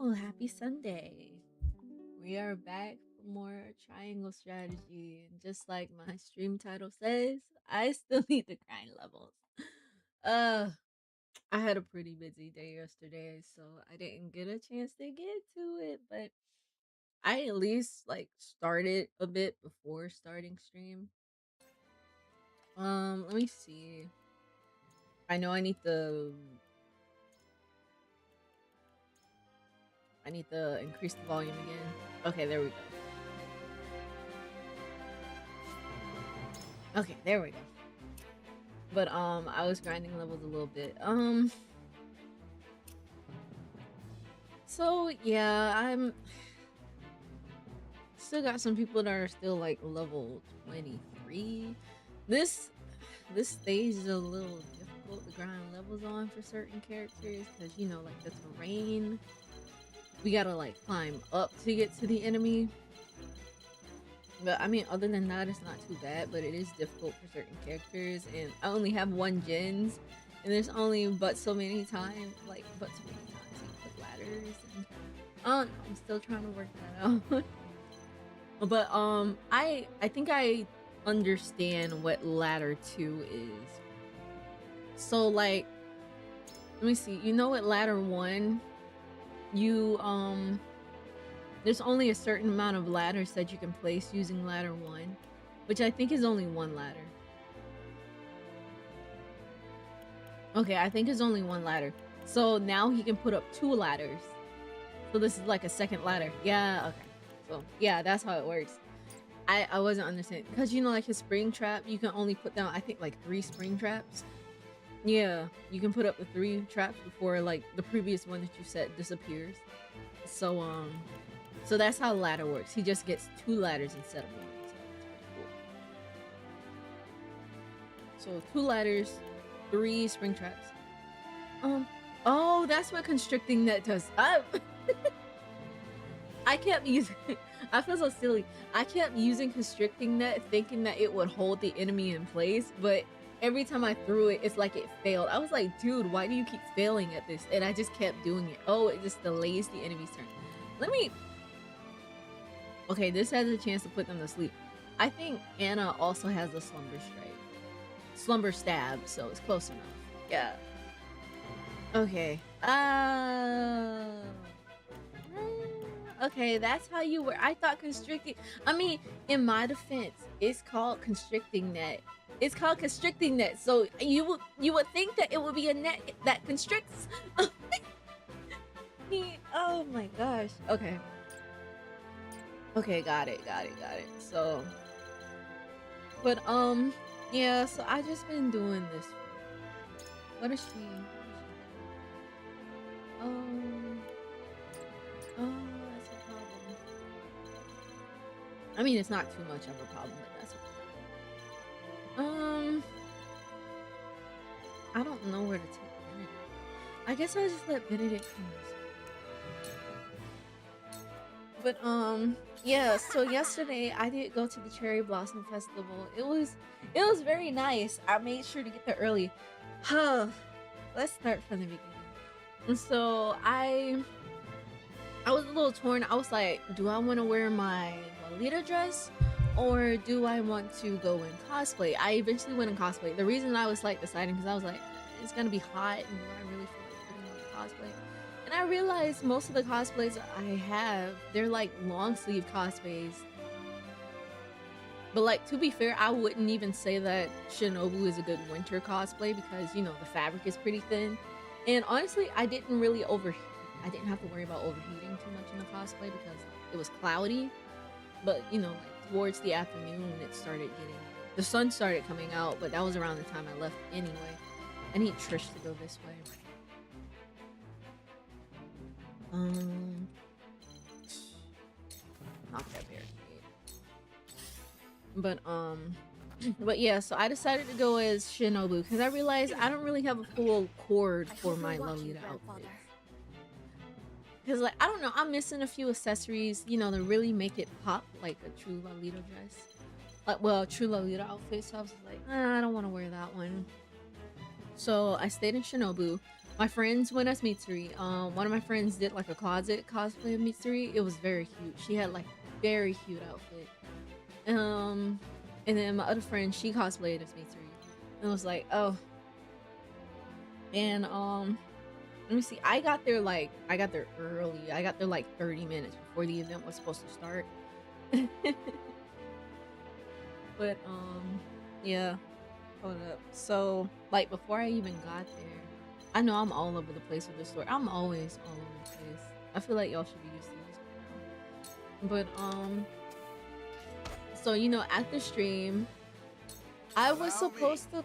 Oh, happy Sunday. We are back for more triangle strategy. And just like my stream title says, I still need the grind levels. Uh, I had a pretty busy day yesterday, so I didn't get a chance to get to it, but I at least like started a bit before starting stream. Let me see. I know I need to increase the volume again. Okay, there we go. Okay, there we go. But I was grinding levels a little bit. So yeah, I'm still got some people that are still like level 23. This this stage is a little difficult to grind levels on for certain characters because you know like the terrain. We gotta like climb up to get to the enemy. But I mean, other than that, it's not too bad. But it is difficult for certain characters, and I only have one gens, and there's only but so many times, but so many times you put ladders, and I don't know. I'm still trying to work that out. But I think I understand what ladder 2 is. So like, let me see. You know what ladder 1? You there's only a certain amount of ladders that you can place using ladder 1, which I think is only one ladder. Okay, I think it's only one ladder. So now he can put up 2 ladders. So this is like a second ladder. Yeah, okay. So yeah, that's how it works. I wasn't understanding because you know like his spring trap, you can only put down I think like 3 spring traps. Yeah, you can put up the 3 traps before like the previous one that you set disappears. So so that's how ladder works. He just gets 2 ladders instead of 1. So that's pretty cool. So 2 ladders, 3 spring traps. Oh, that's what constricting net does. I kept using I feel so silly. I kept using constricting net thinking that it would hold the enemy in place, but every time I threw it, it's like it failed. I was like, dude, why do you keep failing at this? And I just kept doing it. Oh, it just delays the enemy's turn. Let me Okay, this has a chance to put them to sleep. I think Anna also has a slumber strike. Slumber stab, so it's close enough. Yeah. Okay. Okay, that's how you were. I thought constricting. I mean, in my defense, it's called constricting net. It's called constricting net. So you would think that it would be a net that constricts. Oh my gosh. Okay. Okay, got it, got it, got it. So, but yeah. So I just been doing this. What is she? Oh, oh, that's a problem. I mean, it's not too much of a problem, but that's okay. I don't know where to take Benedict. I guess I'll just let Benedict come. But yeah, so yesterday I did go to the Cherry Blossom Festival. It was very nice. I made sure to get there early. Huh. Let's start from the beginning. And so I was a little torn. I was like, do I want to wear my Lolita dress or do I want to go in cosplay? I eventually went in cosplay. The reason I was like deciding because I was like, it's gonna be hot and do I really feel like putting on cosplay? And I realized most of the cosplays I have, they're like long sleeve cosplays. But like to be fair, I wouldn't even say that Shinobu is a good winter cosplay because you know the fabric is pretty thin. And honestly, I didn't have to worry about overheating too much in the cosplay because it was cloudy. But you know, like towards the afternoon the sun started coming out, but that was around the time I left anyway. I need Trish to go this way. Um, Not that barricade. But but yeah, so I decided to go as Shinobu because I realized I don't really have a full cord for my Lolita outfit. Because like I don't know, I'm missing a few accessories, you know, to really make it pop like a true Lolita dress. Like well, true Lolita outfit. So I was like, I don't want to wear that one. So I stayed in Shinobu. My friends went as Mitsuri. One of my friends did like a closet cosplay of Mitsuri. It was very cute. She had like very cute outfit. Um, and then my other friend, she cosplayed as Mitsuri, and was like, oh, and let me see. I got there early. I got there like 30 minutes before the event was supposed to start. But yeah, hold up. So like before I even got there, I know I'm all over the place with this story. I'm always all over the place. I feel like y'all should be used to this by now. But so you know, at the stream, I was supposed to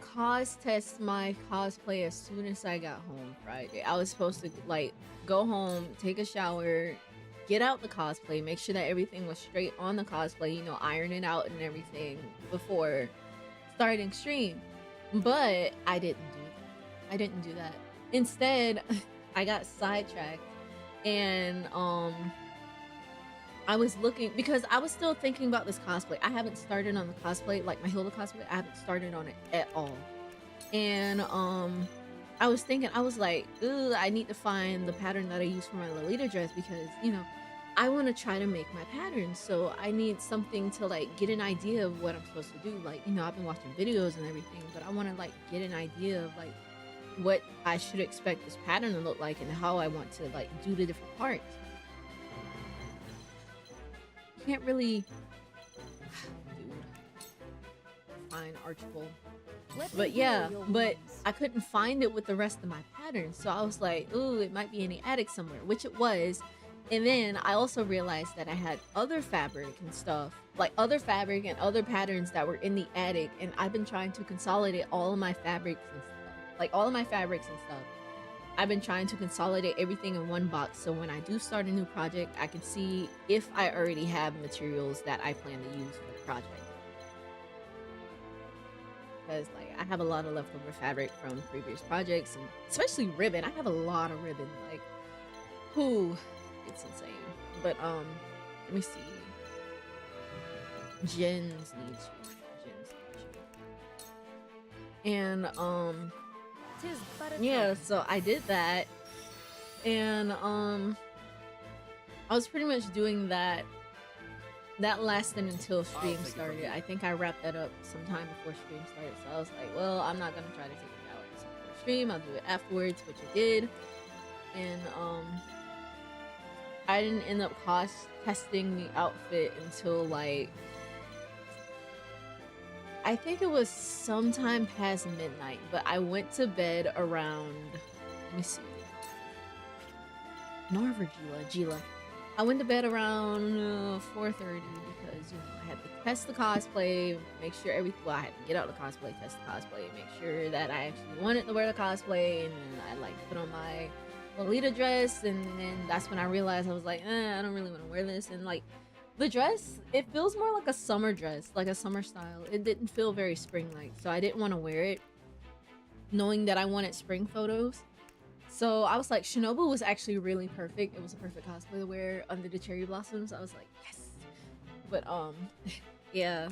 test my cosplay as soon as I got home Friday. I was supposed to like go home, take a shower, get out the cosplay, make sure that everything was straight on the cosplay, you know, iron it out and everything before starting stream. But I didn't do that. I didn't do that. Instead, I got sidetracked and I was looking because I was still thinking about this cosplay. I haven't started on the cosplay, like my Hilda cosplay. I haven't started on it at all. And I was thinking, I was like, ooh, I need to find the pattern that I use for my Lolita dress because, you know, I want to try to make my pattern. So I need something to like get an idea of what I'm supposed to do. Like, you know, I've been watching videos and everything, but I want to like get an idea of like what I should expect this pattern to look like and how I want to like do the different parts. Can't really dude. Fine, Archibald. But yeah, but I couldn't find it with the rest of my patterns. So I was like, ooh, it might be in the attic somewhere, which it was. And then I also realized that I had other fabric and stuff, like other fabric and other patterns that were in the attic. And I've been trying to consolidate all of my fabrics and stuff, like all of my fabrics and stuff. I've been trying to consolidate everything in one box so when I do start a new project, I can see if I already have materials that I plan to use for the project. Because like I have a lot of leftover fabric from previous projects and especially ribbon. I have a lot of ribbon. Like, whoo, it's insane. But let me see. Jens needs you. And yeah, so I did that, and I was pretty much doing that. That lasted until stream started. I think I wrapped that up sometime before stream started. So I was like, well, I'm not gonna try to take it out before stream. I'll do it afterwards, which I did. And I didn't end up testing the outfit until like I think it was sometime past midnight, but I went to bed around, let me see, Narva Gila. I went to bed around 4:30 because, you know, I had to test the cosplay, make sure well, I had to get out the cosplay, test the cosplay, make sure that I actually wanted to wear the cosplay, and then I like put on my Lolita dress, and then that's when I realized I was like, I don't really want to wear this, and like, the dress, it feels more like a summer dress, like a summer style. It didn't feel very spring-like, so I didn't want to wear it, knowing that I wanted spring photos. So I was like, Shinobu was actually really perfect. It was a perfect cosplay to wear under the cherry blossoms. I was like, yes. But yeah.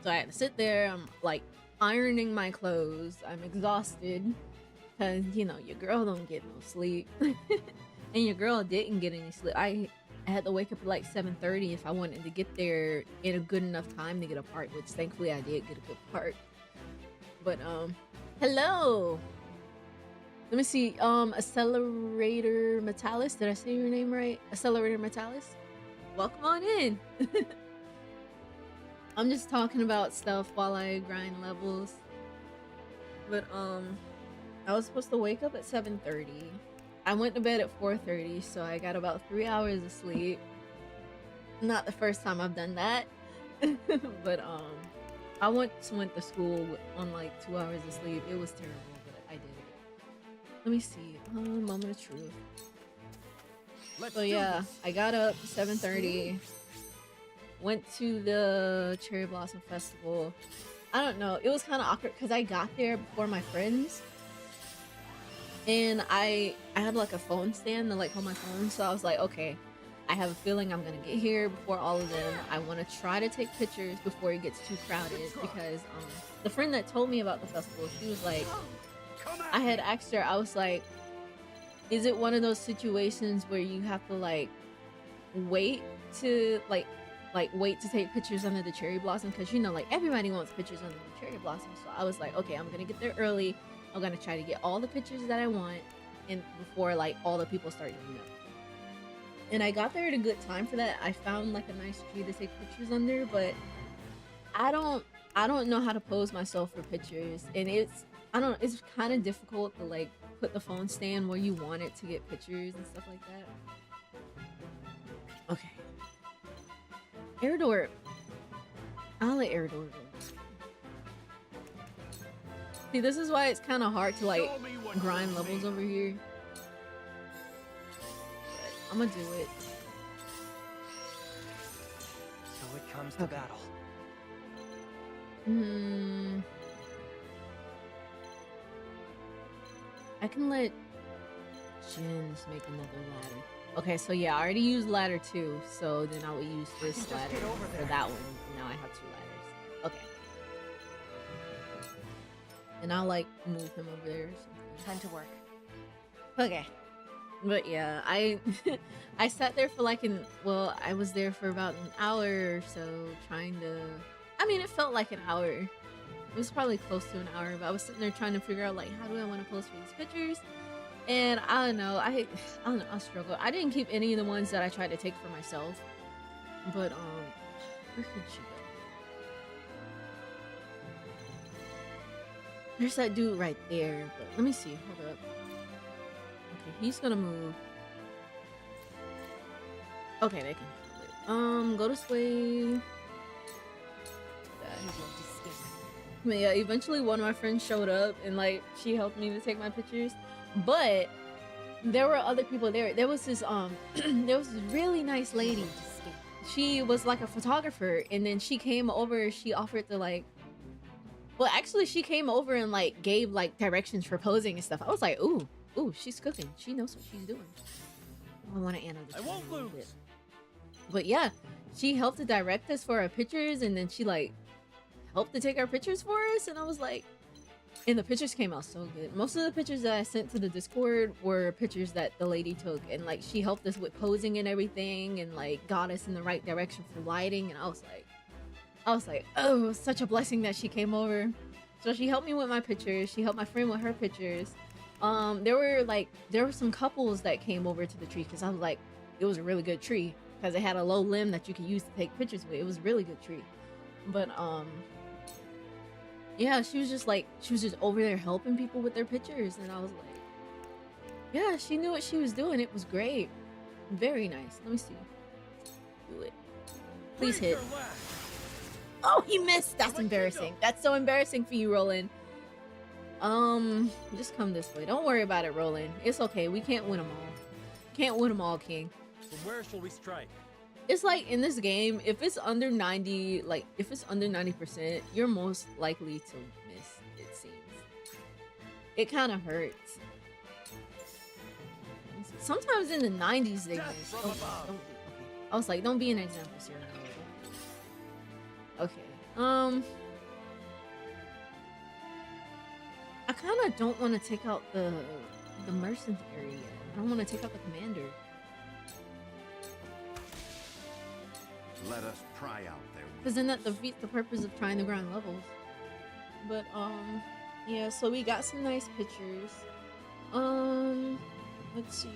So I had to sit there. I'm like ironing my clothes. I'm exhausted because, you know, your girl don't get no sleep, and your girl didn't get any sleep. I had to wake up at like 7:30 if I wanted to get there in a good enough time to get a part, which thankfully I did get a good part. But hello. Let me see. Accelerator Metalis. Did I say your name right? Accelerator Metalis. Welcome on in. I'm just talking about stuff while I grind levels. But I was supposed to wake up at 7:30. I went to bed at 4:30, so I got about 3 hours of sleep. Not the first time I've done that. But I went to school on like 2 hours of sleep. It was terrible, but I did it. Let me see. Moment of truth. So yeah, I got up 7:30. Went to the Cherry Blossom Festival. I don't know. It was kind of awkward because I got there before my friends. And I had like a phone stand to like hold my phone, so I was like, okay, I have a feeling I'm gonna get here before all of them. I want to try to take pictures before it gets too crowded because the friend that told me about the festival, she was like, I had asked her, I was like, is it one of those situations where you have to like wait to wait to take pictures under the cherry blossom? Because you know, like everybody wants pictures under the cherry blossom. So I was like, okay, I'm gonna get there early. I'm gonna try to get all the pictures that I want, and before like all the people start doing up. And I got there at a good time for that. I found like a nice tree to take pictures under, but I don't I don't know how to pose myself for pictures, and it's kind of difficult to like put the phone stand where you want it to get pictures and stuff like that. Okay. Air I'll let Air go. See, this is why it's kind of hard to like grind levels over here. But I'm gonna do it. So it comes to battle. I can let Jins make another ladder. Okay, so yeah, I already used ladder 2, so then I will use this ladder for that one. Now I have 2 ladders. Okay. And I'll like move him over there or something. Time to work. Okay. But yeah, I I sat there for like I was there for about an hour or so trying to, I mean, it felt like an hour. It was probably close to an hour, but I was sitting there trying to figure out like, how do I want to post for these pictures? And I don't know, I don't know, I struggle. I didn't keep any of the ones that I tried to take for myself. But where could she go? There's that dude right there, but let me see, hold up. Okay, he's gonna move. Okay, they can go this way. But yeah, eventually one of my friends showed up and like she helped me to take my pictures. But there were other people there. There was this there was this really nice lady. She was like a photographer, and then she came over, she offered to like, well, actually she came over and like gave like directions for posing and stuff. I was like, ooh, she's cooking. She knows what she's doing. I want to analyze. I won't lose. But yeah, she helped to direct us for our pictures, and then she like helped to take our pictures for us, and I was like, and the pictures came out so good. Most of the pictures that I sent to the Discord were pictures that the lady took, and like she helped us with posing and everything, and like got us in the right direction for lighting. And I was like, oh, it was such a blessing that she came over. So she helped me with my pictures. She helped my friend with her pictures. There were some couples that came over to the tree because I was like, it was a really good tree because it had a low limb that you could use to take pictures with. It was a really good tree. But yeah, she was just over there helping people with their pictures, and I was like, yeah, she knew what she was doing. It was great. Very nice. Let me see. Do it. Please hit. Oh, he missed. That's embarrassing. That's so embarrassing for you, Roland. Just come this way. Don't worry about it, Roland. It's okay. We can't win them all. Can't win them all, King. From where shall we strike? It's like in this game, if it's under 90, like if it's under 90%, you're most likely to miss, it seems. It kind of hurts. Sometimes in the 90s they miss. Okay. I was like, don't be an example, Cyrano. Okay. I kind of don't want to take out the mercenary yet. I don't want to take out the commander. Let us pry out there. Because then that defeats the purpose of trying to grind levels. But yeah, so we got some nice pictures. Let's see.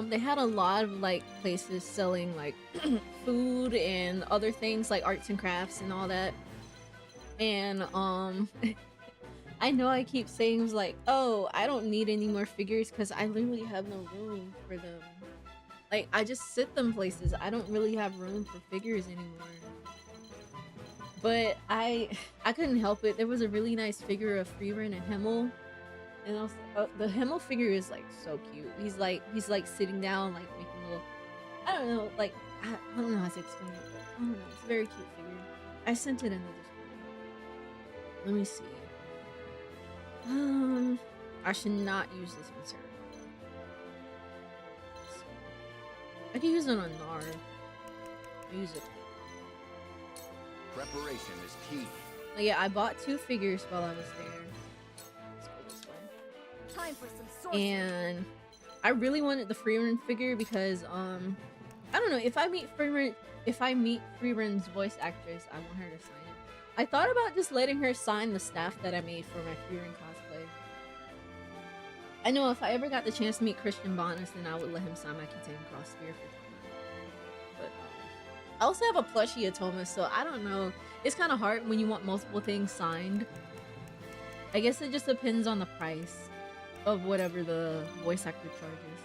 They had a lot of like places selling like food and other things like arts and crafts and all that. And I know I keep saying like, oh, I don't need any more figures because I literally have no room for them. Like, I just sit them places. I don't really have room for figures anymore. But I couldn't help it. There was a really nice figure of Frieren and Himmel. And I was, the Himmel figure is like so cute. He's like sitting down, like making a little, I don't know, like, I don't know how to explain it, but I don't know. It's a very cute figure. I sent it in the Discord. Let me see. I should not use this one, sir. I can use it on Nar. I use it. Preparation is key. But yeah, I bought 2 figures while I was there. Let's go this way. Time for some sorcery. And I really wanted the Freeran figure because I don't know, if I meet Freeran's voice actress, I want her to sign it. I thought about just letting her sign the staff that I made for my Freeran cosplay. I know if I ever got the chance to meet Christian Bonus, then I would let him sign my Kitane Cross Spear for Toma. But I also have a plushie of Toma, so I don't know. It's kind of hard when you want multiple things signed. I guess it just depends on the price of whatever the voice actor charges.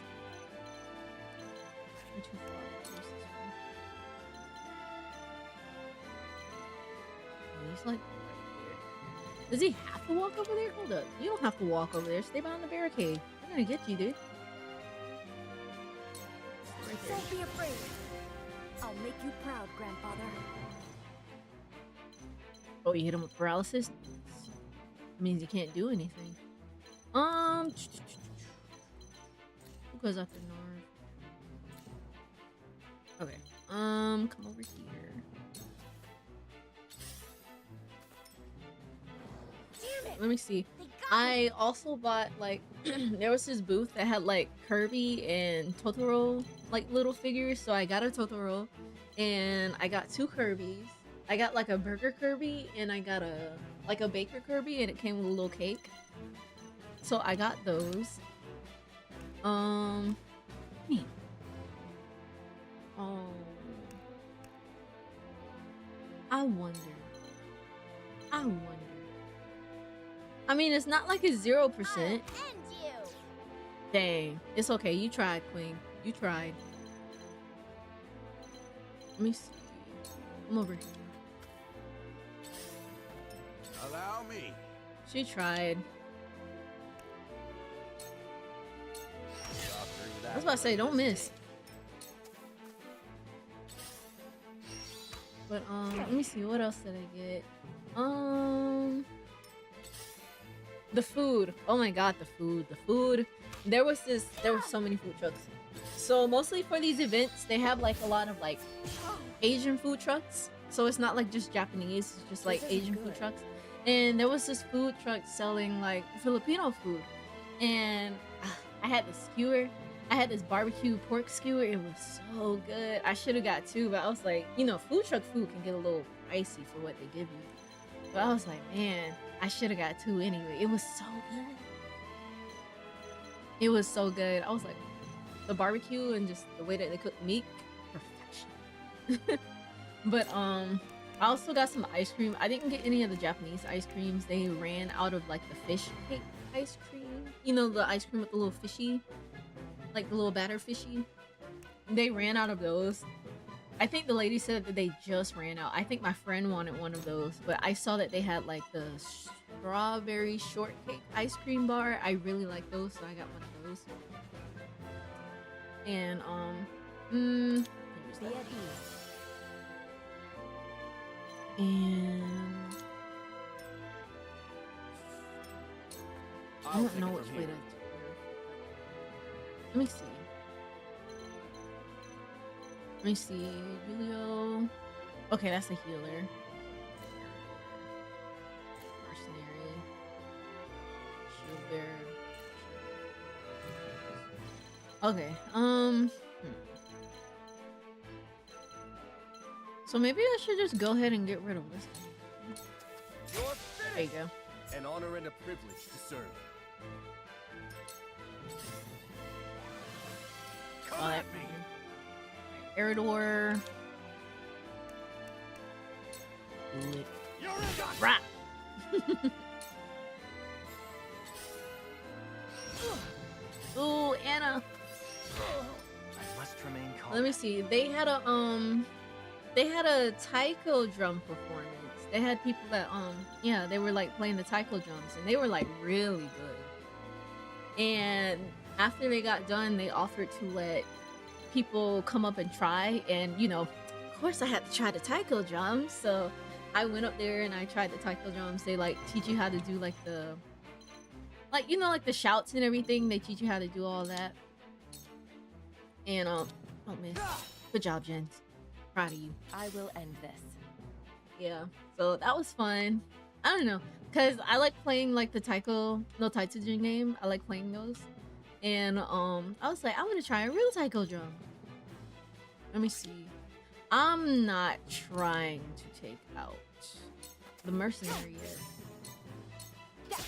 I'm too far. Where's this one? Oh, he's like right there. Does he have to walk over there? Hold up. You don't have to walk over there. Stay behind the barricade. They're gonna get you, dude. Right there. Don't be afraid. I'll make you proud, grandfather. Oh, you hit him with paralysis? Means you can't do anything. Who goes up in north? Okay. Come over here. Damn it! Let me see. They got me. I also bought like there was this booth that had like Kirby and Totoro like little figures, so I got a Totoro and I got 2 Kirbys. I got like a burger Kirby and I got a baker Kirby, and it came with a little cake. So I got those. Me. Oh. I wonder. I mean, it's not like it's 0%. I'll end you. Dang. It's okay. You tried, Queen. You tried. Let me see. I'm over here. Allow me. She tried. I was about to say, don't miss. But let me see, what else did I get? The food. Oh my god, the food. There were so many food trucks. So mostly for these events, they have like a lot of like Asian food trucks. So it's not like just Japanese, it's just like Asian food trucks. And there was this food truck selling like Filipino food. And I had this skewer. I had this barbecue pork skewer. It was so good. I should have got 2, but I was like, you know, food truck food can get a little pricey for what they give you. But I was like, man, I should have got 2 anyway. It was so good. It was so good. I was like, the barbecue and just the way that they cook meat, perfection. But I also got some ice cream. I didn't get any of the Japanese ice creams. They ran out of like the fish cake ice cream. You know, the ice cream with the little fishy, like the little batter fishy. They ran out of those. I think the lady said that they just ran out. I think my friend wanted one of those, but I saw that they had like the strawberry shortcake ice cream bar. I really like those, so I got one of those. And Be at ease. and I I'll don't take know it which from way here. to. Let me see. Let me see. Julio. Okay, that's a healer. Mercenary. Shield bearer. Okay. So maybe I should just go ahead and get rid of this one. You're There you finished. go. An honor and a privilege to serve. Come Oh, at that me. Eridor. Do it. You're in. Rap. Ooh, Anna. I must remain calm. Let me see. They had a taiko drum performance. They had people that yeah, they were like playing the taiko drums and they were like really good. And after they got done, they offered to let people come up and try, and you know, of course I had to try the taiko drums. So I went up there and I tried the taiko drums. They like teach you how to do like the you know, like the shouts and everything. They teach you how to do all that. And oh man, good job, Jens. Proud of you. I will end this. Yeah, so that was fun. I don't know, cause I like playing like the Taiko no Taitsujin game. I like playing those, and I was like, I want to try a real Taiko drum. Let me see. I'm not trying to take out the mercenary yet.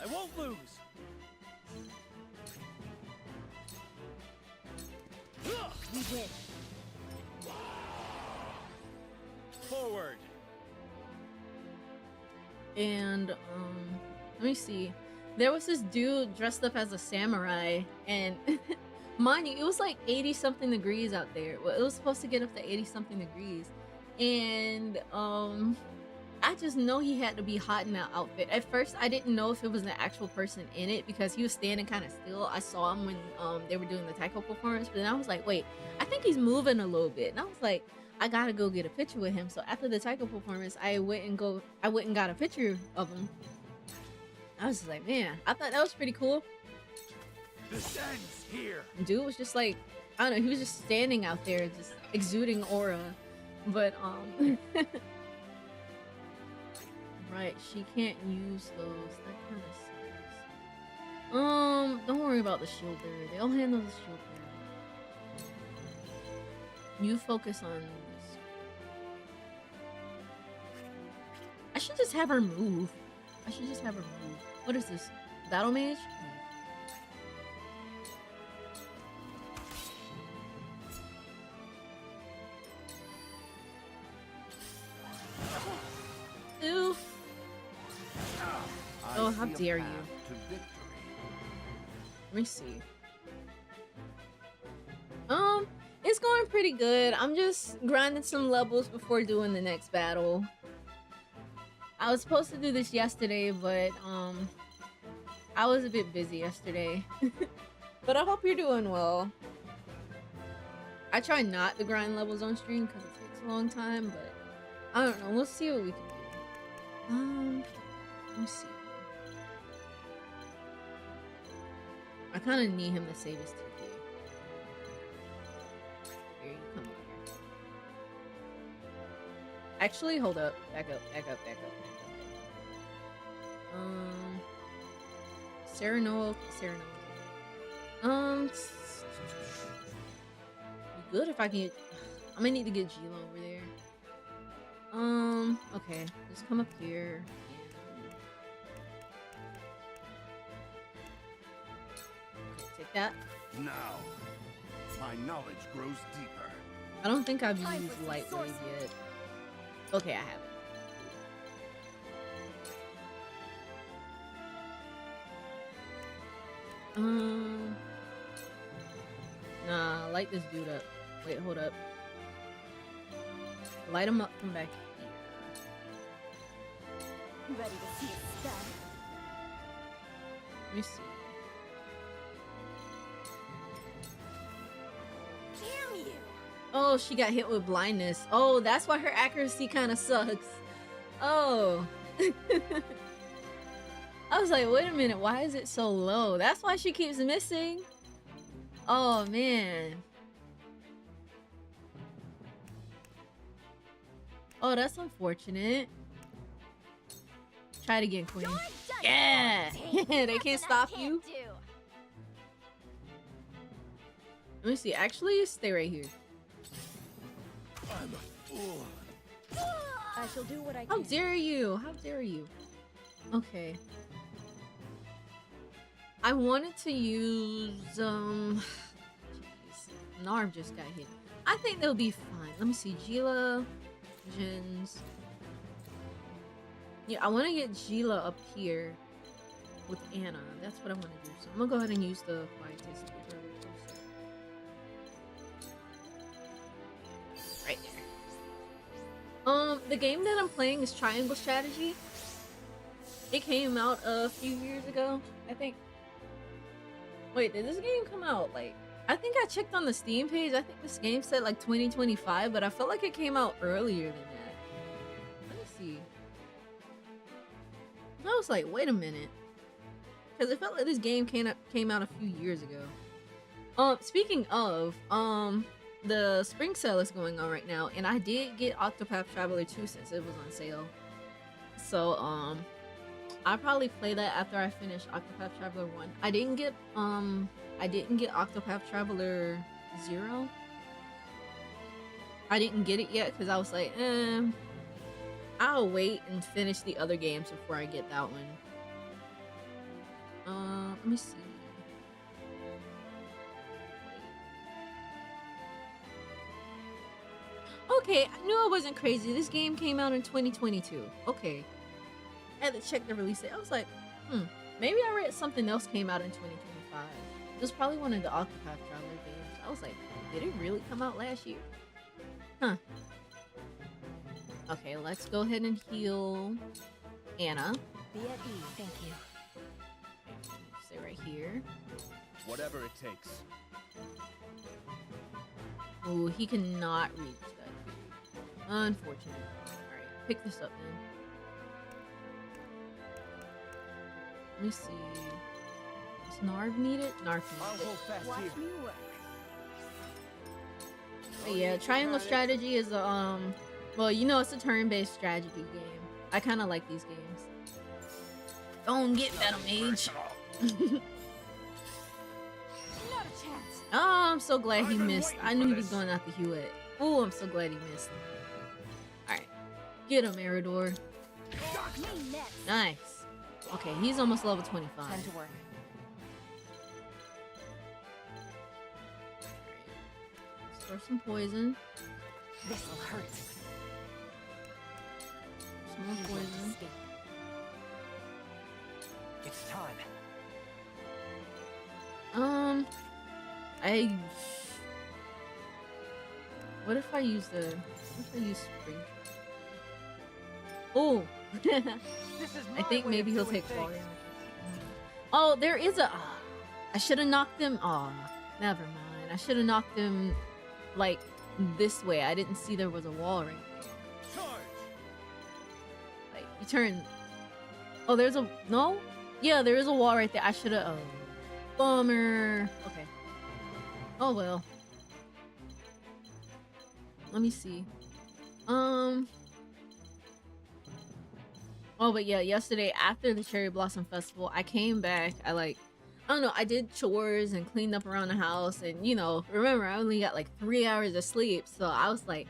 I won't lose. We win. Forward. And let me see. There was this dude dressed up as a samurai, and mind you, it was like 80 something degrees out there. Well, it was supposed to get up to 80 something degrees, and I just know he had to be hot in that outfit. At first, I didn't know if it was an actual person in it because he was standing kind of still. I saw him when they were doing the Taiko performance, but then I was like, wait, I think he's moving a little bit, and I was like, I gotta go get a picture with him. So after the Taiko performance, I went and got a picture of him. I was just like, man, I thought that was pretty cool. This ends here. Dude was just like, I don't know, he was just standing out there, just exuding aura. But right, she can't use those. That kind of sucks. Don't worry about the shield bearer. They'll handle the shield bearer. You focus on this. I should just have her move. What is this? Battle mage? Ooh. Oh, how dare you. To victory. Let me see. It's going pretty good. I'm just grinding some levels before doing the next battle. I was supposed to do this yesterday, but I was a bit busy yesterday. But I hope you're doing well. I try not to grind levels on stream because it takes a long time, but I don't know. We'll see what we can do. Let me see. I kind of need him to save his TP. Here, you come here. Actually, hold up. Back up. Serenoa. Be good if I can get... I'm gonna need to get Gila over there. Okay. Just come up here. Okay, take that. Now, my knowledge grows deeper. I don't think I've Time used for some Light Wave sorcery. yet. Okay, I haven't. Nah, light this dude up. Wait, hold up. Light him up from back here. Ready to see it done. Let me see. Damn you! Oh, she got hit with blindness. Oh, that's why her accuracy kind of sucks. Oh. I was like, wait a minute, why is it so low? That's why she keeps missing. Oh, man. Oh, that's unfortunate. Try it again, Queen. You're done. Yeah! Dang, They nothing can't I stop can't you. do. Let me see. Actually, stay right here. I'm a fool. I shall do what I How can. dare you? How dare you? Okay. I wanted to use, jeez. Narv just got hit. I think they'll be fine. Let me see. Gila, Jins. Yeah, I want to get Gila up here with Anna. That's what I want to do. So I'm going to go ahead and use the Quietist. Right there. The game that I'm playing is Triangle Strategy. It came out a few years ago, I think. Wait, did this game come out? Like, I think I checked on the Steam page. I think this game said like 2025, but I felt like it came out earlier than that. Let me see. I was like, wait a minute. Because it felt like this game came out a few years ago. Speaking of, the spring sale is going on right now, and I did get Octopath Traveler 2 since it was on sale. So I'll probably play that after I finish Octopath Traveler 1. I didn't get Octopath Traveler 0. I didn't get it yet because I was like, I'll wait and finish the other games before I get that one. Let me see. Okay, I knew I wasn't crazy. This game came out in 2022. Okay. I had to check the release date. I was like, maybe I read something else came out in 2025. It was probably one of the Octopath Traveler games. I was like, did it really come out last year? Huh. Okay, let's go ahead and heal Anna. Be at ease, thank you. Stay right here. Whatever it takes. Oh, he cannot reach that dude. Unfortunate. Alright, pick this up then. Let me see. Does Narv need it? Narv I'll needs it. hold fast Watch here. me work. But yeah, Triangle Strategy is a well, you know, it's a turn-based strategy game. I kind of like these games. Don't get Venom Mage. Not a chance. Oh, I'm so glad he I've been missed. waiting I for knew he was this. going after Hewitt. Oh, I'm so glad he missed. Alright. Get him, Eridor. Me next. Nice. Okay, he's almost level 25. Time to work. Let's throw some poison. This'll hurt. Some more poison. It's time. What if I use the... What if I use Spring Trap? Oh! This is I my think way maybe of he'll doing take fall things. damage. Oh, there is a... I should have knocked him... never mind. I should have knocked him, like, this way. I didn't see there was a wall right there. Charge. Like, you turn... Oh, there's a... No? Yeah, there is a wall right there. I should have... Oh. Bummer. Okay. Oh, well. Let me see. Oh, but yeah, yesterday after the Cherry Blossom Festival, I came back. I don't know, I did chores and cleaned up around the house, and you know, remember I only got like 3 hours of sleep, so I was like,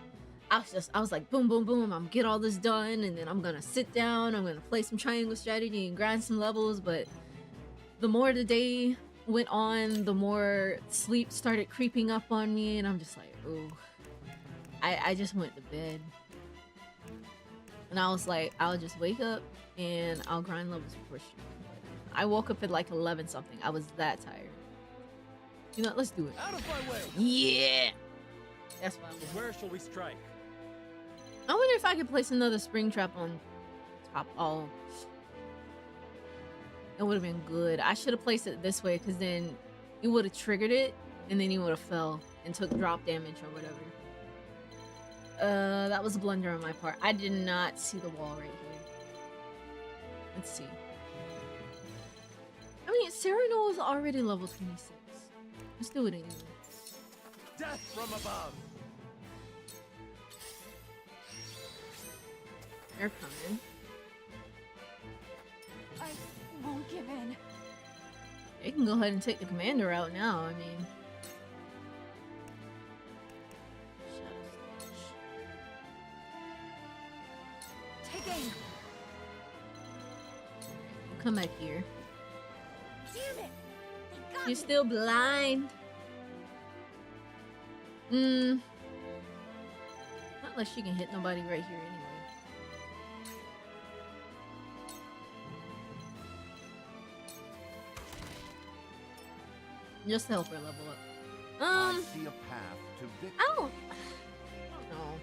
boom, boom, boom, I'm gonna get all this done, and then I'm gonna sit down, I'm gonna play some Triangle Strategy and grind some levels. But the more the day went on, the more sleep started creeping up on me, and I'm just like, ooh. I just went to bed. And I was like, I'll just wake up and I'll grind levels before stream. I woke up at like 11 something. I was that tired. You know, let's do it. Out of my way. Yeah! That's what I'm doing. Where shall we strike? I wonder if I could place another spring trap on top. Oh. It would have been good. I should have placed it this way because then it would have triggered it and then he would have fell and took drop damage or whatever. That was a blunder on my part. I did not see the wall right here. Let's see. I mean, Cyrano is already level 26. Let's do it anyway. Death from above. They're coming. I won't give in. They can go ahead and take the commander out now. I mean, Take aim. come back here. Damn it. They got You're me. still blind. Not unless she can hit nobody right here anyway. Just to help her level up. I see a path to victory. I don't know.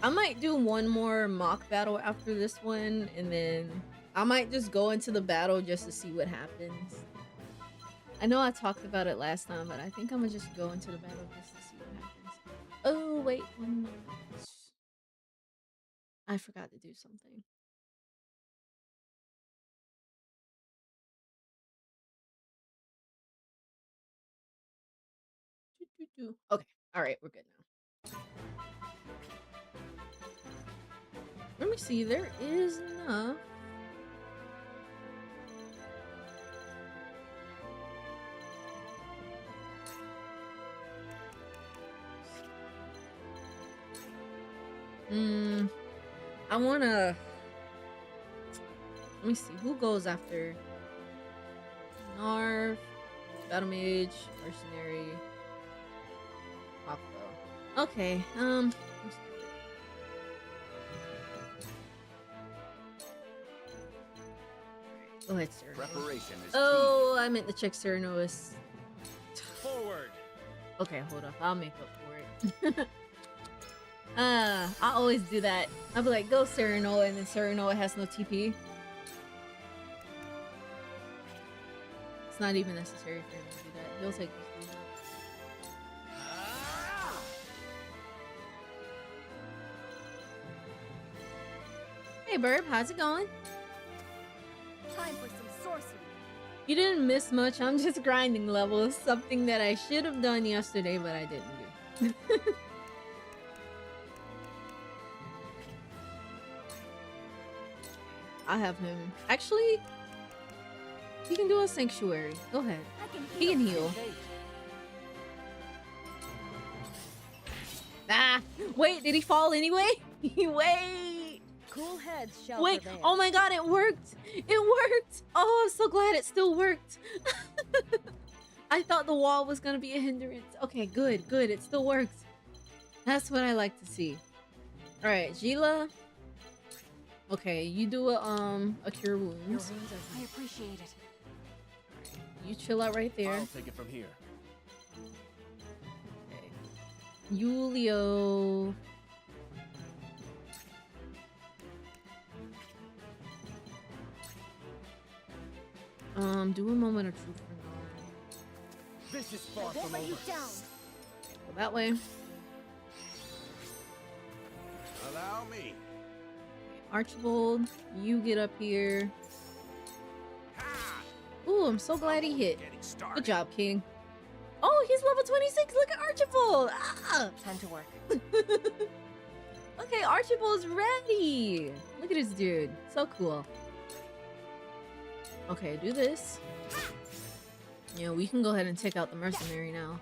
I might do one more mock battle after this one, and then I might just go into the battle just to see what happens. I know I talked about it last time, but I think I'm gonna just go into the battle just to see what happens. Oh, wait, 1 moment. I forgot to do something. Okay. All right, we're good now. Let me see. There is enough. I wanna. Let me see. Who goes after Narf, Battle Mage, Mercenary, Popko? Okay. Let's do it. Go ahead, sir. Preparation is Oh, I meant to check Cyrano's. Forward. Okay, hold up. I'll make up for it. I always do that. I'll be like, go Cyrano, and then Cyrano has no TP. It's not even necessary for him to do that. He'll take this one out. Ah! Hey, Burb, how's it going? Time for some sorcery. You didn't miss much. I'm just grinding levels. Something that I should have done yesterday, but I didn't do. I have him. Actually, he can do a sanctuary. Go ahead. I can He can heal. Fate. Ah, wait, did he fall anyway? Wait. Cool heads shall Wait, prevail. oh my god, it worked! It worked! Oh, I'm so glad it still worked. I thought the wall was gonna be a hindrance. Okay, good, good, it still worked. That's what I like to see. Alright, Gila. Okay, you do a cure Your wounds. wounds are I appreciate it. You chill out right there. I'll take it from here. Okay. Julio. Do a moment of truth for Nard. This is I far won't from let over. you down. Go that way. Allow me. Archibald, you get up here. Ha! Ooh, I'm so glad he hit. Getting started. Good job, King. Oh, he's level 26. Look at Archibald. Ah! Time to work. Okay, Archibald's ready. Look at this dude. So cool. Okay, do this. Yeah, we can go ahead and take out the mercenary now.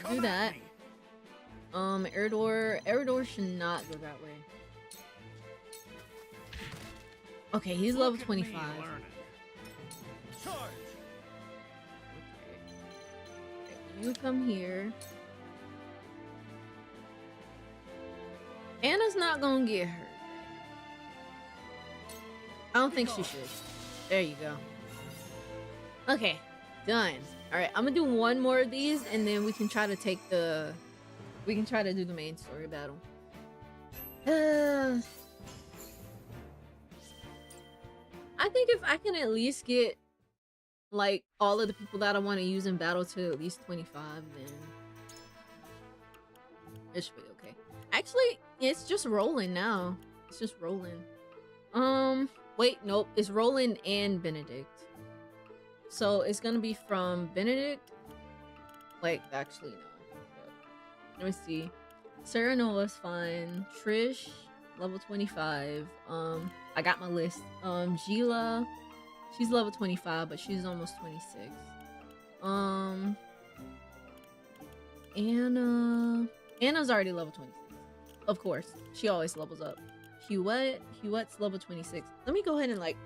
Come Do at that. me. Eridor should not go that way. Okay, he's level Look at me 25. learning. Charge. You come here. Anna's not gonna get hurt. I don't think she should. There you go. Okay, done. Alright, I'm gonna do one more of these and then we can try to take the... We can try to do the main story battle. I think if I can at least get like all of the people that I want to use in battle to at least 25, then it should be okay. Actually, it's just rolling now. It's just rolling. Wait, nope. It's Roland and Benedict. So it's gonna be from Benedict. Like, actually, no. Let me see. Sarah Noah's fine. Trish, level 25. I got my list. Gila, she's level 25, but she's almost 26. Anna's already level 26. Of course, she always levels up. Huette's level 26. Let me go ahead and let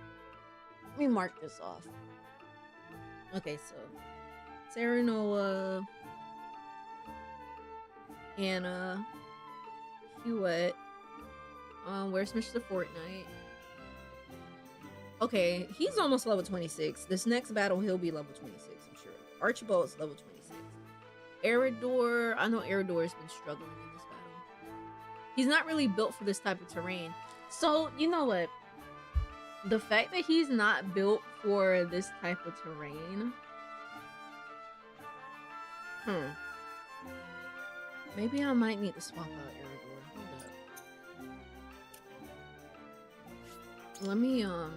me mark this off. Okay, so Sarah Noah, Anna, Huette. Where's Mr. Fortnite? Okay, he's almost level 26. This next battle, he'll be level 26, I'm sure. Archibald's level 26. Eridor, I know Eridor's been struggling in this battle. He's not really built for this type of terrain. So, you know what? The fact that he's not built for this type of terrain... Maybe I might need to swap out Eridor. Hold up. Let me, Let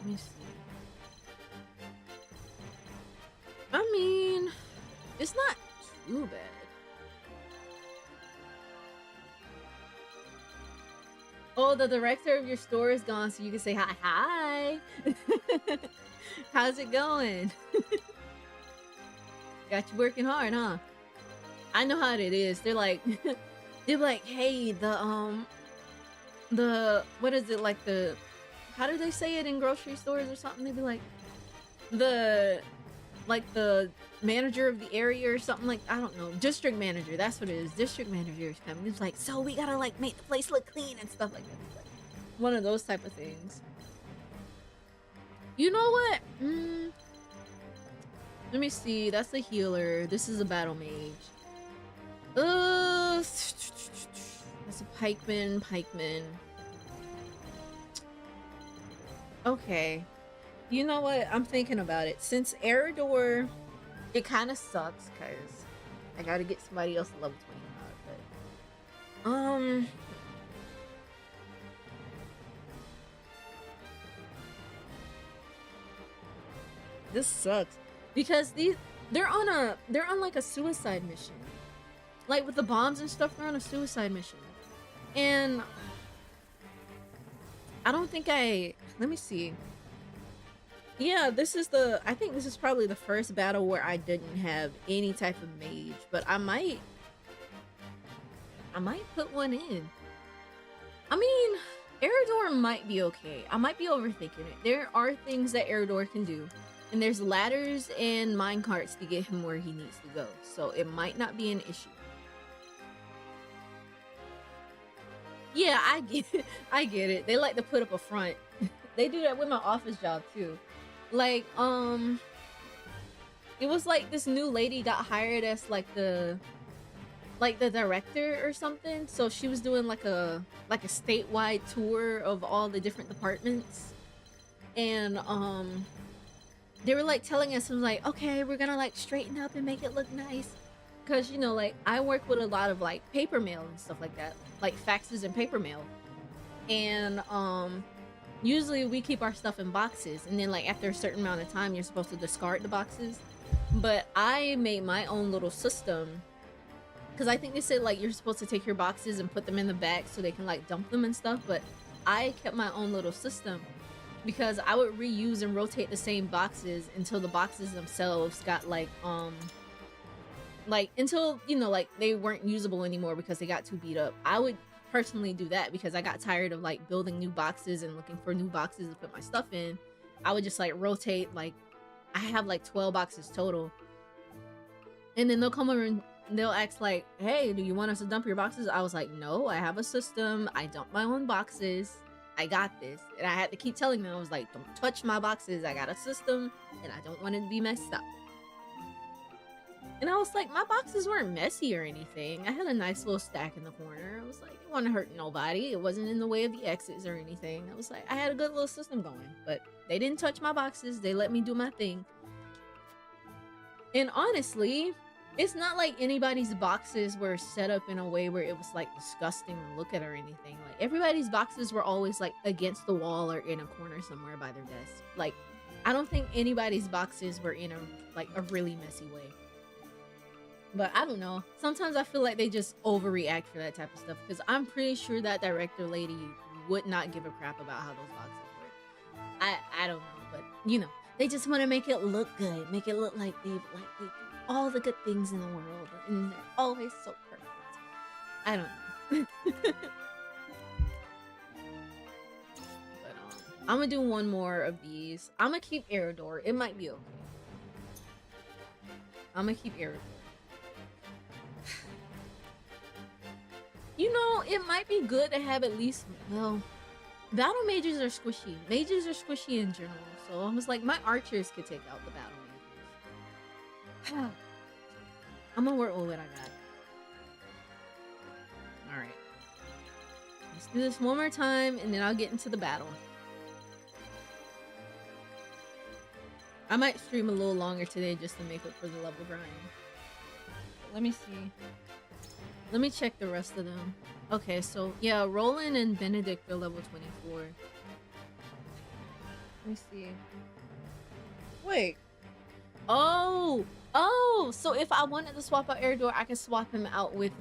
me see. It's not too bad. Oh, the director of your store is gone, so you can say hi. Hi. How's it going? Got you working hard, huh? I know how it is. They're like, hey, the what is it, like the, how do they say it in grocery stores or something? They'd be like, the manager of the area or something, like, I don't know, district manager, that's what it is. District manager is coming. It's like, so we gotta like make the place look clean and stuff like that. It's like one of those type of things. You know what? Let me see. That's the healer. This is a battle mage. That's a pikeman. Okay. You know what? I'm thinking about it. Since Eridor, it kind of sucks because I gotta get somebody else to level 25. But this sucks because they're on like a suicide mission. Like with the bombs and stuff, they're on a suicide mission. And I don't think let me see. Yeah, I think this is probably the first battle where I didn't have any type of mage, but I might put one in. I mean, Eridor might be okay. I might be overthinking it. There are things that Eridor can do, and there's ladders and minecarts to get him where he needs to go, so it might not be an issue. Yeah, I get it. They like to put up a front. They do that with my office job too. Like, it was like this new lady got hired as like the director or something. So she was doing like a statewide tour of all the different departments. And they were like telling us, it was like, okay, we're gonna like straighten up and make it look nice. Cause you know, like I work with a lot of like paper mail and stuff like that, like faxes and paper mail. And usually we keep our stuff in boxes, and then like after a certain amount of time you're supposed to discard the boxes. But I made my own little system, because I think they said like you're supposed to take your boxes and put them in the back so they can like dump them and stuff. But I kept my own little system because I would reuse and rotate the same boxes until the boxes themselves got like until, you know, like they weren't usable anymore because they got too beat up. I would personally do that because I got tired of like building new boxes and looking for new boxes to put my stuff in. I would just like rotate, like I have like 12 boxes total, and then they'll come over and they'll ask like, hey, do you want us to dump your boxes? I was like, no, I have a system. I dump my own boxes. I got this. And I had to keep telling them, I was like, don't touch my boxes. I got a system and I don't want it to be messed up. And I was like, my boxes weren't messy or anything. I had a nice little stack in the corner. I was like, it wasn't hurting nobody. It wasn't in the way of the exits or anything. I was like, I had a good little system going. But they didn't touch my boxes. They let me do my thing. And honestly, it's not like anybody's boxes were set up in a way where it was like disgusting to look at or anything. Like everybody's boxes were always like against the wall or in a corner somewhere by their desk. Like I don't think anybody's boxes were in a really messy way. But I don't know. Sometimes I feel like they just overreact for that type of stuff, because I'm pretty sure that director lady would not give a crap about how those boxes work. I don't know, but you know, they just want to make it look good, make it look like they do all the good things in the world, and they're always so perfect. I don't know. But I'm gonna do one more of these. I'm gonna keep Eridor. It might be okay. I'm gonna keep Eridor. You know, it might be good to have at least, well, battle mages are squishy. Mages are squishy in general. So I was like, my archers could take out the battle mages. I'm gonna work with what I got. Alright. Let's do this one more time and then I'll get into the battle. I might stream a little longer today just to make up for the level grind. Let me see. Let me check the rest of them. Okay, so yeah, Roland and Benedict are level 24. Let me see. Wait. Oh, so if I wanted to swap out Eridor, I can swap him out with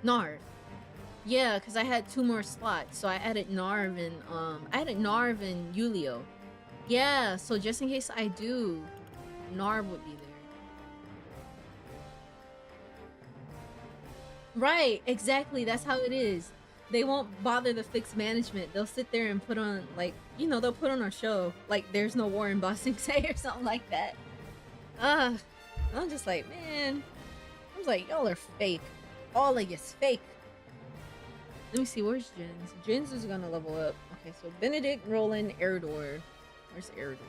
Narv. Yeah, because I had 2 more slots, so I added Narv and Yulio. Yeah, so just in case I do, Narv would be there. Right, exactly. That's how it is. They won't bother to fix management. They'll sit there and put on, like, you know, they'll put on a show. Like, there's no war in Bossing Say or something like that. I'm just like, man. I was like, y'all are fake. All of you's fake. Let me see, where's Jins? Jins is gonna level up. Okay, so Benedict, Roland, Eridor. Where's Eridor?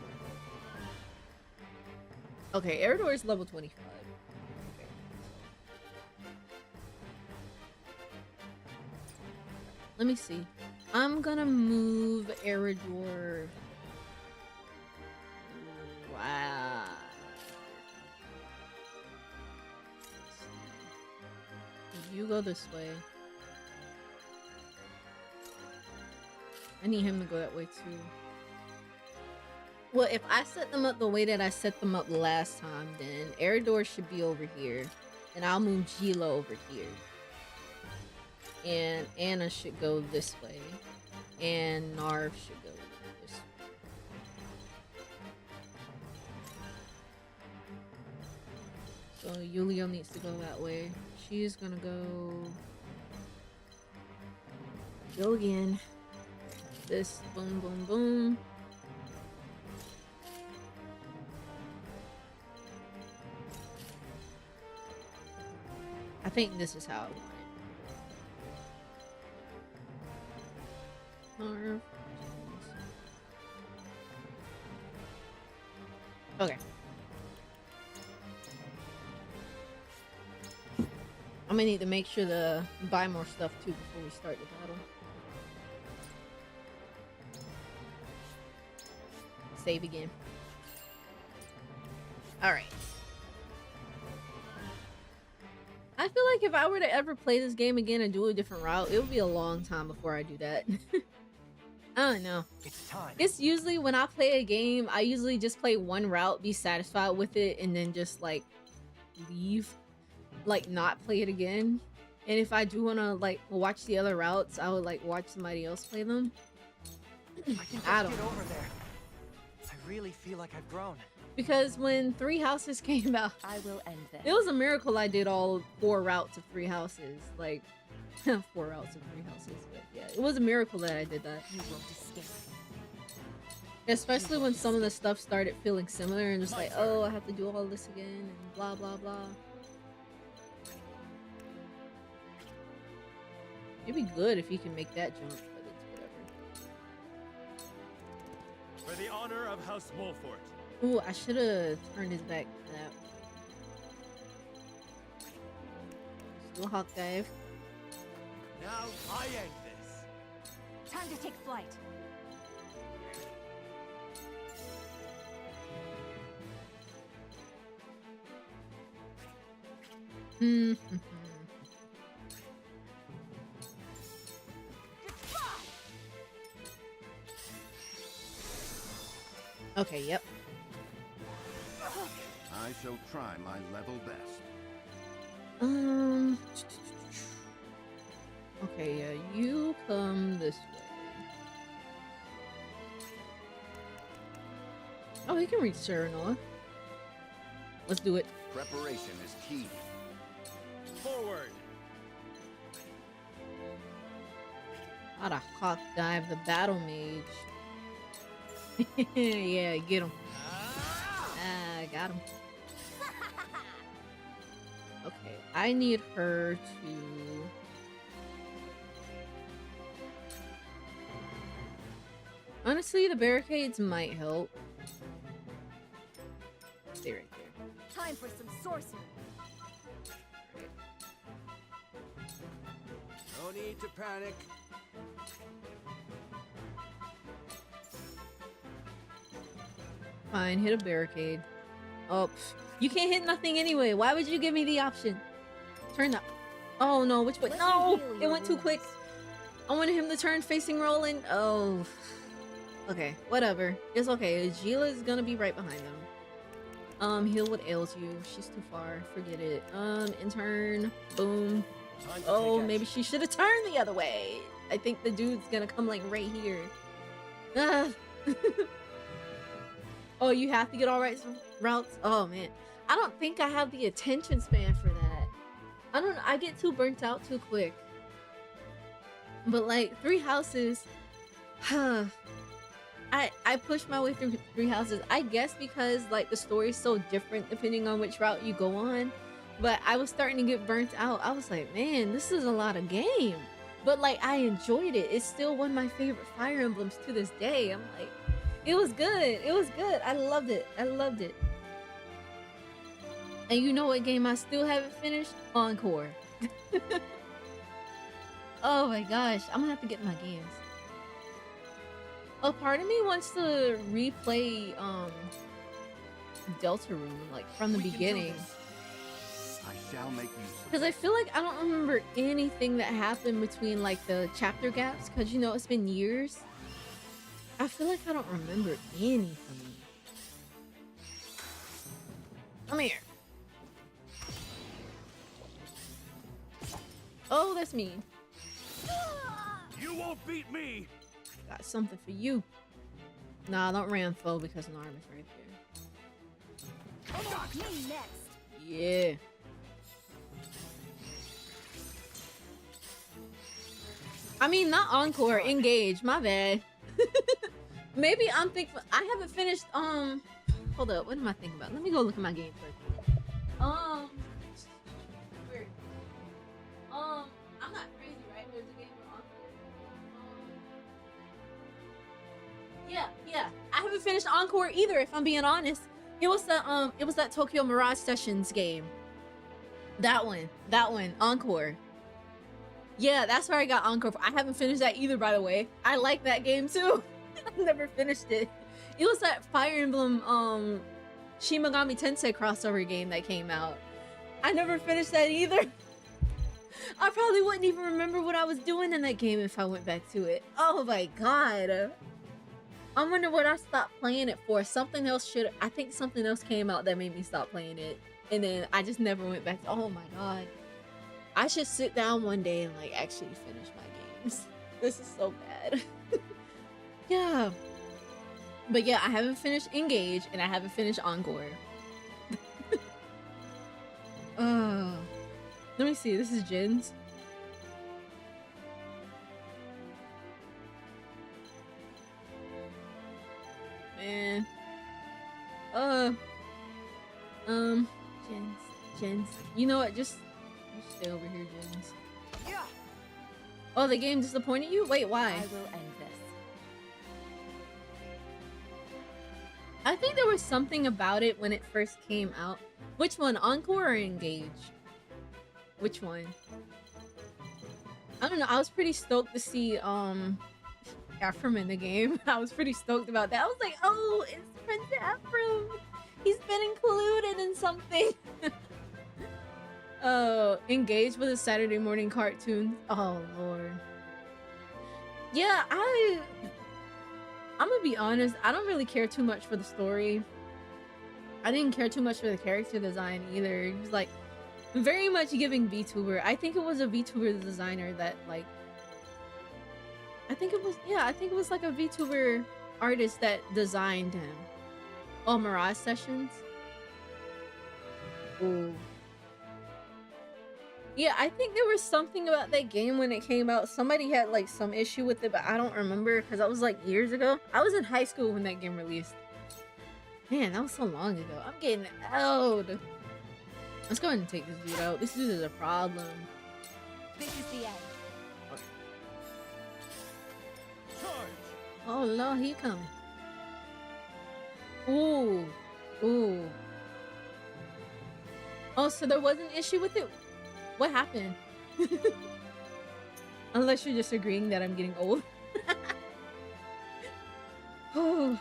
Okay, Eridor is level 25. Okay. Let me see. I'm gonna move Eridor. Wow. You go this way. I need him to go that way too. Well, if I set them up the way that I set them up last time, then Eridor should be over here. And I'll move Gila over here. And Anna should go this way. And Narv should go this way. So Yulio needs to go that way. She's gonna go again. This, boom, boom, boom. I think this is how I want it. Narv. Okay. I'm gonna need to make sure to buy more stuff too before we start the battle. Save again. Alright. I feel like if I were to ever play this game again and do a different route, it would be a long time before I do that. I don't know. It's time. It's usually when I play a game, I usually just play one route, be satisfied with it, and then just like leave. Like not play it again. And if I do want to like watch the other routes, I would like watch somebody else play them. I don't get over there. I really feel like I've grown. Because when 3 Houses came out, I will end this. it was a miracle I did all 4 routes of 3 Houses. Like 4 routes of 3 Houses, but yeah, it was a miracle that I did that. You won't escape. Especially when some of the stuff started feeling similar and just like, oh, I have to do all this again and blah blah blah. It'd be good if you can make that jump, but it's whatever. For the honor of House Wolfort. Ooh, I should have turned his back to that. Let's do a hawk dive. Now I end this. Time to take flight. Okay, yep. I shall try my level best. Okay, yeah, you come this way. Oh, he can reach Serenoa. Let's do it. Preparation is key. Forward. How to hawk dive the battle mage. Yeah, get him. Ah, got him. Okay, I need her to... Honestly, the barricades might help. Stay right there. Time for some sorcery. No need to panic. Fine, hit a barricade. Oh, you can't hit nothing anyway. Why would you give me the option? Turn up. Oh no, which way? Let No, me heal it your went too quick. wounds. I wanted him to turn facing Roland. Oh, okay, whatever. It's okay. Gila is gonna be right behind them. Heal what ails you. She's too far. Forget it. Intern. Boom. Time to Oh, take maybe action. she should have turned the other way. I think the dude's gonna come like right here. Ah. Oh, you have to get all right routes? Oh man. I don't think I have the attention span for that. I don't know. I get too burnt out too quick. But like 3 houses. I pushed my way through 3 houses. I guess because like the story's so different depending on which route you go on. But I was starting to get burnt out. I was like, man, this is a lot of game. But like I enjoyed it. It's still one of my favorite Fire Emblems to this day. I'm like, it was good. It was good. I loved it. I loved it. And you know what game I still haven't finished? Encore. Oh my gosh. I'm gonna have to get my games. A part of me wants to replay Deltarune like from the We can do beginning. this. I shall make use of Because I feel like I don't remember anything that happened between like the chapter gaps. Because you know it's been years. I feel like I don't remember anything. Come here. Oh, that's mean. You won't beat me! Got something for you. Nah, don't Ramfo because Narm is right there. Attack me next. Yeah. I mean, not Encore, Engage. My bad. Maybe I'm thinking. I haven't finished. Hold up. What am I thinking about? Let me go look at my game first. Weird. I'm not crazy, right? There's a game for Encore. Yeah. I haven't finished Encore either. If I'm being honest, it was that Tokyo Mirage Sessions game. That one, Encore. Yeah, that's where I got Encore. I haven't finished that either, by the way. I like that game too. I've never finished it. It was that Fire Emblem Shin Megami Tensei crossover game that came out. I never finished that either. I probably wouldn't even remember what I was doing in that game if I went back to it. Oh my god. I wonder what I stopped playing it for. I think something else came out that made me stop playing it. And then I just never went back to, oh my god. I should sit down one day and like actually finish my games. This is so bad. Yeah. But yeah, I haven't finished Engage and I haven't finished Encore. Let me see. This is Jin's. Man. Jins. You know what? Just stay over here, Jins. Yeah. Oh, the game disappointed you? Wait, why? I will end this. I think there was something about it when it first came out. Which one? Encore or Engage? Which one? I don't know. I was pretty stoked to see Ephraim in the game. I was pretty stoked about that. I was like, oh, it's Prince Ephraim. He's been included in something. Oh, Engage with a Saturday morning cartoon. Oh lord. Yeah, I'm gonna be honest. I don't really care too much for the story. I didn't care too much for the character design either. It was like very much giving VTuber. I think it was a VTuber designer that like. I think it was like a VTuber artist that designed him. Oh, Mirage Sessions. Ooh. Yeah, I think there was something about that game when it came out. Somebody had like some issue with it, but I don't remember because that was like years ago. I was in high school when that game released. Man, that was so long ago. I'm getting old. Let's go ahead and take this dude out. This dude is a problem. This is the end. Oh Lord, he coming. Ooh. Ooh. Oh, so there was an issue with it? What happened? Unless you're just agreeing that I'm getting old. Oh.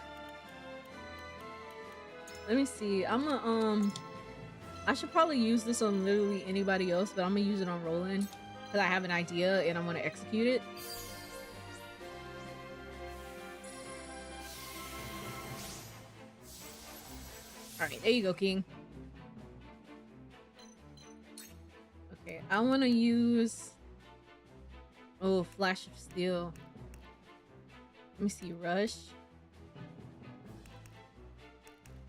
Let me see. I should probably use this on literally anybody else, but I'm gonna use it on Roland because I have an idea and I want to execute it. Alright, there you go, King. Okay, I want to use... Oh, Flash of Steel. Let me see, Rush.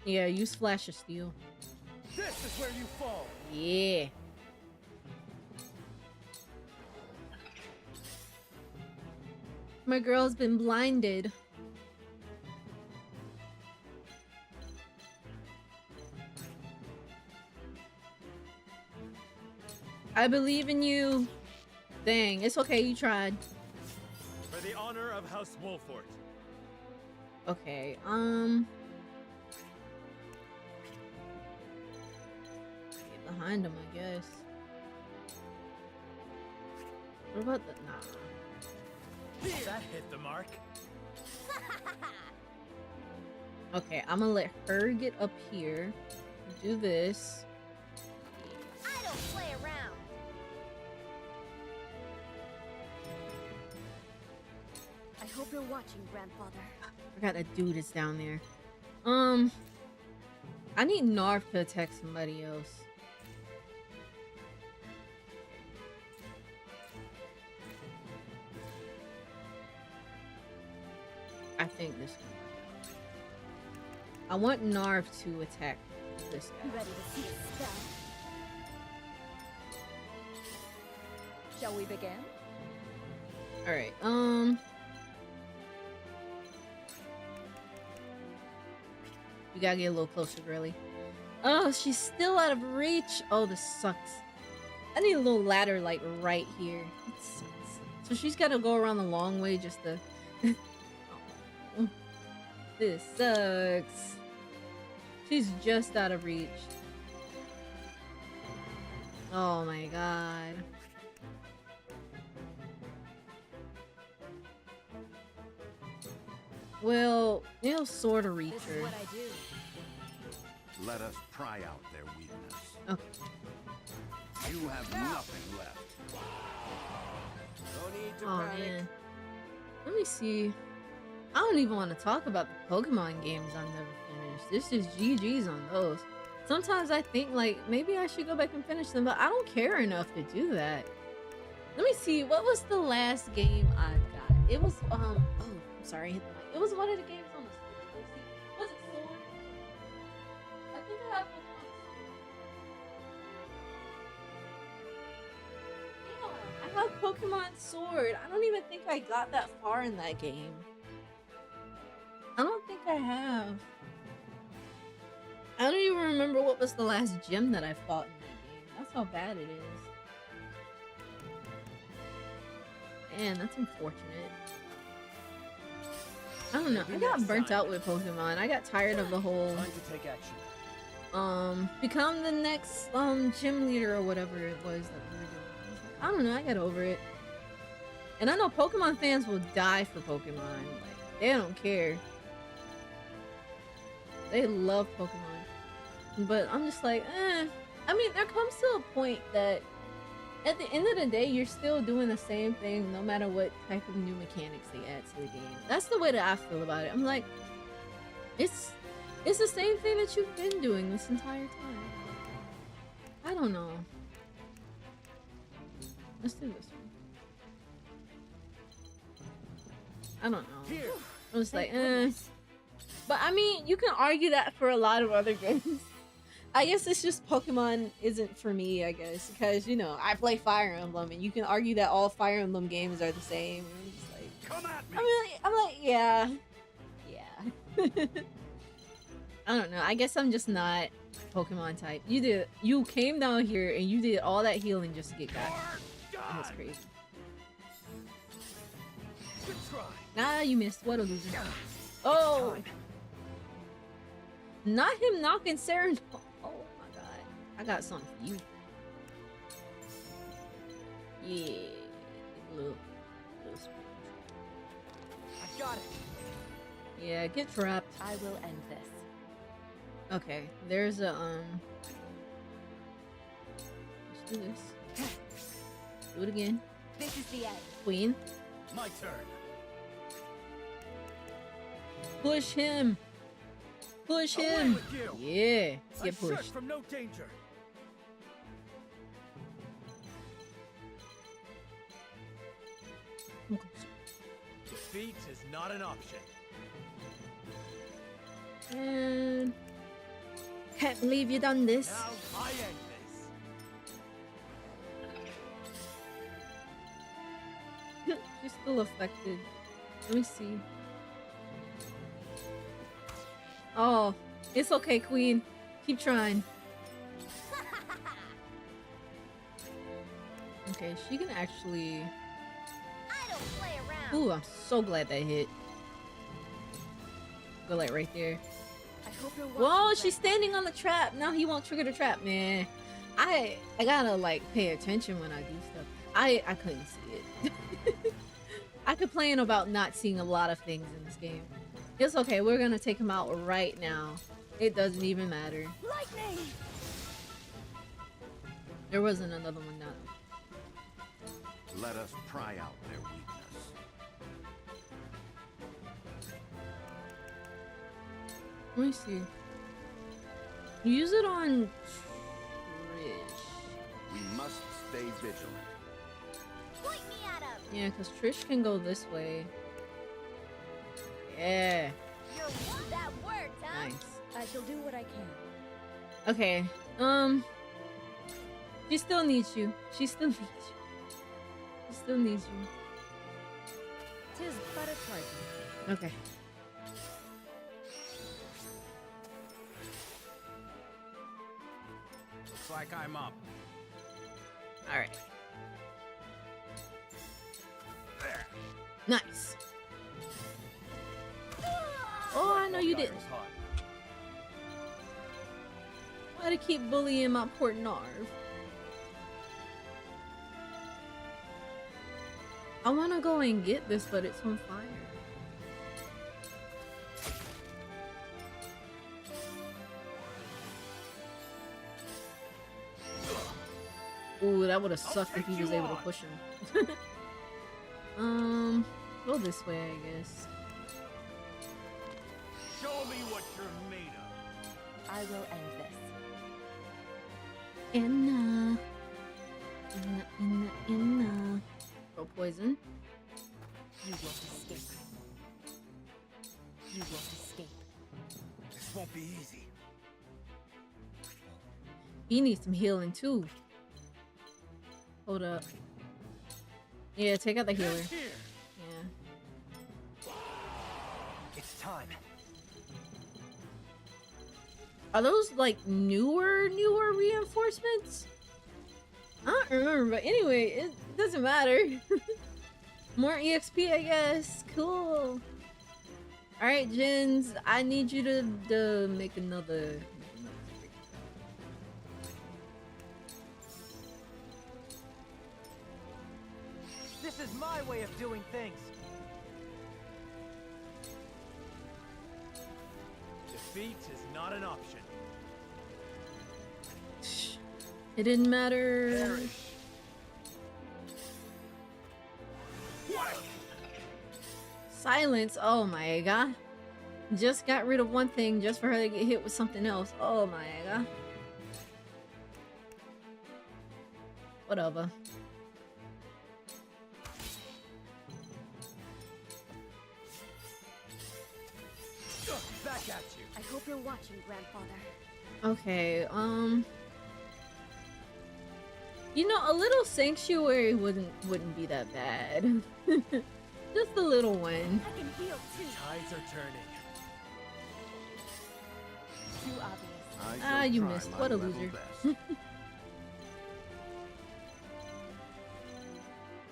Yeah, use Flash of Steel. This is where you fall. Yeah. My girl's been blinded. I believe in you. Dang, it's okay, you tried. For the honor of House Wolfort. Okay, get behind him, I guess. What about the... Nah. That hit the mark. Okay, I'm gonna let her get up here. Do this. I don't play around. I hope you're watching, grandfather. I forgot that dude is down there. I need Narf to attack somebody else. I think this one. I want Narv to attack this You guy. ready to see a spell? Shall we begin? Alright, you gotta get a little closer, girly. Oh, she's still out of reach. Oh, this sucks. I need a little ladder, like, right here. It sucks. So she's gotta go around the long way just to... Oh. This sucks. She's just out of reach. Oh my god. Well, it'll sort of reach This her. is what I do. Let us pry out their weakness. Okay. You have nothing left. No need to Oh panic. man. Let me see. I don't even want to talk about the Pokemon games I've never finished. This is GG's on those. Sometimes I think like maybe I should go back and finish them, but I don't care enough to do that. Let me see. What was the last game I got? It was oh, I'm sorry. I hit the mic. It was one of the games on the Switch. Let's see. Was it Sword? I think I have Pokemon Sword. Yeah, I have Pokemon Sword. I don't even think I got that far in that game. I don't think I have. I don't even remember what was the last gym that I fought in that game. That's how bad it is. Man, that's unfortunate. I don't know. I got burnt out with Pokemon. I got tired of the whole Time to take action. become the next gym leader or whatever it was that we were doing. I don't know, I got over it. And I know Pokemon fans will die for Pokemon. Like, they don't care. They love Pokemon. But I'm just like, I mean, there comes to a point that at the end of the day, you're still doing the same thing no matter what type of new mechanics they add to the game. That's the way that I feel about it. I'm like, it's the same thing that you've been doing this entire time. I don't know. Let's do this one. I don't know. Here. I was like, Thank goodness. But I mean, you can argue that for a lot of other games. I guess it's just Pokemon isn't for me, I guess, because, you know, I play Fire Emblem, and you can argue that all Fire Emblem games are the same. And I'm just like, Come at me! I'm like, yeah. Yeah. I don't know. I guess I'm just not Pokemon type. You came down here and you did all that healing just to get got. That's crazy. Good try. Ah, you missed. What a loser. Oh! Not him knocking Sarah. Oh my god. I got something for you. Yeah. Little sponge. I got it. Yeah, get trapped. I will end this. Okay, there's a let's do this. Do it again. This is the end. Queen. My turn. Push him. Push Away him. with you. Yeah. I Get shirk pushed. from no danger. Defeat is not an option. And can't believe you done this. Now I end this. She's still affected. Let me see. Oh, it's okay, Queen. Keep trying. Okay, she can actually. I don't play around. Ooh, I'm so glad that hit. Go like right there. I hope you're watching. Whoa, she's standing on the trap. Now he won't trigger the trap, man. I gotta like pay attention when I do stuff. I couldn't see it. I complain about not seeing a lot of things in this game. It's okay, we're gonna take him out right now. It doesn't even matter. Lightning. There wasn't another one now. Let us pry out their weakness. Let me see. Use it on Trish. We must stay vigilant. Point me at him. Yeah, because Trish can go this way. Yeah. That worked, huh? Nice. I shall do what I can. Okay. She still needs you. She still needs you. She still needs you. 'Tis but a trifle. Okay. Looks like I'm up. All right. Nice. Oh, I know you didn't. Fire's hot. Why to keep bullying my poor Narv? I want to go and get this, but it's on fire. Ooh, that would have sucked if he was able to push him. Go this way, I guess. Show me what you're made of. I will end this. Inna. Throw poison. You won't escape. You won't escape. This won't be easy. He needs some healing too. Hold up. Yeah, take out the healer. Get here. Yeah. It's time. Are those like newer reinforcements? I don't remember, but anyway, it doesn't matter. More EXP, I guess. Cool. Alright, Jins, I need you to make another. This is my way of doing things. Defeat is not an option. It didn't matter. Perish. Silence. Oh my god. Just got rid of one thing just for her to get hit with something else. Oh my god. Whatever. Back at you. I hope you're watching, Grandfather. Okay, you know, a little sanctuary wouldn't be that bad. Just a little one. I can heal too. Tides are turning. Too obvious. I Ah, shall you try missed. my What a level loser. best.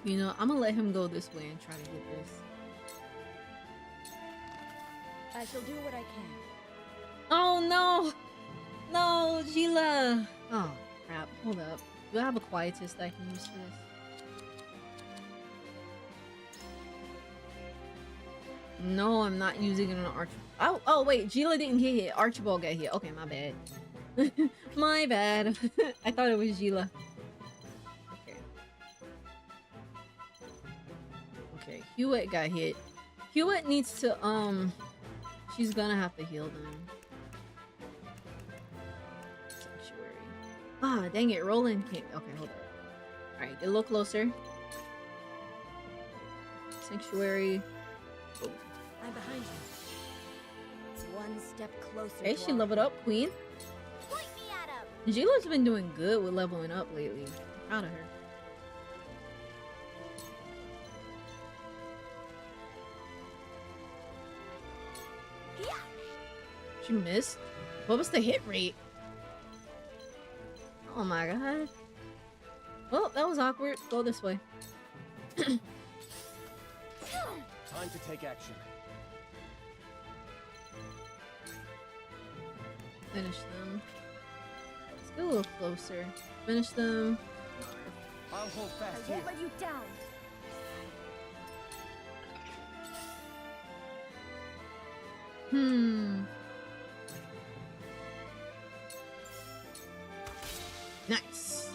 You know, I'm gonna let him go this way and try to get this. I shall do what I can. Oh no! No, Gila! Oh crap, hold up. Do I have a quietist I can use for this? No, I'm not using it on Archibald. Oh wait, Gila didn't get hit. Archibald got hit. Okay, my bad. My bad. I thought it was Gila. Okay. Okay, Hewitt got hit. Hewitt needs to, she's gonna have to heal them. Ah, dang it, Roland can't. Okay, hold up. Alright, get a little closer. Sanctuary. Oh. I'm behind you. One step closer. Okay, to she our leveled up, Queen. Point me at him. Gila's been doing good with leveling up lately. Proud of her. Yeah. She missed? What was the hit rate? Oh my god. Well, that was awkward. Go this way. Time to take action. Finish them. Let's go a little closer. Finish them. I'll hold I fast here. won't let you down. Nice.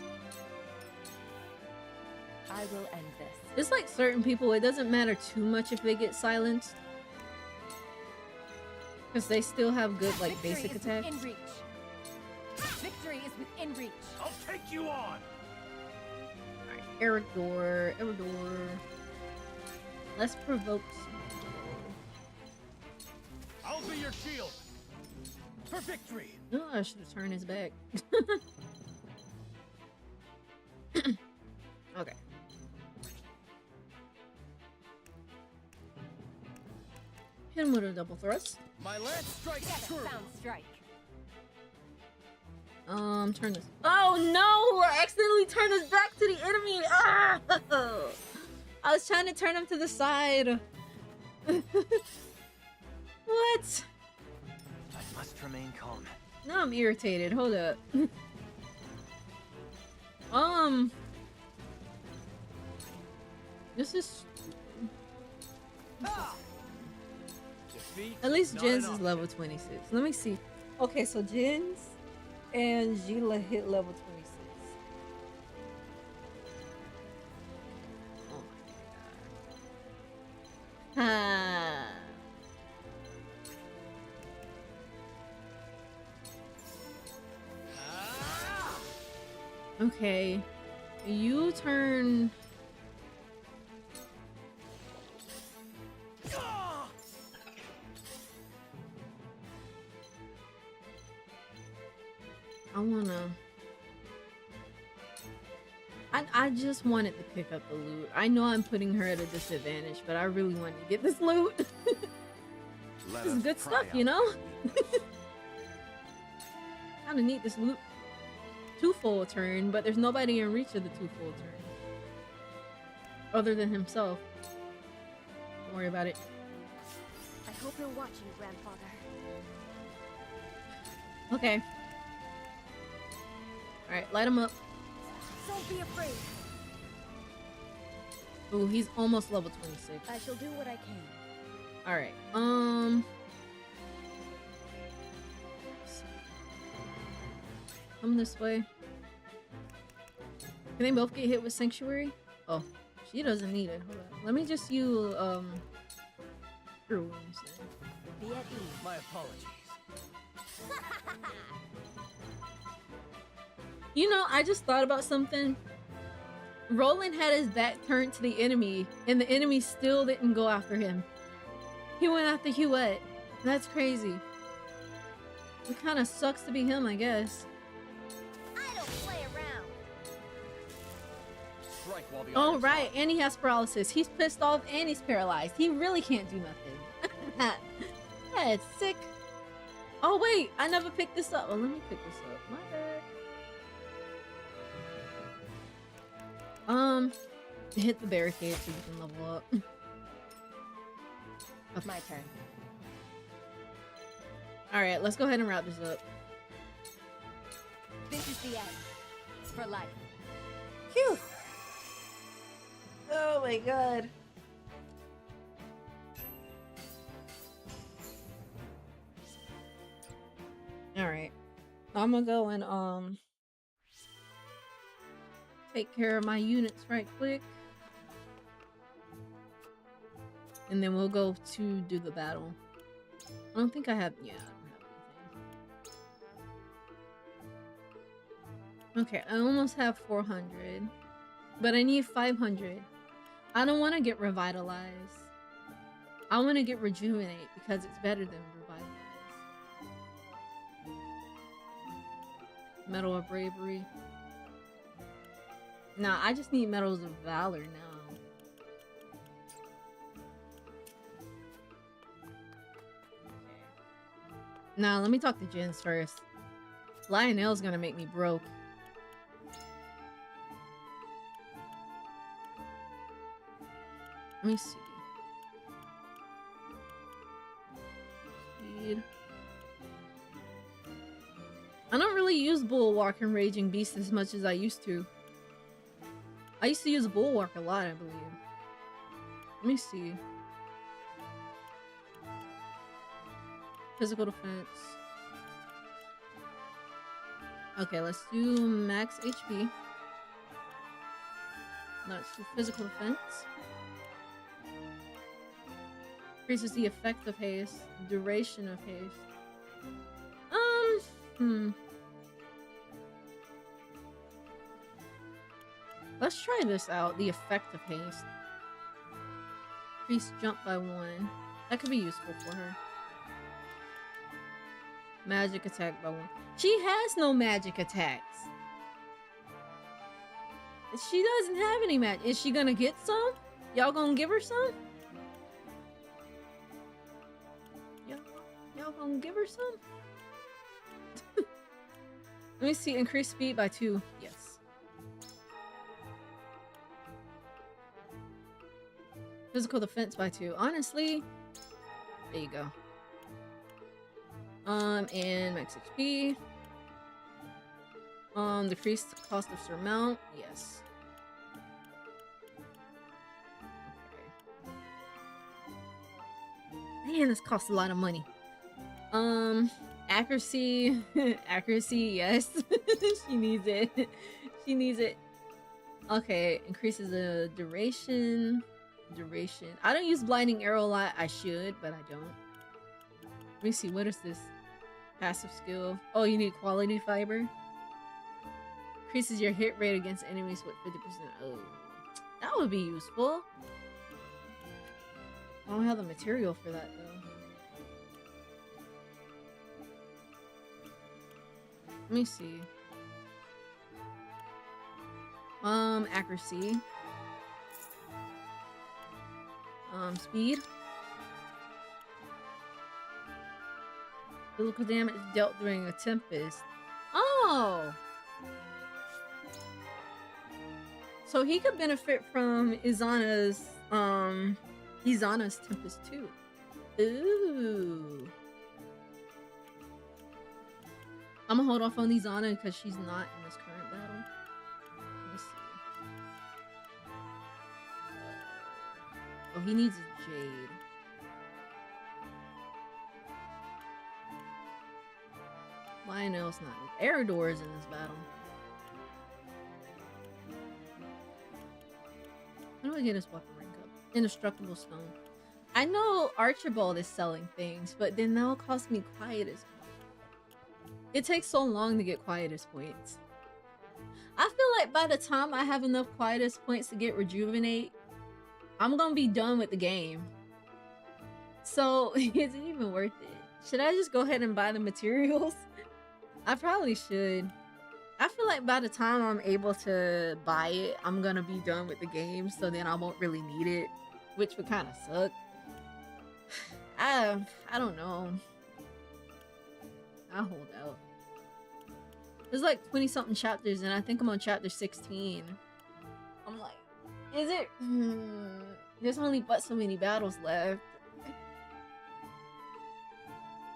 I will end this. It's like certain people, it doesn't matter too much if they get silenced. Because they still have good, like, Victory basic is attacks. within reach. Victory is within reach. I'll take you on. Alright, Eridor. Let's provoke some. I'll be your shield. For victory. Oh, I should have turned his back. Okay. Hit him with a double thrust. My lance strikes true. Sound strike. Turn this. Oh no! I accidentally turned his back to the enemy. Ah! I was trying to turn him to the side. What? I must remain calm. Now I'm irritated. Hold up. This is. Defeat At least not Jin's an is option. level 26. Let me see. Okay, so Jin's and Gila hit level 26. Oh my god. Ah. Okay. You turn. I wanna. I just wanted to pick up the loot. I know I'm putting her at a disadvantage, but I really wanted to get this loot. Let This is us good pry stuff, you out know? their weakness. Kinda need this loot. Two full turn, but there's nobody in reach of the two full turn. Other than himself. Don't worry about it. I hope you're watching, Grandfather. Okay. Alright, light him up. Don't be afraid. Ooh, he's almost level 26. I shall do what I can. Alright, come this way. Can they both get hit with Sanctuary? Oh, she doesn't need it. Hold on. Let me just use, Cure Wounds then. Be at ease. My apologies. You know, I just thought about something. Roland had his back turned to the enemy, and the enemy still didn't go after him. He went after Huette. That's crazy. It kind of sucks to be him, I guess. I don't play around. Strike while the Oh, iron's right, hot. and he has paralysis. He's pissed off and he's paralyzed. He really can't do nothing. That's sick. Oh, wait, I never picked this up. Well, let me pick this up. My bad. Hit the barricade so you can level up. Okay. My turn. Alright, let's go ahead and wrap this up. This is the end. For life. Phew! Oh my god. Alright. I'm gonna go and take care of my units right quick. And then we'll go to do the battle. I don't think I have, yeah, I don't have anything. Okay, I almost have 400. But I need 500. I don't want to get revitalized. I want to get rejuvenate because it's better than revitalize. Medal of Bravery. Nah, I just need Medals of Valor now. Now, let me talk to Jins first. Lionel's gonna make me broke. Let me see. Speed. I don't really use Bulwark and Raging Beast as much as I used to. I used to use Bulwark a lot, I believe. Let me see. Physical defense. Okay, let's do max HP. Let's do physical defense. Increases the effect of haste, duration of haste. Let's try this out. The effect of haste. Increase jump by 1. That could be useful for her. Magic attack by 1. She has no magic attacks. She doesn't have any magic. Is she gonna get some? Y'all gonna give her some? Y'all gonna give her some? Let me see. Increase speed by 2. Yes. Physical defense by 2. Honestly, there you go. And max HP. Decreased cost of surmount. Yes. Okay. Man, this costs a lot of money. Accuracy. Accuracy, yes. She needs it. She needs it. Okay, increases the duration. I don't use Blinding Arrow a lot. I should, but I don't. Let me see, what is this? Passive skill. Oh, you need Quality Fiber. Increases your hit rate against enemies with 50%. Oh, that would be useful. I don't have the material for that, though. Let me see. Accuracy. Speed. Physical damage dealt during a tempest. Oh! So he could benefit from Izana's tempest too. Ooh. I'm gonna hold off on Izana because she's not in this current battle. Let me see. Oh, he needs a Jade. Lionel's not. Eridor is in this battle. How do I get his weapon rank up? Indestructible Stone. I know Archibald is selling things, but then that'll cost me Quietus. It takes so long to get Quietus points. I feel like by the time I have enough Quietus points to get Rejuvenate, I'm gonna be done with the game. So, is it even worth it? Should I just go ahead and buy the materials? I probably should. I feel like by the time I'm able to buy it, I'm gonna be done with the game, so then I won't really need it, which would kind of suck. I don't know. I'll hold out. There's like 20-something chapters, and I think I'm on chapter 16. I'm like, is it? There's only but so many battles left.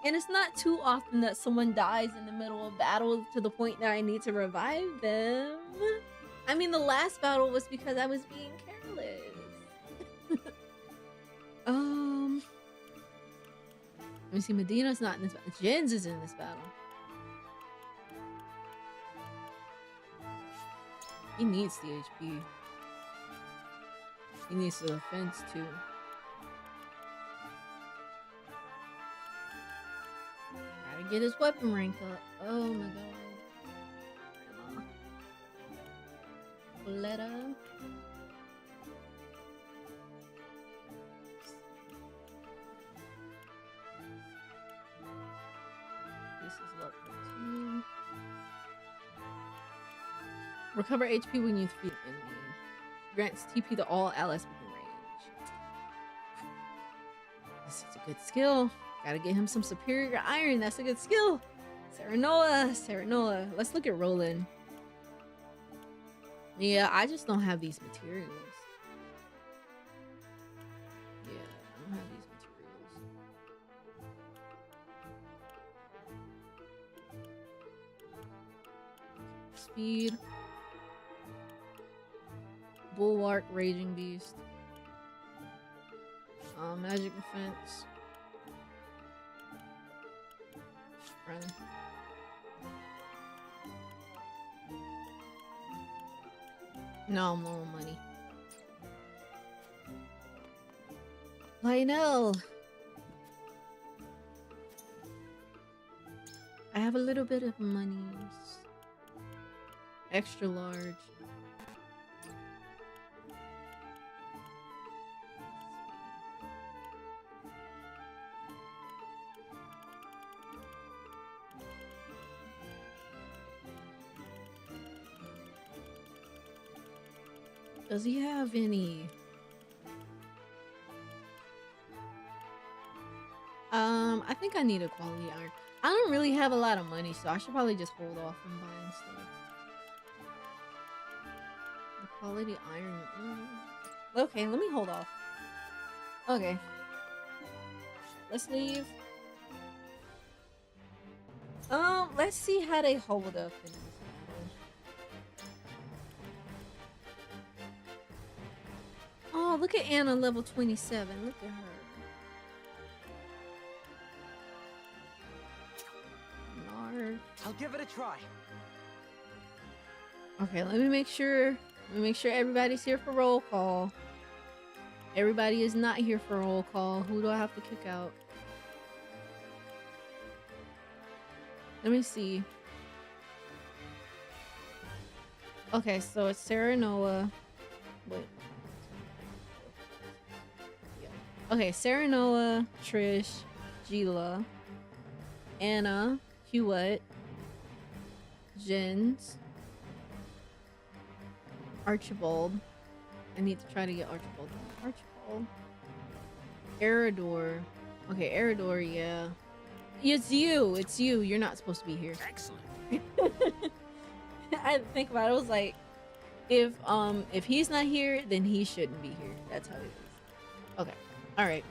And it's not too often that someone dies in the middle of battle to the point that I need to revive them. I mean, the last battle was because I was being careless. Let me see, Medina's not in this battle. Jins is in this battle. He needs the HP. He needs the defense too. Gotta get his weapon rank up. Oh my god. Fleta. This is level 2. Recover HP when you defeat an enemy. Grants TP to all allies within range. This is a good skill. Gotta get him some superior iron. That's a good skill. Serenoa. Let's look at Roland. Yeah, I just don't have these materials. Yeah, I don't have these materials. Speed. Bulwark, Raging Beast. Magic Defense. Run. No, I'm low on money. Lionel! I have a little bit of money. Extra large. Does he have any? I think I need a quality iron. I don't really have a lot of money, so I should probably just hold off on buying stuff. The quality iron. Okay, let me hold off. Okay. Let's leave. Let's see how they hold up in this battle. Oh, look at Anna, level 27. Look at her. Nard. I'll give it a try. Okay, let me make sure. Let me make sure everybody's here for roll call. Everybody is not here for roll call. Who do I have to kick out? Let me see. Okay, so it's Serenoa. Wait. Yeah. Okay, Serenoa, Trish, Gila, Anna, Hewitt, Jens, Archibald. I need to try to get Archibald. Archibald. Eridor. Okay, Eridor, yeah. It's you. It's you. You're not supposed to be here. Excellent. I had to think about it. I was like, if he's not here, then he shouldn't be here. That's how it is. Okay. Alright.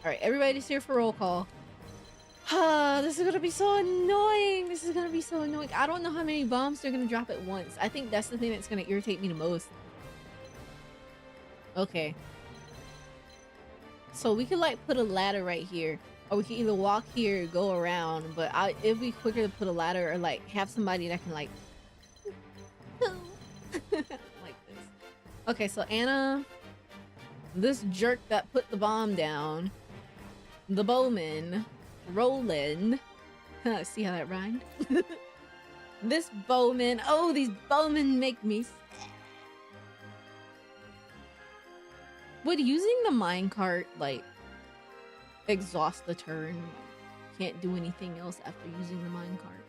Alright, everybody's here for roll call. This is gonna be so annoying. This is gonna be so annoying. I don't know how many bombs they're gonna drop at once. I think that's the thing that's gonna irritate me the most. Okay. So we could like put a ladder right here. Or we can either walk here or go around. But it'd be quicker to put a ladder or like have somebody that can like like this. Okay, so Anna, this jerk that put the bomb down, the bowman, Roland. See how that rhymed? This bowman. Oh, these bowmen make me sad. Would using the minecart like exhaust the turn? Can't do anything else after using the minecart.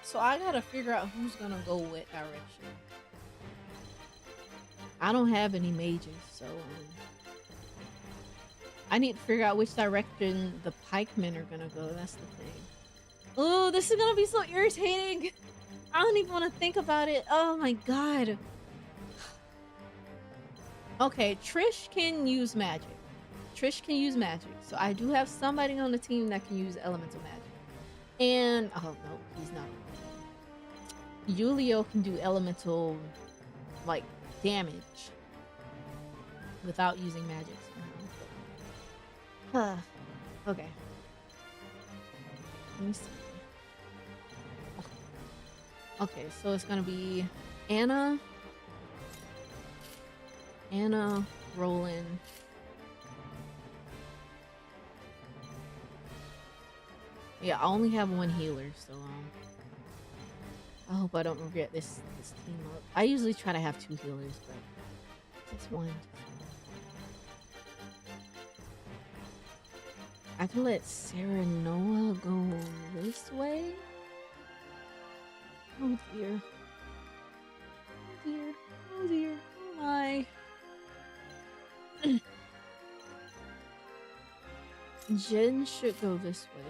So I gotta figure out who's gonna go what direction. I don't have any mages, so I need to figure out which direction the pikemen are gonna go. That's the thing. Oh, this is gonna be so irritating. I don't even want to think about it. Oh my god. Okay, Trish can use magic. Trish can use magic. So I do have somebody on the team that can use elemental magic. And oh no, he's not. Julio can do elemental like damage without using magic somehow. Okay. Let me see. Okay, so it's gonna be Anna, Roland, yeah, I only have one healer, so I hope I don't regret this team up. I usually try to have 2 healers, but just one. I can let Sarah Noah go this way. Oh dear. Oh dear. Oh dear. Oh my. Jen should go this way.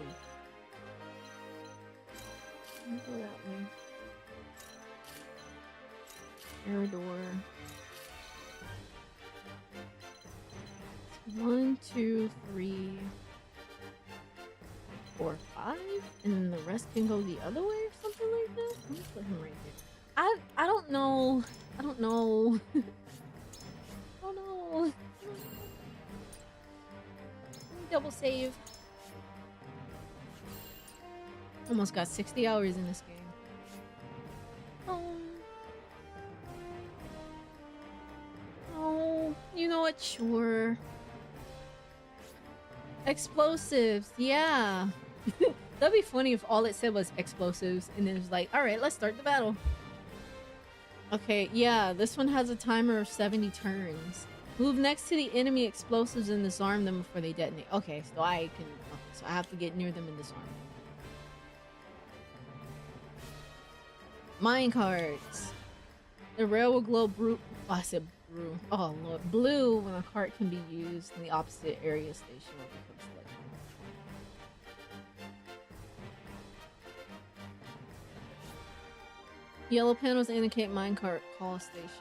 I'll go that way. Erador. 1, 2, 3, 4, 5, and then the rest can go the other way or something like that. Let me put him right there. I don't know. I don't know. I don't know. Let me double save. Almost got 60 hours in this game. Oh, you know what? Sure. Explosives, yeah. That'd be funny if all it said was explosives and then it was like, all right, let's start the battle. Okay, yeah, this one has a timer of 70 turns. Move next to the enemy explosives and disarm them before they detonate. Okay, so I have to get near them and disarm them. Minecarts. The rail will glow blue when a cart can be used in the opposite area station will become selected. Yellow panels indicate minecart call stations.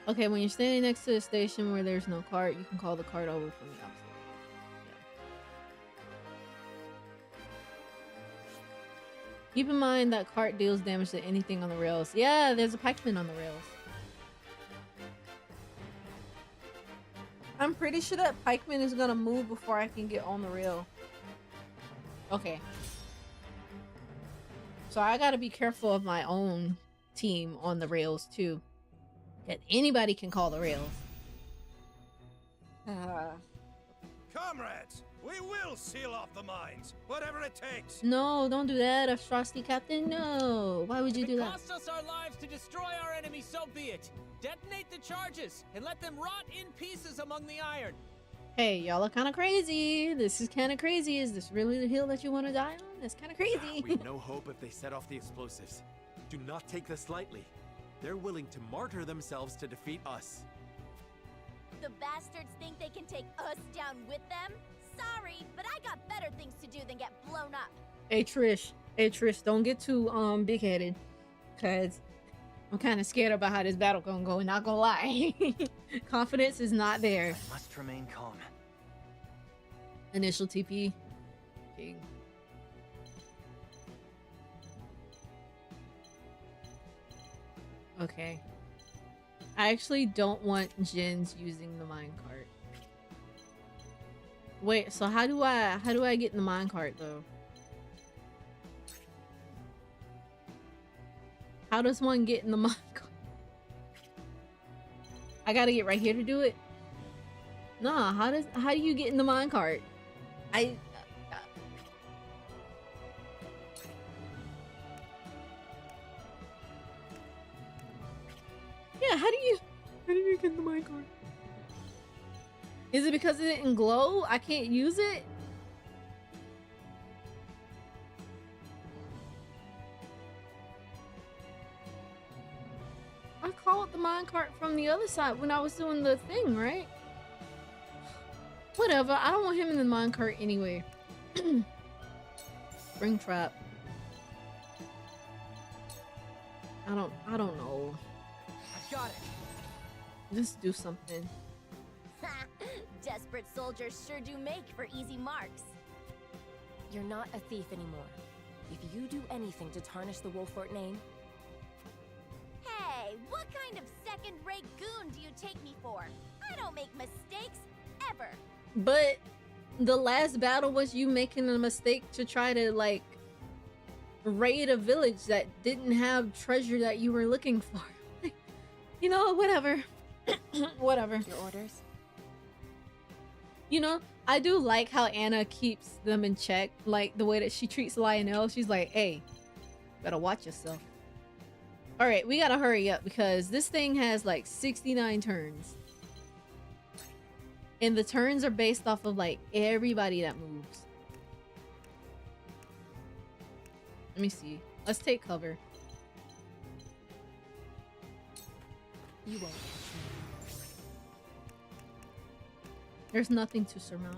Okay, when you're standing next to a station where there's no cart, you can call the cart over from the opposite. Keep in mind that cart deals damage to anything on the rails. Yeah, there's a pikeman on the rails. I'm pretty sure that pikeman is gonna move before I can get on the rail. Okay. So I gotta be careful of my own team on the rails too. That anybody can call the rails. Comrades, we will seal off the mines, whatever it takes. No, don't do that, a frosty captain. No. Why would you do that? If it costs us our lives to destroy our enemy, so be it. Detonate the charges and let them rot in pieces among the iron. Hey, y'all are kind of crazy. This is kind of crazy. Is this really the hill that you want to die on? That's kind of crazy. We've no hope if they set off the explosives. Do not take this lightly. They're willing to martyr themselves to defeat us. The bastards think they can take us down with them? Sorry, but I got better things to do than get blown up. Hey Trish, don't get too big-headed, cause I'm kind of scared about how this battle gonna go. Not gonna lie, confidence is not there. I must remain calm. Initial TP. King. Okay. I actually don't want Jin's using the minecart. Wait, so how do I get in the minecart though? How does one get in the minecart? I gotta get right here to do it? Nah, how do you get in the minecart? Yeah, how do you get in the minecart? Is it because it didn't glow? I can't use it? I called the minecart from the other side when I was doing the thing, right? Whatever, I don't want him in the minecart anyway. Spring trap. I don't know. I got it. Just do something. Desperate soldiers sure do make for easy marks. You're not a thief anymore. If you do anything to tarnish the Wolfort name... Hey, what kind of second-rate goon do you take me for? I don't make mistakes, ever. But the last battle was you making a mistake to try to, like, raid a village that didn't have treasure that you were looking for. You know, whatever. Whatever. Your orders? You know, I do like how Anna keeps them in check. Like the way that she treats Lionel. She's like, hey, better watch yourself. All right, we gotta hurry up because this thing has like 69 turns. And the turns are based off of like everybody that moves. Let me see. Let's take cover. You won't. There's nothing to surmount.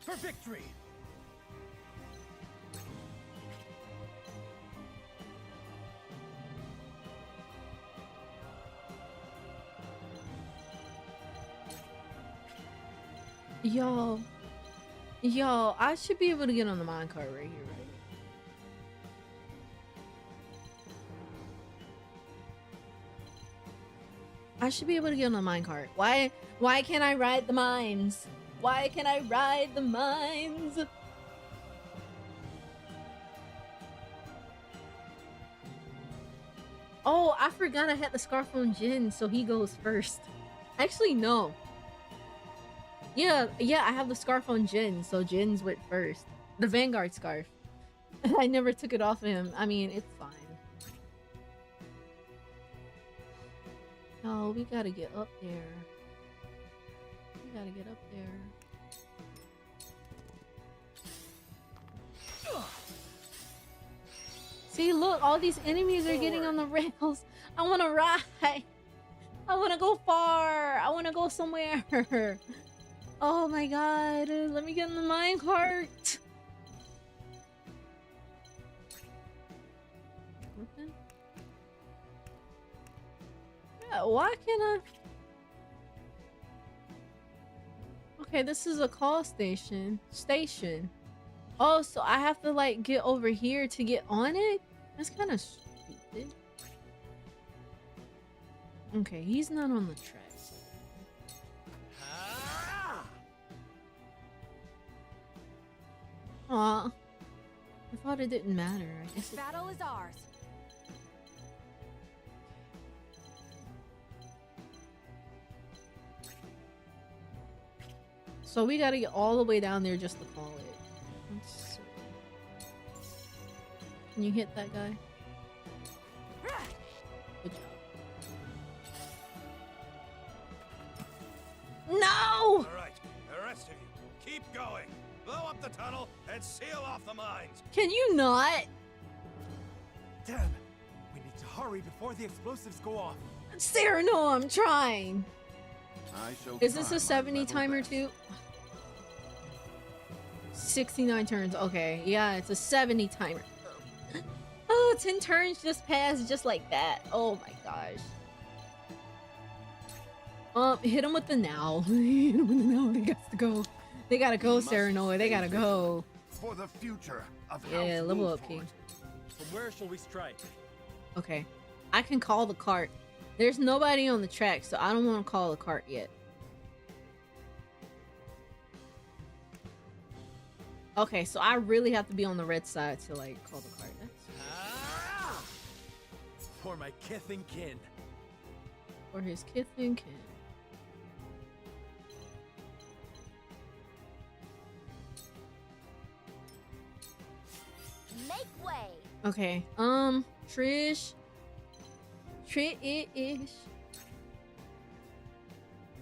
For victory! Yo, I should be able to get on the minecart right here, right? I should be able to get on the minecart. Why can't I ride the mines? Why can't I ride the mines? Oh, I forgot I had the scarf on Jin, so he goes first. Actually, no. Yeah, I have the scarf on Jin, so Jin's went first. The Vanguard scarf. I never took it off of him. I mean, it's fine. Oh, we gotta get up there. We gotta get up there. See, look, all these enemies are getting on the rails. I wanna ride. I wanna go far. I wanna go somewhere. Oh my god, let me get in the minecart. Yeah, why can't I? Okay, this is a call station. Oh, so I have to like get over here to get on it? That's kind of stupid. Okay, he's not on the tracks. Aw. I thought it didn't matter. I guess This battle is ours. So we gotta get all the way down there just to call it. Let's see. Can you hit that guy? Good job. No! All right, the rest of you, keep going. Blow up the tunnel and seal off the mines. Can you not? Damn! We need to hurry before the explosives go off. Sarah, no, I'm trying. I shall Is this try a my 70 level timer best. too? 69 turns. Okay, yeah, it's a 70 timer. Oh, 10 turns just passed just like that. Oh my gosh. Hit him with the now. Hit him with the now. They got to go. They gotta go, Must Sarah Noah. They stay gotta go. For the future of Yeah, House level Wolford. up, King. From where shall we strike? Okay. I can call the cart. There's nobody on the track, so I don't want to call the cart yet. Okay, so I really have to be on the red side to like call the cart. That's For my kith and kin. for his kith and kin. Make way. Okay. Trish.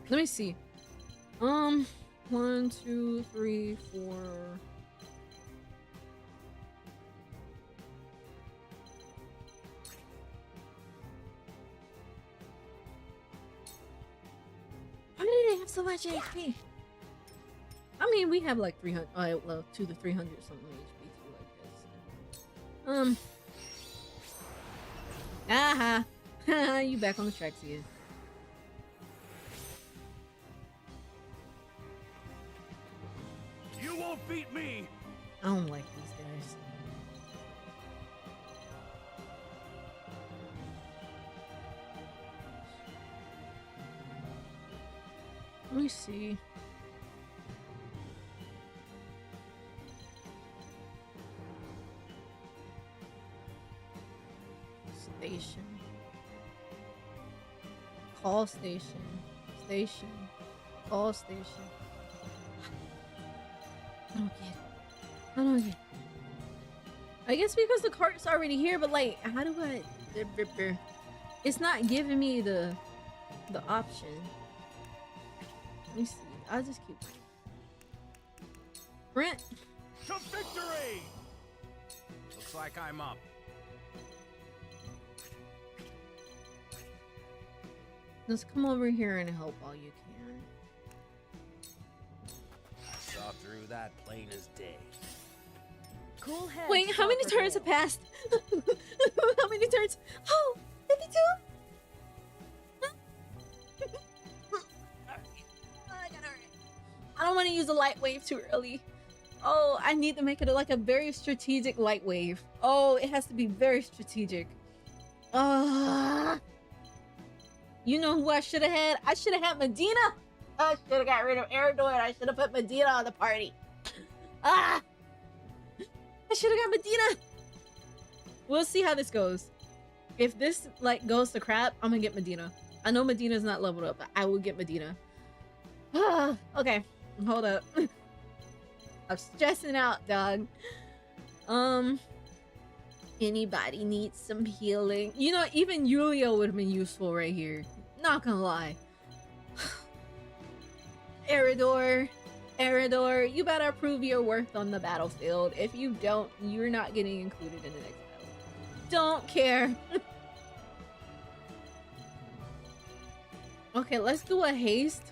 Let me see. 1, 2, 3, 4. Why do they have so much HP? I mean, we have like 300, well, 2 to 300 something HP too, like this. Aha! You back on the tracks again. You won't beat me. I don't like these guys. Let me see. Station. Call station. Station. Call station. I don't get it. I don't get it. I guess because the cart's already here, but like, how do I... It's not giving me the option. Let me see. I'll just keep... Brent! To victory! Looks like I'm up. Just come over here and help all you can. Saw through that plain as day. Cool head. Wait, how many turns have passed? How many turns? Oh, 52? I don't want to use a light wave too early. Oh, I need to make it like a very strategic light wave. Oh, it has to be very strategic. You know who I should have had? I should have had Medina. I should have got rid of Eridor. I should have put Medina on the party. I should have got Medina. We'll see how this goes. If this like goes to crap, I'm gonna get Medina. I know Medina's not leveled up, but I will get Medina. Okay, hold up. I'm stressing out, dog. Anybody needs some healing? You know, even Yulia would have been useful right here. Not gonna lie. Eridor, you better prove your worth on the battlefield. If you don't, you're not getting included in the next battle. Don't care. Okay, let's do a haste.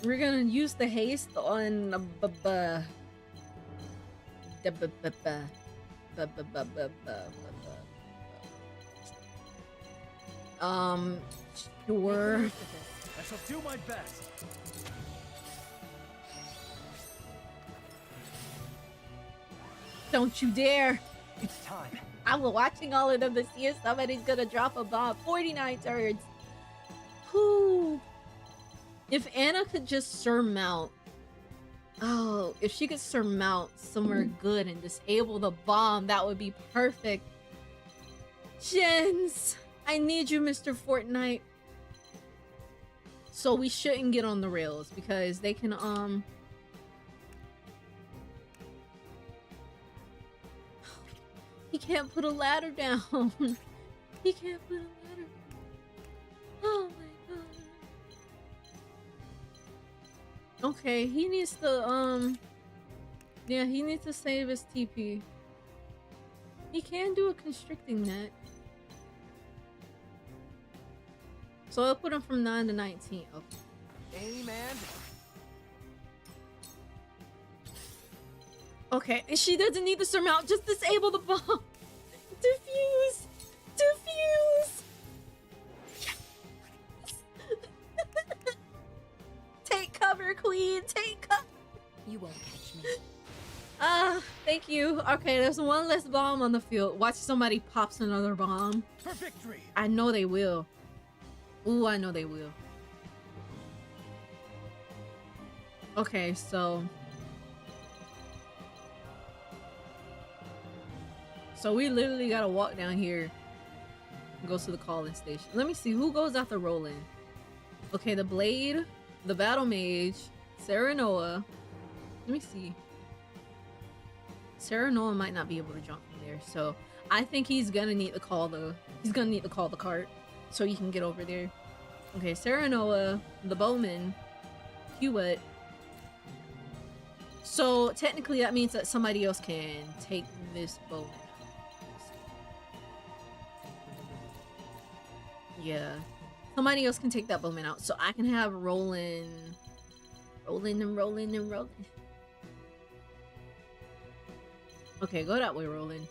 We're gonna use the haste on sure. I shall do my best. Don't you dare. It's time. I'm watching all of them to see if somebody's gonna drop a bomb. 49 turns. Whew. If Anna could just surmount. Oh, if she could surmount somewhere good and disable the bomb, that would be perfect. Jens, I need you, Mr. Fortnite. So we shouldn't get on the rails because they can, he can't put a ladder down. He can't put a ladder. Oh my god. Okay, he needs to, yeah, he needs to save his TP. He can do a constricting net. So I'll put him from 9 to 19. Okay. Amen. Okay, and she doesn't need to surmount. Just disable the bomb. Diffuse. Diffuse. Yes. Take cover, queen. Take cover. You won't catch me. Thank you. Okay, there's one less bomb on the field. Watch somebody pops another bomb. For victory! I know they will. Ooh, I know they will. Okay, so we literally gotta walk down here and go to the calling station. Let me see who goes after Roland. Okay, the Blade, the Battle Mage, Serenoa. Let me see. Serenoa might not be able to jump from there, so I think he's gonna need to call the cart so he can get over there. Okay, Serenoa, the Bowman, Hewitt. So technically that means that somebody else can take this Bowman. Yeah, somebody else can take that Bowman out, so I can have Roland. Okay, go that way, Roland.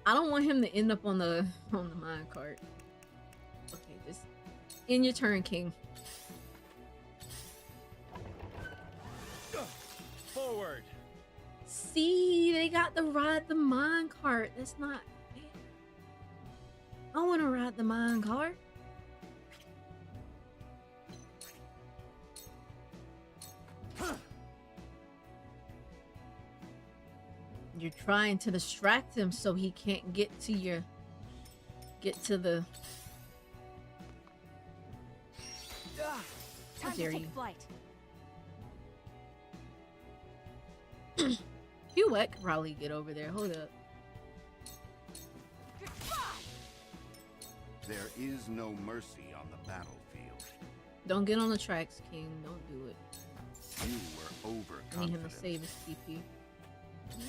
I don't want him to end up on the mine cart. Okay, just in your turn, King. Forward. See, they got to ride the mine cart. That's not fair. I want to ride the mine cart. You're trying to distract him so he can't get to your... Get to the... How Time dare to you. take flight. Huet could probably get over there. Hold up. There is no mercy on the battlefield. Don't get on the tracks, King. Don't do it. You were I need him overconfident. to save his TP.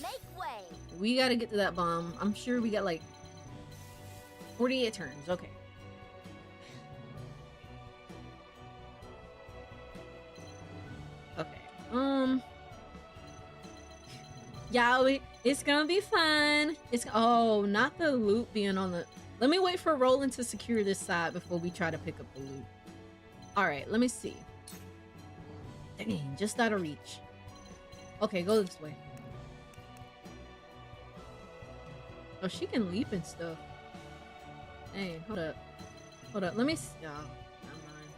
Make way. We gotta get to that bomb. I'm sure we got like 48 turns. Okay. Okay. Yeah, it's gonna be fun. It's not the loot being on the. Let me wait for Roland to secure this side before we try to pick up the loot. All right, let me see. Dang, just out of reach. Okay, go this way. Oh, she can leap and stuff. Dang, hold up. Hold up, let me see. Oh, never mind.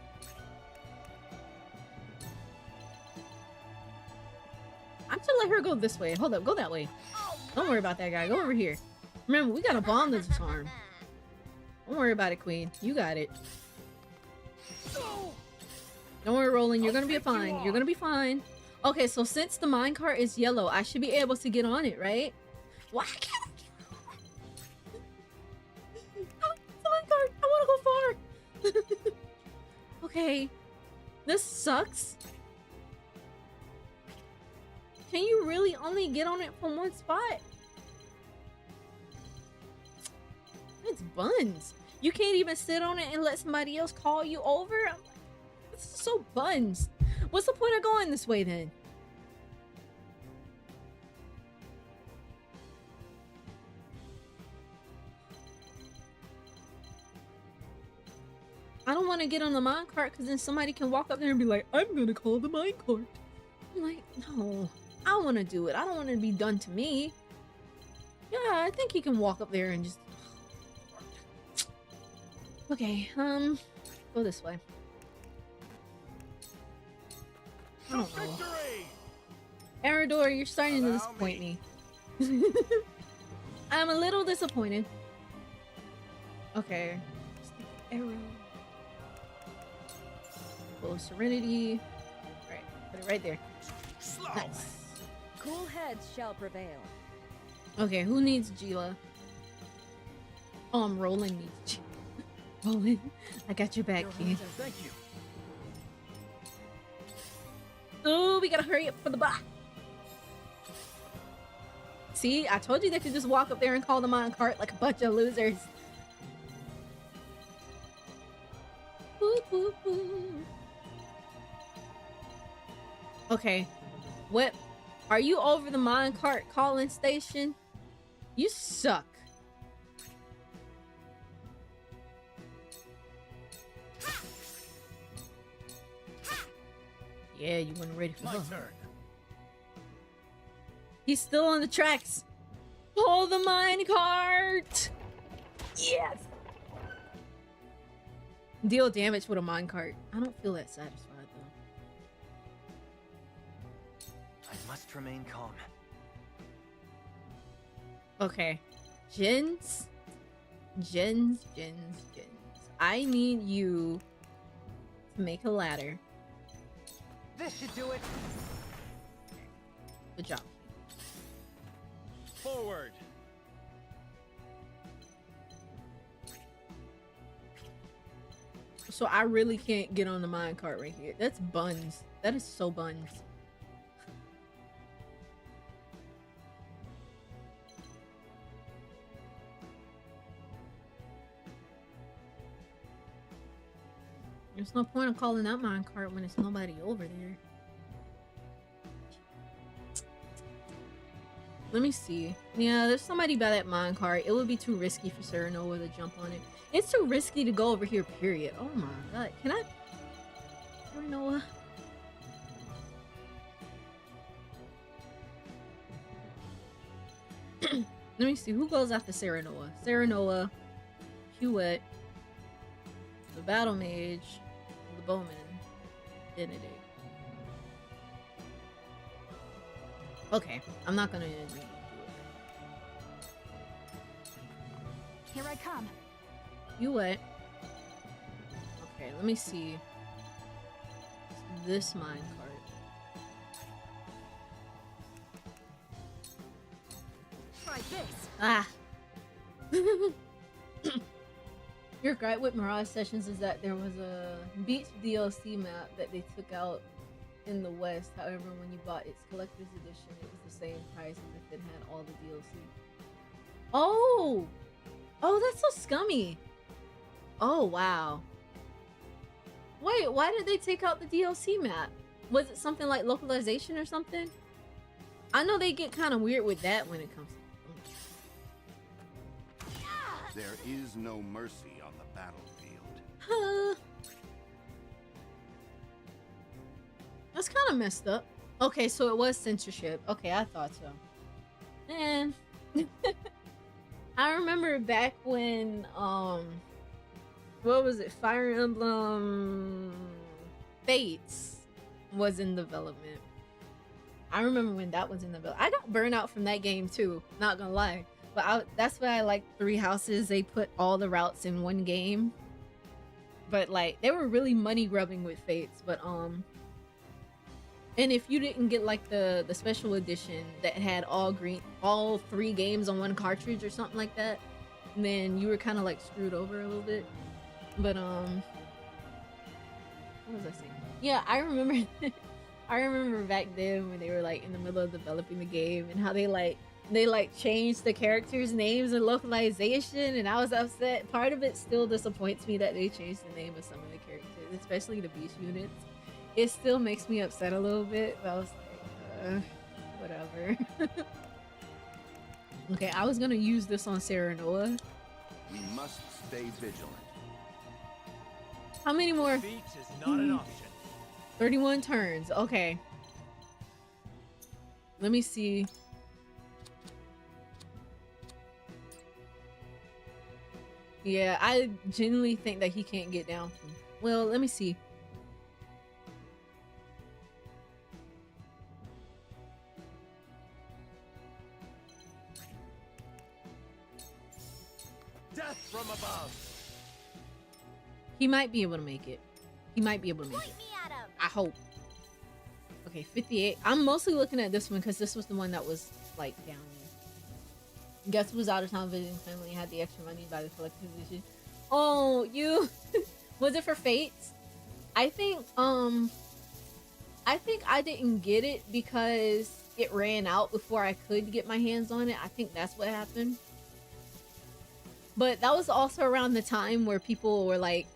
I'm gonna let her go this way. Hold up, go that way. Don't worry about that guy. Go over here. Remember, we got a bomb to disarm. Don't worry about it, Queen. You got it. Don't worry, Roland. You're gonna be fine. You're gonna be fine. Okay, so since the minecart is yellow, I should be able to get on it, right? Why can't I get on it? Oh, the minecart! I wanna go far! Okay. This sucks. Can you really only get on it from one spot? It's buns. You can't even sit on it and let somebody else call you over? I'm like, this is so buns. What's the point of going this way then? I don't want to get on the minecart because then somebody can walk up there and be like, I'm gonna call the minecart. I'm like, no, I want to do it. I don't want it to be done to me. Yeah, I think he can walk up there and just... Okay, go this way. I don't know. Arador, you're starting to disappoint me. I'm a little disappointed. Okay. Arrow. Full of Serenity. Alright, put it right there. Nice. Cool heads shall prevail. Okay, who needs Gila? Roland needs Gila. Roland, I got your back, King. Thank you. Oh, we gotta hurry up for the bot. See, I told you they could just walk up there and call the minecart like a bunch of losers. Boop, boop, boop. Okay, what? Are you over the minecart calling station? You suck. Yeah, you weren't ready for My that. turn. He's still on the tracks. Pull the minecart. Yes. Deal damage with a minecart. I don't feel that satisfied though. I must remain calm. Okay. Jins. I need you to make a ladder. This should do it. Good job. Forward. So I really can't get on the minecart right here. That's buns. That is so buns. There's no point in calling that minecart when there's nobody over there. Let me see. Yeah, there's somebody by that minecart. It would be too risky for Serenoa to jump on it. It's too risky to go over here, period. Oh my god. Can I... Serenoa? Let me see. Who goes after Serenoa? Serenoa, Huet, the Battle Mage, the Bowman, Benedict. Okay, I'm not gonna do it. Here I come. You what? Okay, let me see. This minecart. Try this. Ah. Your gripe with Mirage Sessions is that there was a Beach DLC map that they took out in the West. However, when you bought its collector's edition, it was the same price as if it had all the DLC. Oh! Oh, that's so scummy. Oh, wow. Wait, why did they take out the DLC map? Was it something like localization or something? I know they get kind of weird with that when it comes to... There is no mercy on the battlefield. That's kind of messed up. Okay, so it was censorship. Okay, I thought so. Man. I remember back when, what was it? Fire Emblem Fates was in development. I remember when that was in development. I got burnt out from that game too, not gonna lie. But that's why I like Three Houses. They put all the routes in one game. But like, they were really money grubbing with Fates. But and if you didn't get like the special edition that had all 3 games on one cartridge or something like that, then you were kind of like screwed over a little bit. But what was I saying? Yeah, I remember. I remember back then when they were like in the middle of developing the game and how they changed the characters' names and localization, and I was upset. Part of it still disappoints me that they changed the name of some of the characters, especially the beast units. It still makes me upset a little bit, but I was like, whatever. Okay, I was gonna use this on Serenoa. We must stay vigilant. How many more? Defeat is not an option. 31 turns. Okay. Let me see. Yeah, I genuinely think that he can't get down from... Well, let me see. Death from above. He might be able to make it. He might be able to make Point it. me at him. I hope. Okay, 58. I'm mostly looking at this one because this was the one that was like down there. Guess who was out of town visiting family and had the extra money by the collector's edition? Oh, you was it for Fates? I think I didn't get it because it ran out before I could get my hands on it. I think that's what happened. But that was also around the time where people were like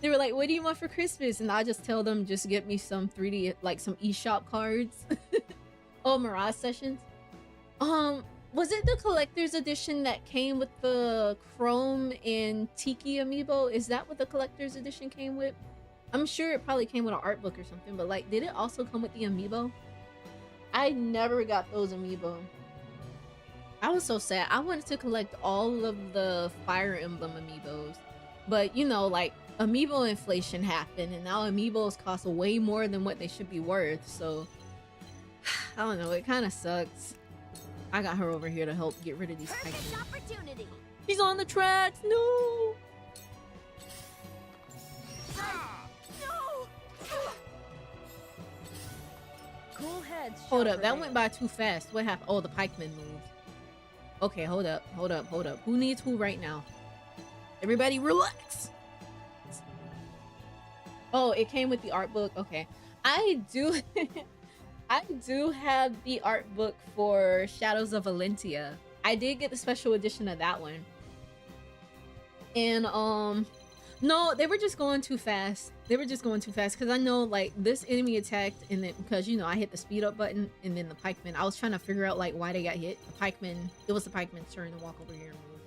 they were like, what do you want for Christmas? And I just tell them, just get me some 3D, like some eShop cards. Oh, Mirage Sessions. Was it the collector's edition that came with the Chrome and Tiki amiibo? Is that what the collector's edition came with? I'm sure it probably came with an art book or something, but like, did it also come with the amiibo? I never got those amiibo. I was so sad. I wanted to collect all of the Fire Emblem amiibos, but you know, like, amiibo inflation happened and now amiibos cost way more than what they should be worth, so I don't know, it kind of sucks. I got her over here to help get rid of these Perfect opportunity. He's on the tracks. No. No. Cool heads. Hold up, sharper that heads. went by too fast. What happened? Oh, the pikeman moved. Okay, hold up. Who needs who right now? Everybody relax. Oh, it came with the art book. Okay. I do I do have the art book for Shadows of Valentia. I did get the special edition of that one. And no, they were just going too fast. Because I know, like, this enemy attacked, and then because, you know, I hit the speed up button, and then the pikeman, I was trying to figure out like why they got hit. The pikeman, it was the pikeman's turn to walk over here and move.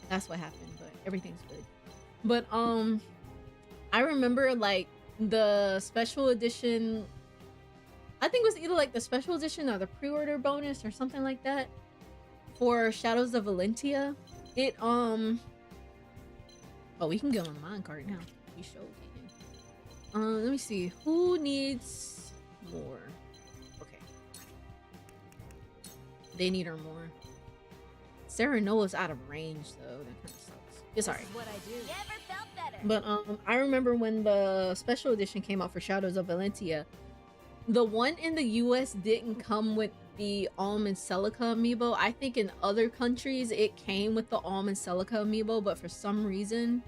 That's what happened, but everything's good. But I remember like the special edition, I think it was either like the special edition or the pre-order bonus or something like that for Shadows of Valentia. It oh, we can go on the minecart now. We sure can. Let me see who needs more. Okay, they need her more. Sarah Noah's out of range though. That kind of sucks. It's alright. What I do. Never felt better. But I remember when the special edition came out for Shadows of Valentia, the one in the US didn't come with the Alm and Celica amiibo. I think in other countries it came with the Alm and Celica amiibo, but for some reason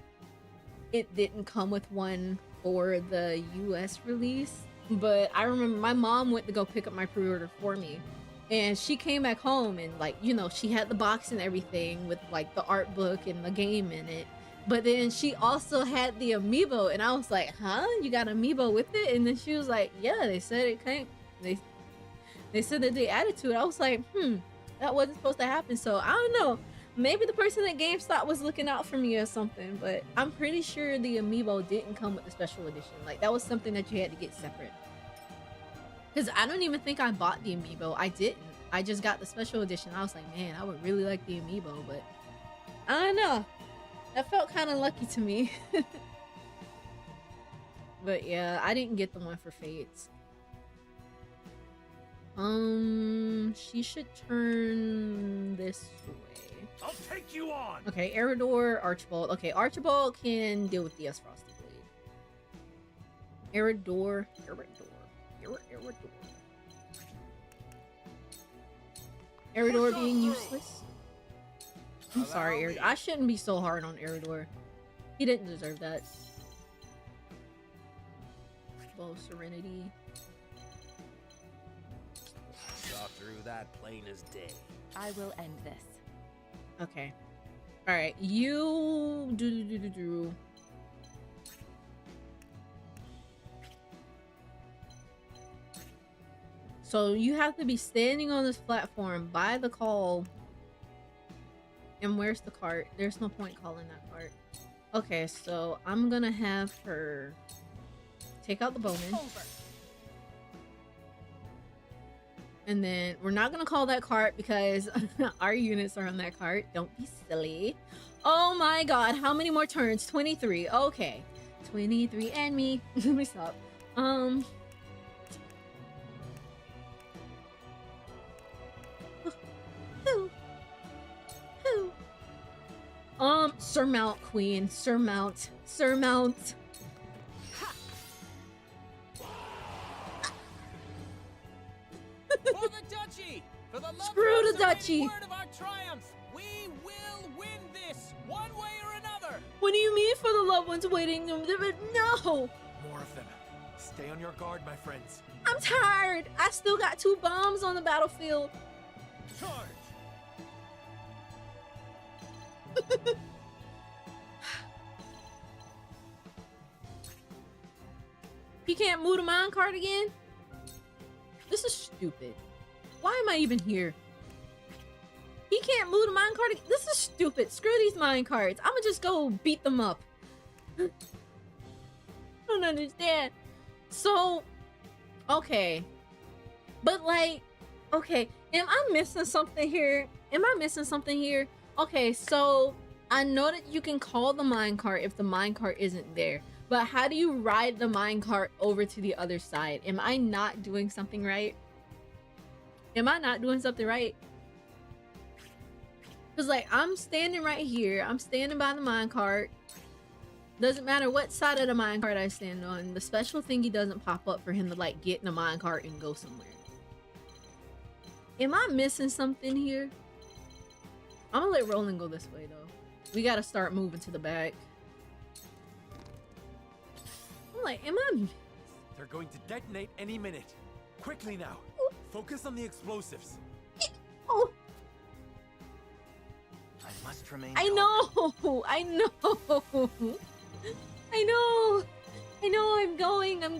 it didn't come with one for the US release. But I remember my mom went to go pick up my pre-order for me, and she came back home and, like, you know, she had the box and everything with like the art book and the game in it. But then she also had the amiibo, and I was like, huh? You got amiibo with it? And then she was like, yeah, they said it came. They said that they added to it. I was like, that wasn't supposed to happen. So I don't know. Maybe the person at GameStop was looking out for me or something, but I'm pretty sure the amiibo didn't come with the special edition. Like, that was something that you had to get separate. Because I don't even think I bought the amiibo. I didn't. I just got the special edition. I was like, man, I would really like the amiibo, but I don't know. That felt kind of lucky to me. But yeah, I didn't get the one for Fates. She should turn this way. I'll take you on. Okay, Eridor, Archibald. Okay, Archibald can deal with the S Frosty Blade. Eridor. Eridor being useless. I'm sorry, Eridor. I shouldn't be so hard on Eridor. He didn't deserve that. Bow Serenity. Saw through that plain as day. I will end this. Okay. Alright, you do. So you have to be standing on this platform by the call. And where's the cart? There's no point calling that cart. Okay, so I'm gonna have her take out the bowman. And then we're not gonna call that cart because our units are on that cart. Don't be silly. Oh my god, how many more turns? 23. Okay. 23 and me. Let me stop. Surmount, queen. Surmount. Surmount. For the duchy! For the love Screw the duchy! word of our triumph! We will win this, one way or another! What do you mean for the loved ones waiting? No! More of them. Stay on your guard, my friends. I'm tired! I still got 2 bombs on the battlefield. Charge! He can't move the minecart again? This is stupid. Why am I even here? He can't move the minecart again? This is stupid. Screw these minecarts. I'ma just go beat them up. I don't understand. So, okay. But like, okay, am I missing something here? Okay, so I know that you can call the minecart if the minecart isn't there. But how do you ride the minecart over to the other side? Am I not doing something right? Because like, I'm standing right here. I'm standing by the minecart. Doesn't matter what side of the minecart I stand on. The special thingy doesn't pop up for him to like get in the minecart and go somewhere. Am I missing something here? I'm gonna let Roland go this way though. We gotta start moving to the back. I'm like, am I? They're going to detonate any minute. Quickly now. Focus on the explosives. Oh, I must remain I calm. know. I know. I'm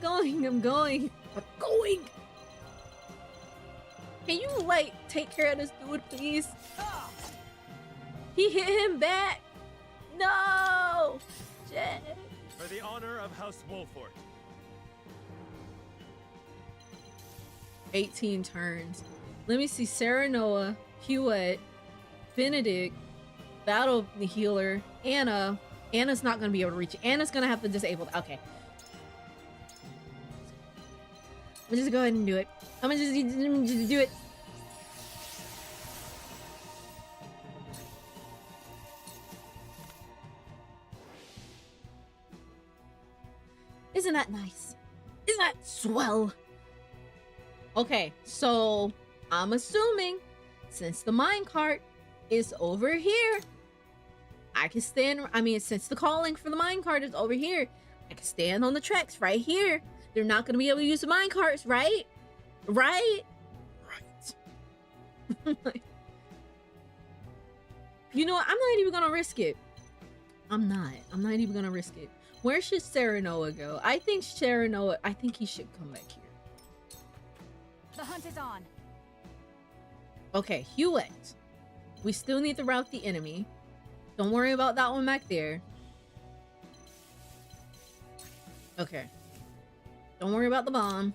going. Can you like take care of this dude, please? He hit him back. No. Shit. For the honor of House Wolford. 18 turns. Let me see. Sarah Noah, Hewitt, Benedict, Battle the Healer, Anna. Anna's not going to be able to reach it. Anna's going to have to disable it. Okay. I'm just go ahead and do it. I'm gonna just do it. that nice? Isn't that swell? Okay, so I'm assuming since the minecart is over here, I can stand, I mean, since the calling for the minecart is over here, I can stand on the tracks right here. They're not going to be able to use the minecarts, right? Right? Right. You know what? I'm not even going to risk it. I'm not even going to risk it. Where should Serenoa go? I think he should come back here. The hunt is on. Okay, Hewlett. We still need to rout the enemy. Don't worry about that one back there. Okay. Don't worry about the bomb.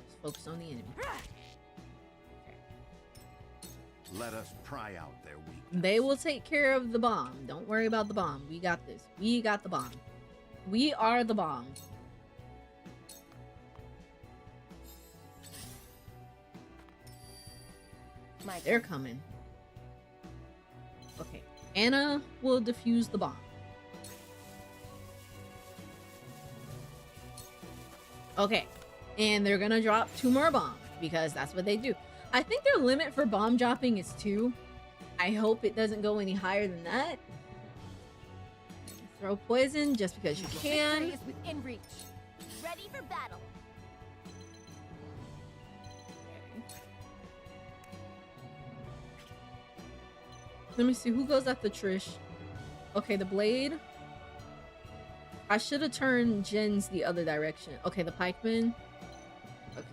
Just focus on the enemy. Okay. Let us pry out their weakness. They will take care of the bomb. Don't worry about the bomb. We got this. We got the bomb. We are the bomb. They're coming. Okay. Anna will defuse the bomb. Okay. And they're gonna drop 2 more bombs because that's what they do. I think their limit for bomb dropping is 2. I hope it doesn't go any higher than that. Throw poison just because you can. Victory is within reach. Ready for battle. Let me see who goes after Trish. Okay, the blade. I should have turned Jen's the other direction. Okay, the pikeman. Okay.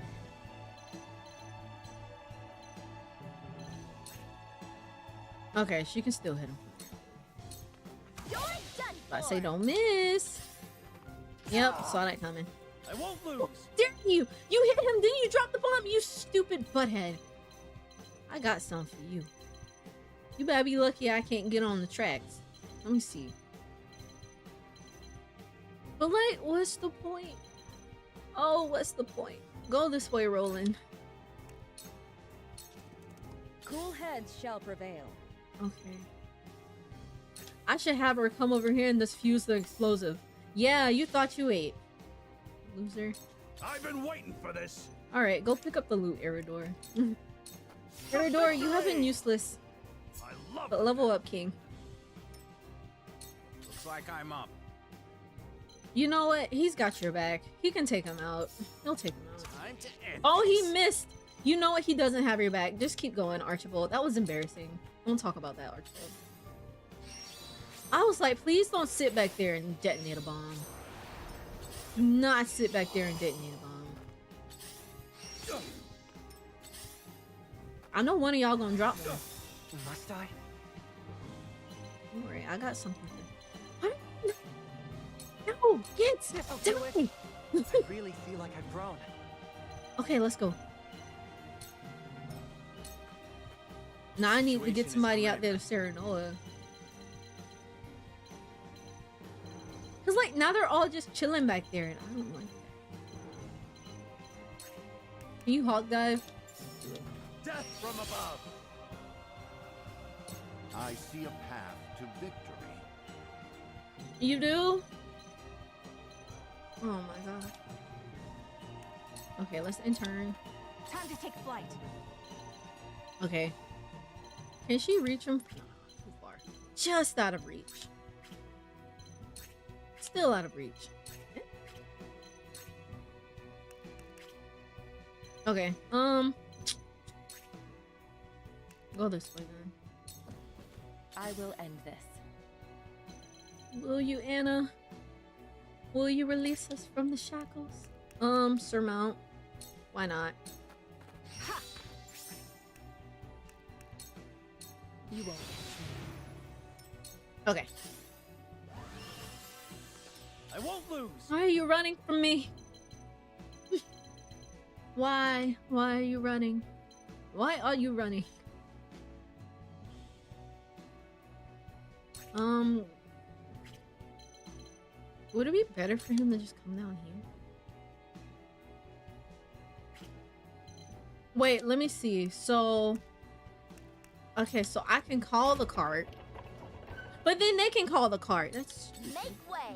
Okay, she can still hit him. You're done I for. say don't miss. Yep, saw that coming. I won't lose. Dare you! You hit him, then you drop the bomb, you stupid butthead. I got some for you. You better be lucky I can't get on the tracks. Let me see. But like, what's the point? Oh, what's the point? Go this way, Roland. Cool heads shall prevail. Okay. I should have her come over here and just fuse the explosive. Yeah, you thought you ate. Loser. I've been waiting for this. Alright, go pick up the loot, Eridor. Eridor, you have been useless. I love But level up, King. Looks like I'm up. You know what? He's got your back. He can take him out. He'll take him out. Time to end Oh, this. he missed. You know what? He doesn't have your back. Just keep going, Archibald. That was embarrassing. Don't talk about that, Archibald. I was like, please don't sit back there and detonate a bomb. Do not sit back there and detonate a bomb. I know one of y'all gonna drop one. Must I? Don't worry, I got something for you. What? No, get! This'll do it. Die! I really feel like I've grown. Okay, let's go. Now I need to get Situation is somebody out there grim. to Serenoa. Cause like now they're all just chilling back there and I don't like that. Can you hawk dive? Death from above. I see a path to victory. You do? Oh my god. Okay, let's intern. Time to take flight. Okay. Can she reach him? No, too far. Just out of reach. Still out of reach. Okay, go this way then. I will end this. Will you, Anna? Will you release us from the shackles? Surmount. Why not? You won't. Okay. I won't lose. Why are you running from me? Why? Why are you running? Why are you running? Would it be better for him to just come down here? Wait, let me see. So, okay, so I can call the cart, but then they can call the cart. That's stupid. Make way.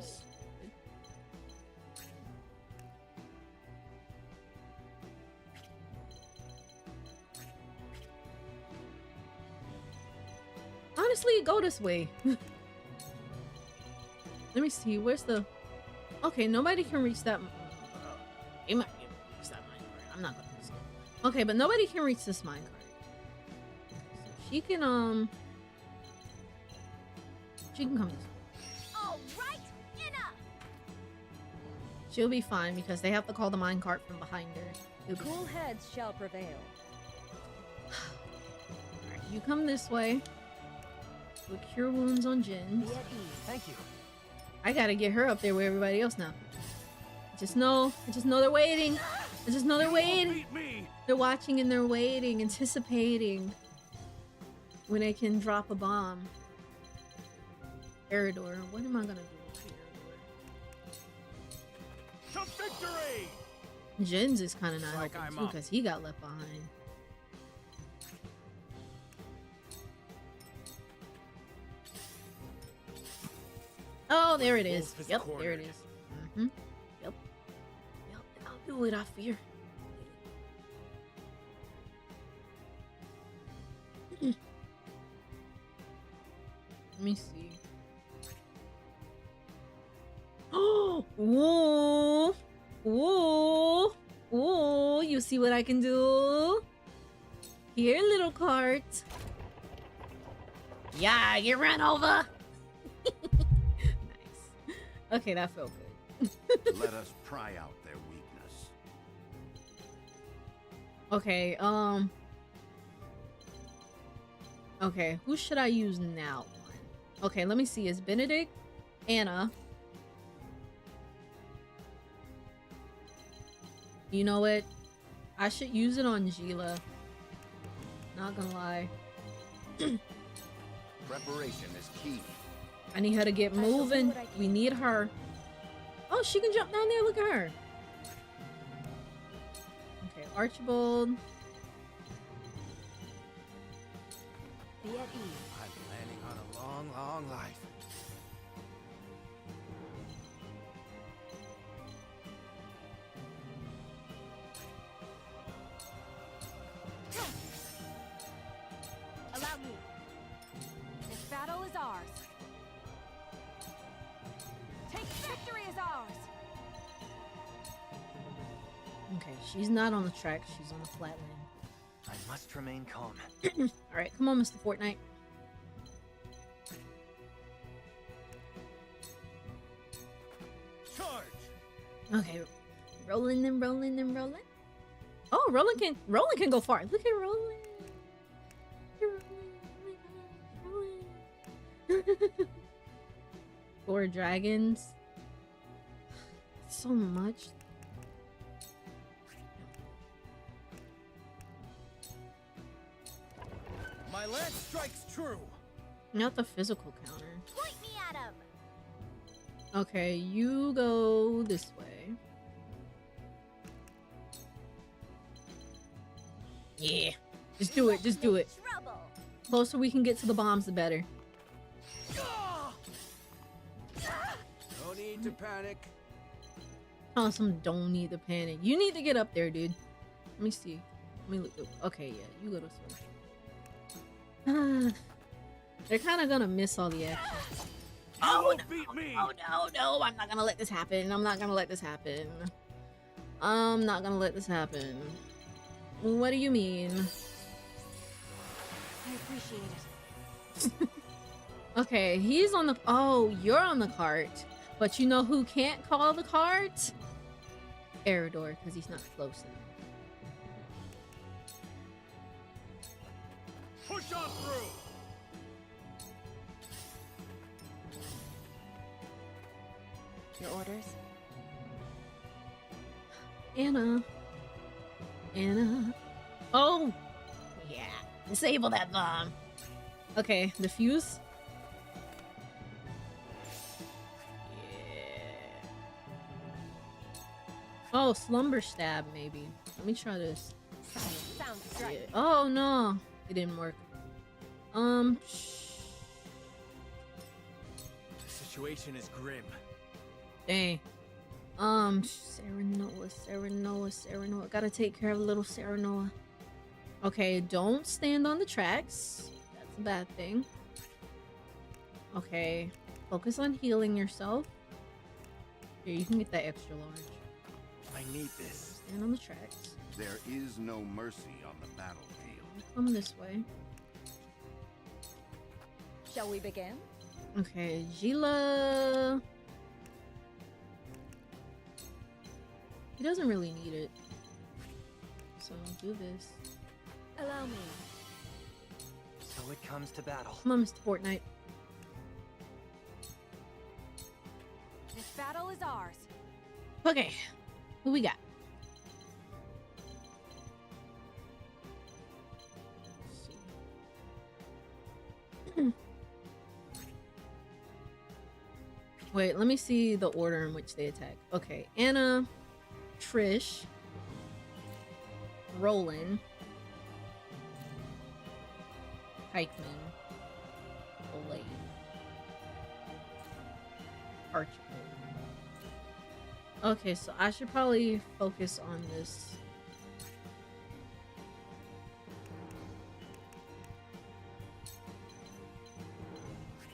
honestly, go this way. Let me see. Where's the... Okay, nobody can reach that... They might be able to reach that minecart. I'm not gonna risk it. Okay, but nobody can reach this minecart. So she can come this way. All right, enough. She'll be fine because they have to call the minecart from behind her. It'll be Cool heads shall prevail. Alright, you come this way. We'll cure wounds on Jin. Be at ease. Thank you. I gotta get her up there with everybody else now. I just know they're waiting. I just know they're waiting. Beat me. They're watching and they're waiting, anticipating when they can drop a bomb. Eridor, what am I gonna do with Eridor? To victory. Jin's is kind of not Like helping I'm too up. because he got left behind. Oh, there it is. Wolf is Yep, there it cornered. is. Mm-hmm. Yep. Yep, I'll do it, I fear. Let me see. Oh, whoa, whoa, whoa! You see what I can do? Here, little cart. Yeah, get run over. Nice. Okay, that felt good. Let us pry out their weakness. Okay, okay, who should I use now? Okay, let me see. Is Benedict, Anna? You know what? I should use it on Gila. Not gonna lie. Preparation is key. I need her to get I shall do moving. what I can. We need her. Oh, she can jump down there. Look at her. Okay, Archibald. Be at ease. I'm planning on a long, long life. Allow me. This battle is ours. Take victory is ours. Okay, she's not on the track. She's on the flat land. I must remain calm. All right, come on, Mr. Fortnite. Charge. Okay, rolling and rolling and rolling. Oh, Roland can go far. Look at Roland. Look at Roland. Oh my gosh, Roland. 4 dragons. So much. My lance strikes true. Not the physical counter. Point me at him. Okay, you go this way. Yeah. Just do it. Just do it. Trouble. Closer we can get to the bombs, the better. No need to panic. Oh, some don't need to panic. You need to get up there, dude. Let me see. Let me look. Okay, yeah, you go this way. They're kind of gonna miss all the action. You won't beat me. Oh no, no! I'm not gonna let this happen. I'm not gonna let this happen. I'm not gonna let this happen. What do you mean? I appreciate it. Okay, he's on the. Oh, you're on the cart. But you know who can't call the cart? Eridor, because he's not close enough. Push on through. Your orders? Anna. Anna. Oh! Yeah. Disable that bomb. Okay, defuse. Yeah. Oh, slumber stab, maybe. Let me try this. Sounds Yeah. right. Oh, no. It didn't work. The situation is grim. Dang. Serenoa. Gotta take care of little Serenoa. Okay, don't stand on the tracks. That's a bad thing. Okay. Focus on healing yourself. Here, you can get that extra large. I need this. Stand on the tracks. There is no mercy on the battlefield. Come this way. Shall we begin? Okay, Gila. He doesn't really need it. So do this. Allow me. So it comes to battle. Come on, Mr. Fortnite. This battle is ours. Okay, who we got? Let's see. Wait, let me see the order in which they attack. Okay, Anna, Trish, Roland, Pikeman, Blade, Archibald. Okay, so I should probably focus on this.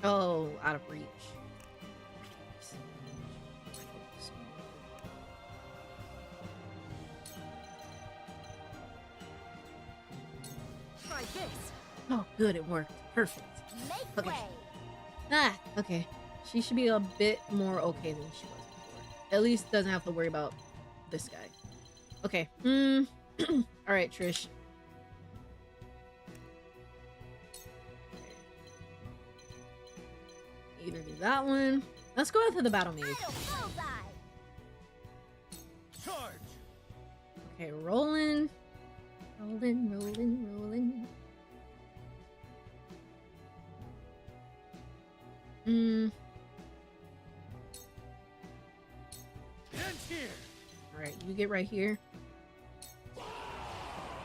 Oh, out of reach. Try this. Oh, good, it worked. Perfect. Make Okay. way. Ah, okay. She should be a bit more okay than she was before. At least doesn't have to worry about this guy. Okay. Alright, Trish. Either do that one. Let's go after the battle mage. Bullseye. Charge! Okay, rolling. Rolling. End here! Alright, you get right here.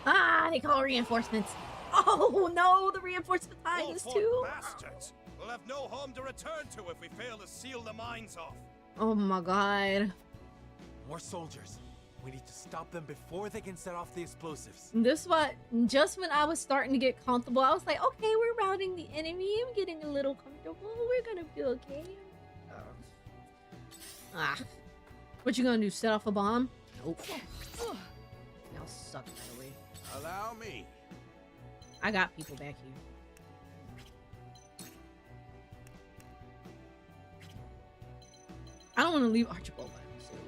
Ah, they call reinforcements. Oh no, the reinforcement time is Wolfhorn too. bastards! We'll have no home to return to if we fail to seal the mines off. Oh my god. More soldiers. We need to stop them before they can set off the explosives. This what just when I was starting to get comfortable, I was like, okay, we're routing the enemy. I'm getting a little comfortable. We're gonna be okay. Ah. What you gonna do? Set off a bomb? Nope. Y'all suck, by the way. Allow me. I got people back here. I don't want to leave Archibald by himself.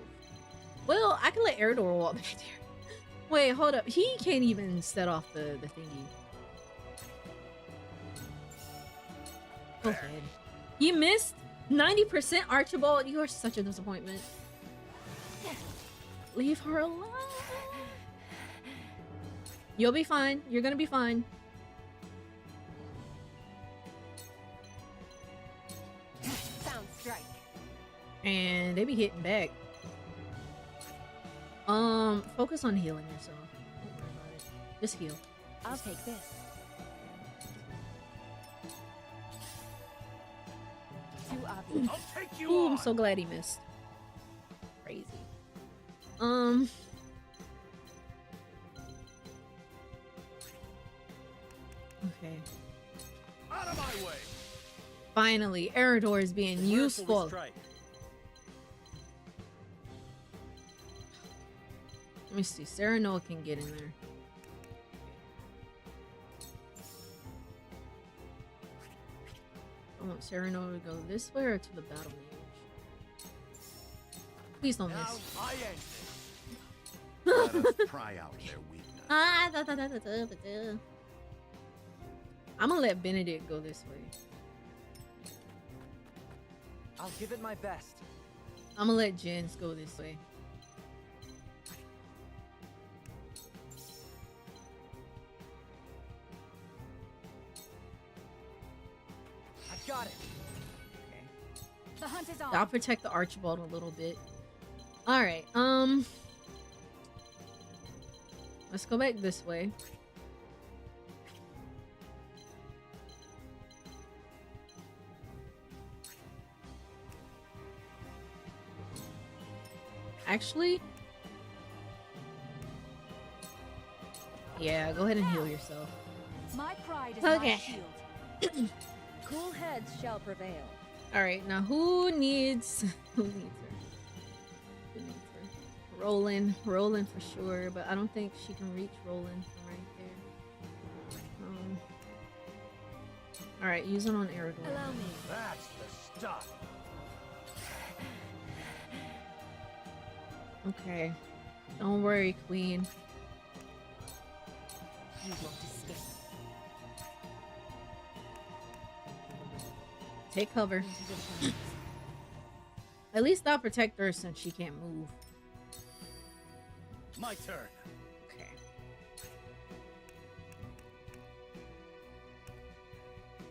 Well, I can let Eridor walk back there. Wait, hold up. He can't even set off the thingy. Go ahead. You missed 90% Archibald. You are such a disappointment. Leave her alone. You'll be fine. You're gonna be fine. Sound strike. And they be hitting back. Focus on healing yourself. Don't worry about it. Just heal. I'll take this. Too obvious. I'll take you Ooh, on! I'm so glad he missed. Crazy. Okay. Out of my way! Finally, Eridor is being Where shall we useful. strike? Let me see. Serenoa can get in there. I want Serenoa to go this way or to the battle mage. Please don't Now miss. I end this. Let us try out their weakness. I'm gonna let Benedict go this way. I'll give it my best. I'm gonna let Jens go this way. I've got it. The hunt is on. I'll protect the Archibald a little bit. Alright, let's go back this way. Actually, yeah, go ahead and heal yourself. My pride is Okay. my shield. Cool heads shall prevail. All right, now who needs her? Who needs her? Roland for sure, but I don't think she can reach Roland from right there. All right, use it on Aragorn. Allow me. That's the stuff. Okay, don't worry, Queen. You won't escape. Take cover. At least I'll protect her since she can't move. My turn. Okay.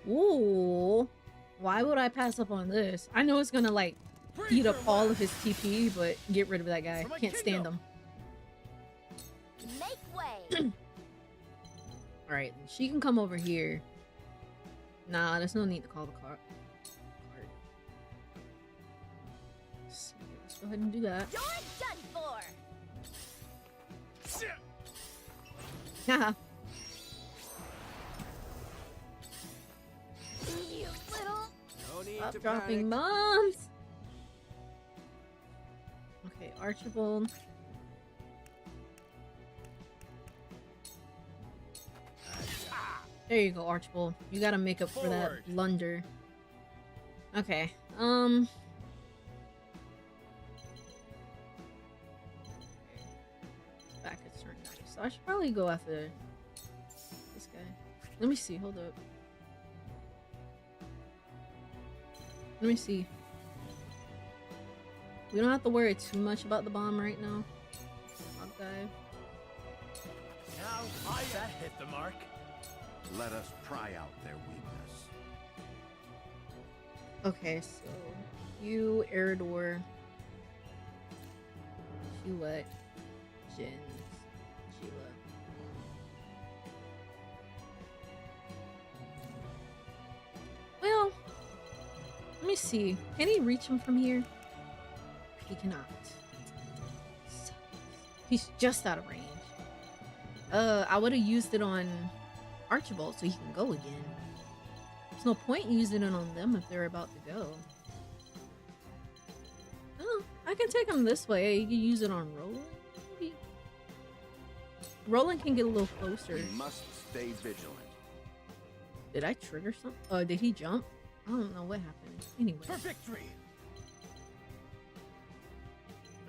Ooh. Why would I pass up on this? I know it's gonna like eat up all of his TP, but get rid of that guy. Can't stand him. Make way. Alright, she can come over here. Nah, there's no need to call the cart. Let's go ahead and do that. You're done for. Haha. You little. No need Stop to dropping panic. bombs. Okay, Archibald. There you go, Archibald. You gotta make up for that blunder. Okay. Back at turn 9. So I should probably go after this guy. Let me see. Hold up. Let me see. We don't have to worry too much about the bomb right now. Hog guy. Now, that hit the mark. Let us pry out their weakness. Okay, so you, Eridor, Hulet, Jin, Gila. Well, let me see. Can he reach him from here? He cannot. He's just out of range. I would have used it on Archibald so he can go again. There's no point in using it on them if they're about to go. Oh, I can take him this way. You can use it on Roland. Maybe. Roland can get a little closer. We must stay vigilant. Did I trigger something? Oh, did he jump? I don't know what happened. Anyway. For victory.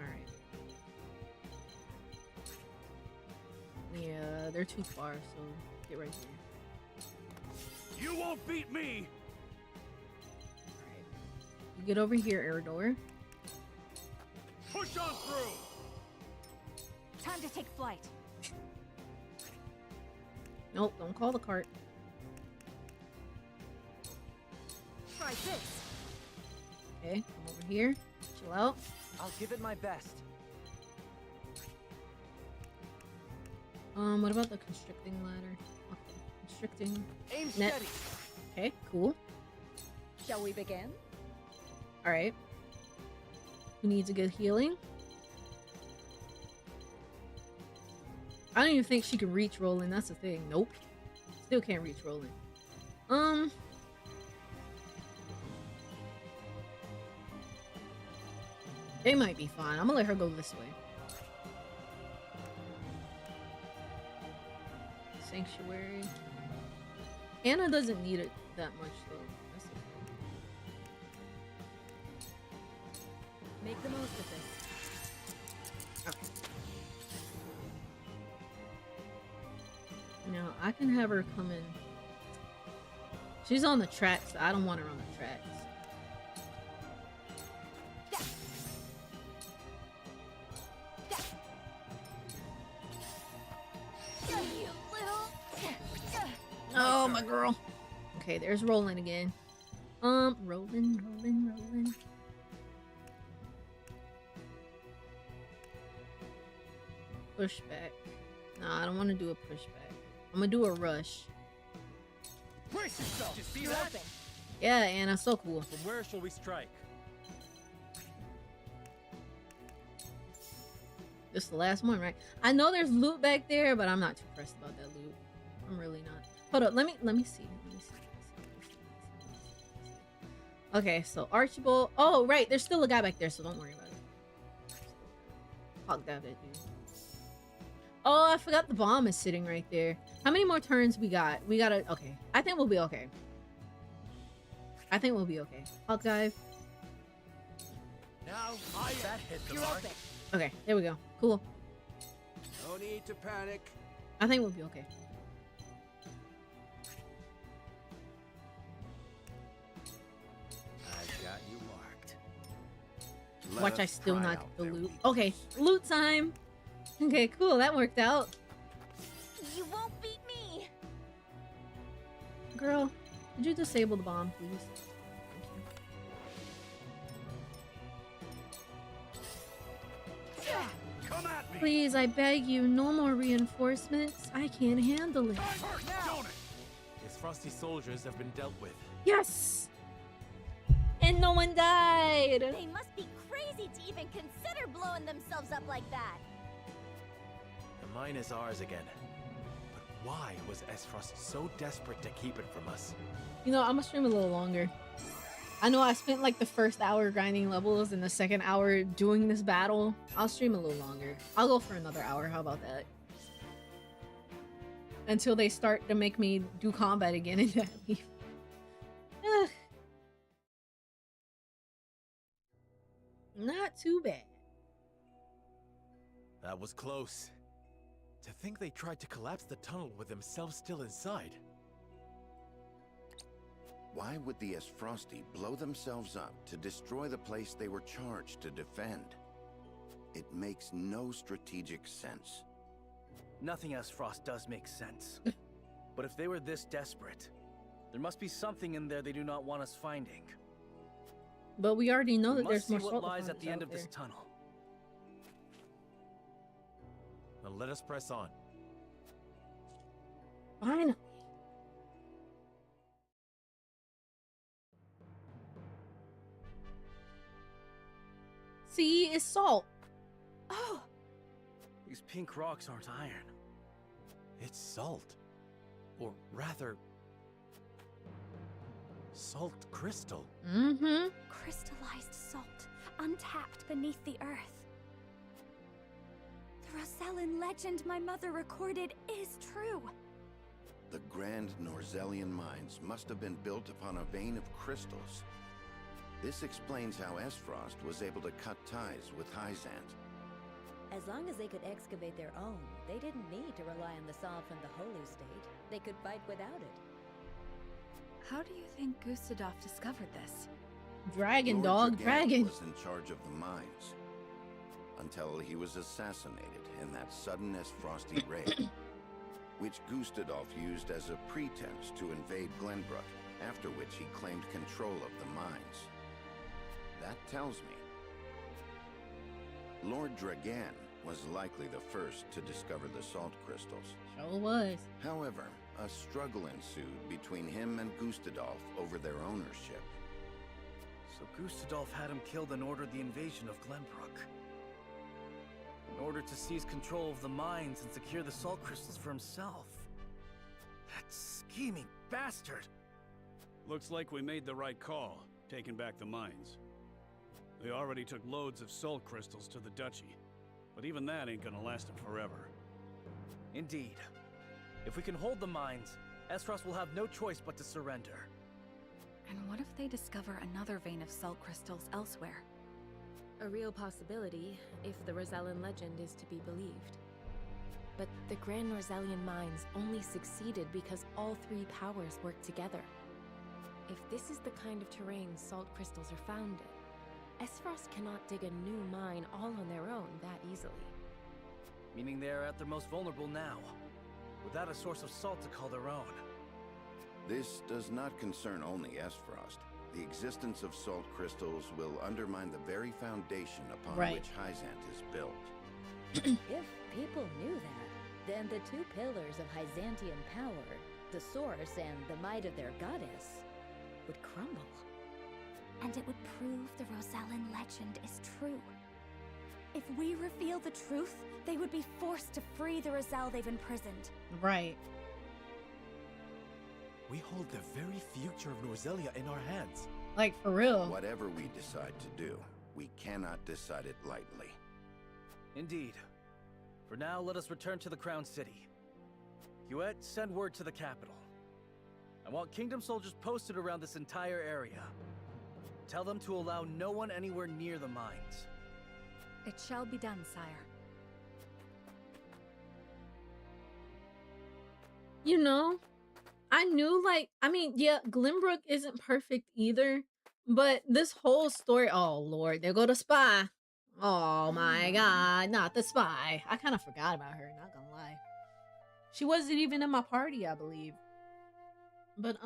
Alright. Yeah, they're too far, so get right here. You won't beat me. Alright. You get over here, Eridor. Push on through. Time to take flight. Nope, don't call the cart. Try this. Okay, come over here. Chill out. I'll give it my best. What about the constricting ladder? Okay, constricting. Aim Net. steady. Okay, cool. Shall we begin? Alright. Who needs a good healing? I don't even think she can reach Roland, that's the thing. Nope. Still can't reach Roland. They might be fine. I'm gonna let her go this way. Sanctuary. Anna doesn't need it that much though. That's okay. Make the most of this. Okay. Now I can have her come in. She's on the tracks. I don't want her on the tracks. Oh, my girl. Okay, there's Roland again. Roland. Pushback. Nah, I don't want to do a pushback. I'm gonna do a rush. Brace yourself. Did you see You're that? open. Yeah, Anna, so cool. From where shall we strike? This is the last one, right? I know there's loot back there, but I'm not too pressed about that loot. I'm really not. Hold up, let me see. Okay, so Archibald. Oh, right. There's still a guy back there, so don't worry about it. Hog that dude. Oh, I forgot the bomb is sitting right there. How many more turns we got? We gotta... Okay. I think we'll be okay. I think we'll be okay. Hog dive. Now, that hit the You're mark. open. Okay, there we go. Cool. No need to panic. I think we'll be okay. I've got you marked. Let Watch, I us still try not out get the their loot. weakness. Okay, loot time. Okay, cool. That worked out. You won't beat me. Girl, could you disable the bomb, please? Thank you. Come at me! Please, I beg you, no more reinforcements. I can't handle it. First, don't it? His frosty soldiers have been dealt with. Yes! And no one died! They must be crazy to even consider blowing themselves up like that. The mine is ours again. But why was Esfrost so desperate to keep it from us? You know, I'm gonna stream a little longer. I know I spent like the first hour grinding levels and the second hour doing this battle. I'll stream a little longer. I'll go for another hour. How about that? Until they start to make me do combat again and leave. Ugh. Not too bad. That was close. To think they tried to collapse the tunnel with themselves still inside. Why would the Esfrosti blow themselves up to destroy the place they were charged to defend? It makes no strategic sense. Nothing Esfrost does make sense. But if they were this desperate, there must be something in there they do not want us finding. But we already know We that there's must see more what salt lies at deposits the end out of this there. tunnel. Now let us press on. Finally. See, it's salt. Oh, These pink rocks aren't iron. It's salt. Or rather... salt crystal. Mm-hmm. crystallized salt, untapped beneath the earth. The Rosellan legend my mother recorded is true. The Grand Norzellian mines must have been built upon a vein of crystals. This explains how Esfrost was able to cut ties with Hyzant. As long as they could excavate their own, they didn't need to rely on the Sol from the Holy State. They could fight without it. How do you think Gustadov discovered this? Dragon, Lord dog, Dragain dragon. was in charge of the mines until he was assassinated in that sudden Esfrosti raid, which Gustadov used as a pretense to invade Glenbrook, after which he claimed control of the mines. That tells me Lord Dragain was likely the first to discover the salt crystals. Sure was. However, a struggle ensued between him and Gustadov over their ownership. So Gustadolf had him killed and ordered the invasion of Glenbrook. In order to seize control of the mines and secure the salt crystals for himself. That scheming bastard! Looks like we made the right call, taking back the mines. They already took loads of salt crystals to the Duchy, but even that ain't gonna last them forever. Indeed. If we can hold the mines, Esfrost will have no choice but to surrender. And what if they discover another vein of salt crystals elsewhere? A real possibility, if the Rosellan legend is to be believed. But the Grand Norzellian mines only succeeded because all three powers worked together. If this is the kind of terrain salt crystals are found in, Esfrost cannot dig a new mine all on their own that easily. Meaning they are at their most vulnerable now, without a source of salt to call their own. This does not concern only Esfrost. The existence of salt crystals will undermine the very foundation upon which Hyzant is built. If people knew that, then the two pillars of Hyzantian power, the source and the might of their goddess, would crumble. And it would prove the Rosellan legend is true. If we reveal the truth, they would be forced to free the Rosell they've imprisoned. Right. We hold the very future of Norzellia in our hands. Like, for real. Whatever we decide to do, we cannot decide it lightly. Indeed. For now, let us return to the Crown City. Huet, send word to the capital. I want Kingdom soldiers posted around this entire area. Tell them to allow no one anywhere near the mines. It shall be done, sire. You know, I knew, like, I mean, yeah, Glenbrook isn't perfect either, but this whole story, oh Lord, there go the spy. Oh my God, not the spy. I kind of forgot about her, not gonna lie. She wasn't even in my party, I believe. But,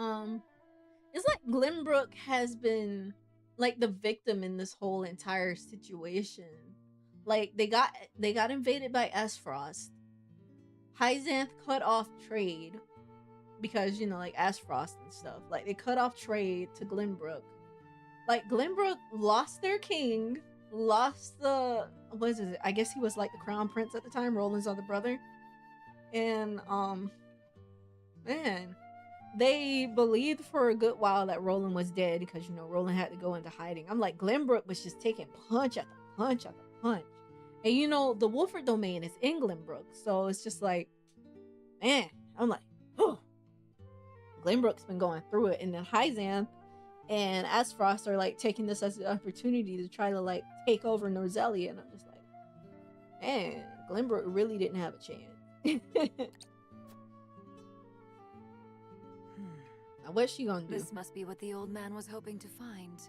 it's like Glenbrook has been, like, the victim in this whole entire situation. Like, they got invaded by Aesfrost. Hyzanth cut off trade because, you know, like Aesfrost and stuff. Like, they cut off trade to Glenbrook. Like, Glenbrook lost their king, lost the, what is it? I guess he was like the crown prince at the time, Roland's other brother. And, man, they believed for a good while that Roland was dead because, you know, Roland had to go into hiding. I'm like, Glenbrook was just taking punch after punch after punch. And, you know, the Wolford domain is in Glenbrook. So it's just like, man, I'm like, oh. Glenbrook's been going through it. And then Hyzanth and Aesfrost are, like, taking this as an opportunity to try to, like, take over Norzelia. And I'm just like, man, Glenbrook really didn't have a chance. Now, what's she gonna do? This must be what the old man was hoping to find.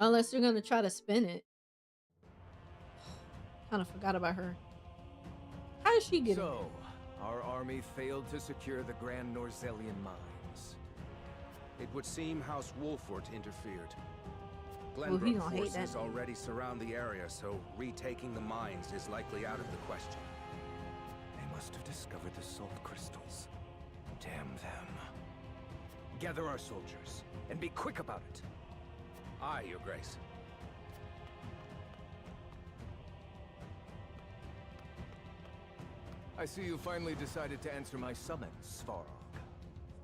Unless they're gonna try to spin it. Kind of forgot about her. How did she get in So, our army failed to secure the Grand Norzelian mines. It would seem House Wolfort interfered. Well, he Glenbrook gonna hate that forces name. already surround the area, so retaking the mines is likely out of the question. They must have discovered the salt crystals. Damn them. Gather our soldiers, and be quick about it. Aye, Your Grace. I see you finally decided to answer my summons, Svarog.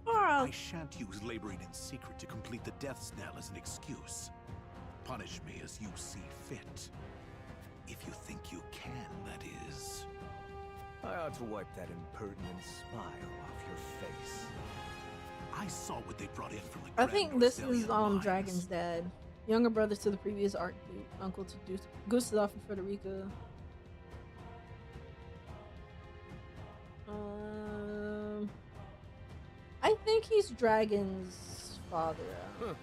I shan't use laboring in secret to complete the death knell as an excuse. Punish me as you see fit. If you think you can, that is. I ought to wipe that impertinent smile off your face. I saw what they brought in from the I Grand think this Norzelian is mines. Dragon's dad. Younger brother to the previous Archduke, uncle to Gustav and Frederica. I think he's Dragon's father. Huh.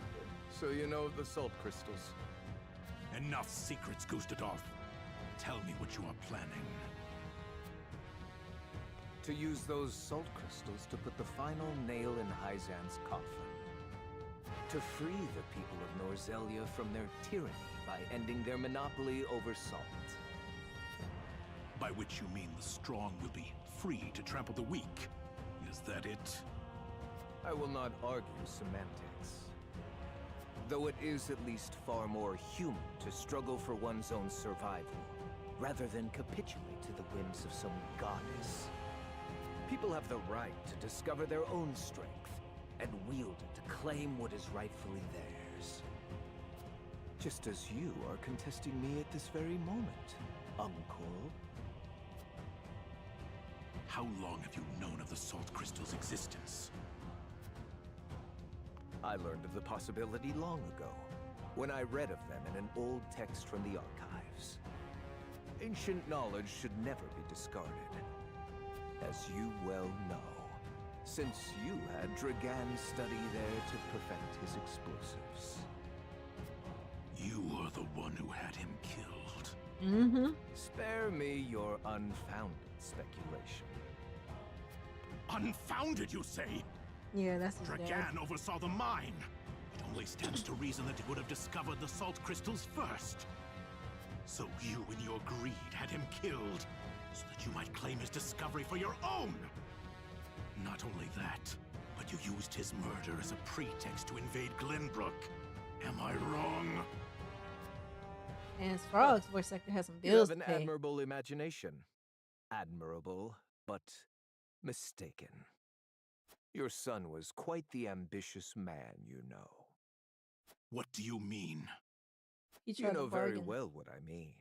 So you know of the salt crystals. Enough secrets, Gustadolf. Tell me what you are planning. To use those salt crystals to put the final nail in Hyzanth's coffin. To free the people of Norzelia from their tyranny by ending their monopoly over salt. By which you mean the strong will be free to trample the weak. Is that it? I will not argue semantics. Though it is at least far more human to struggle for one's own survival, rather than capitulate to the whims of some goddess. People have the right to discover their own strength, and wield it to claim what is rightfully theirs. Just as you are contesting me at this very moment, Uncle. How long have you known of the salt crystal's existence? I learned of the possibility long ago, when I read of them in an old text from the archives. Ancient knowledge should never be discarded, as you well know, since you had Dragan study there to perfect his explosives. You are the one who had him killed. Mm-hmm. Spare me your unfounded speculation. Unfounded, you say? Yeah, that's his dad. Dragan oversaw the mine. It only stands to reason that he would have discovered the salt crystals first. So you, in your greed, had him killed, so that you might claim his discovery for your own. Not only that, but you used his murder as a pretext to invade Glenbrook. Am I wrong? And Frog's voice actor has some You bills have to an pay. admirable imagination. Admirable, but mistaken. Your son was quite the ambitious man, you know. What do you mean? He You tried know to very bargain. well what I mean.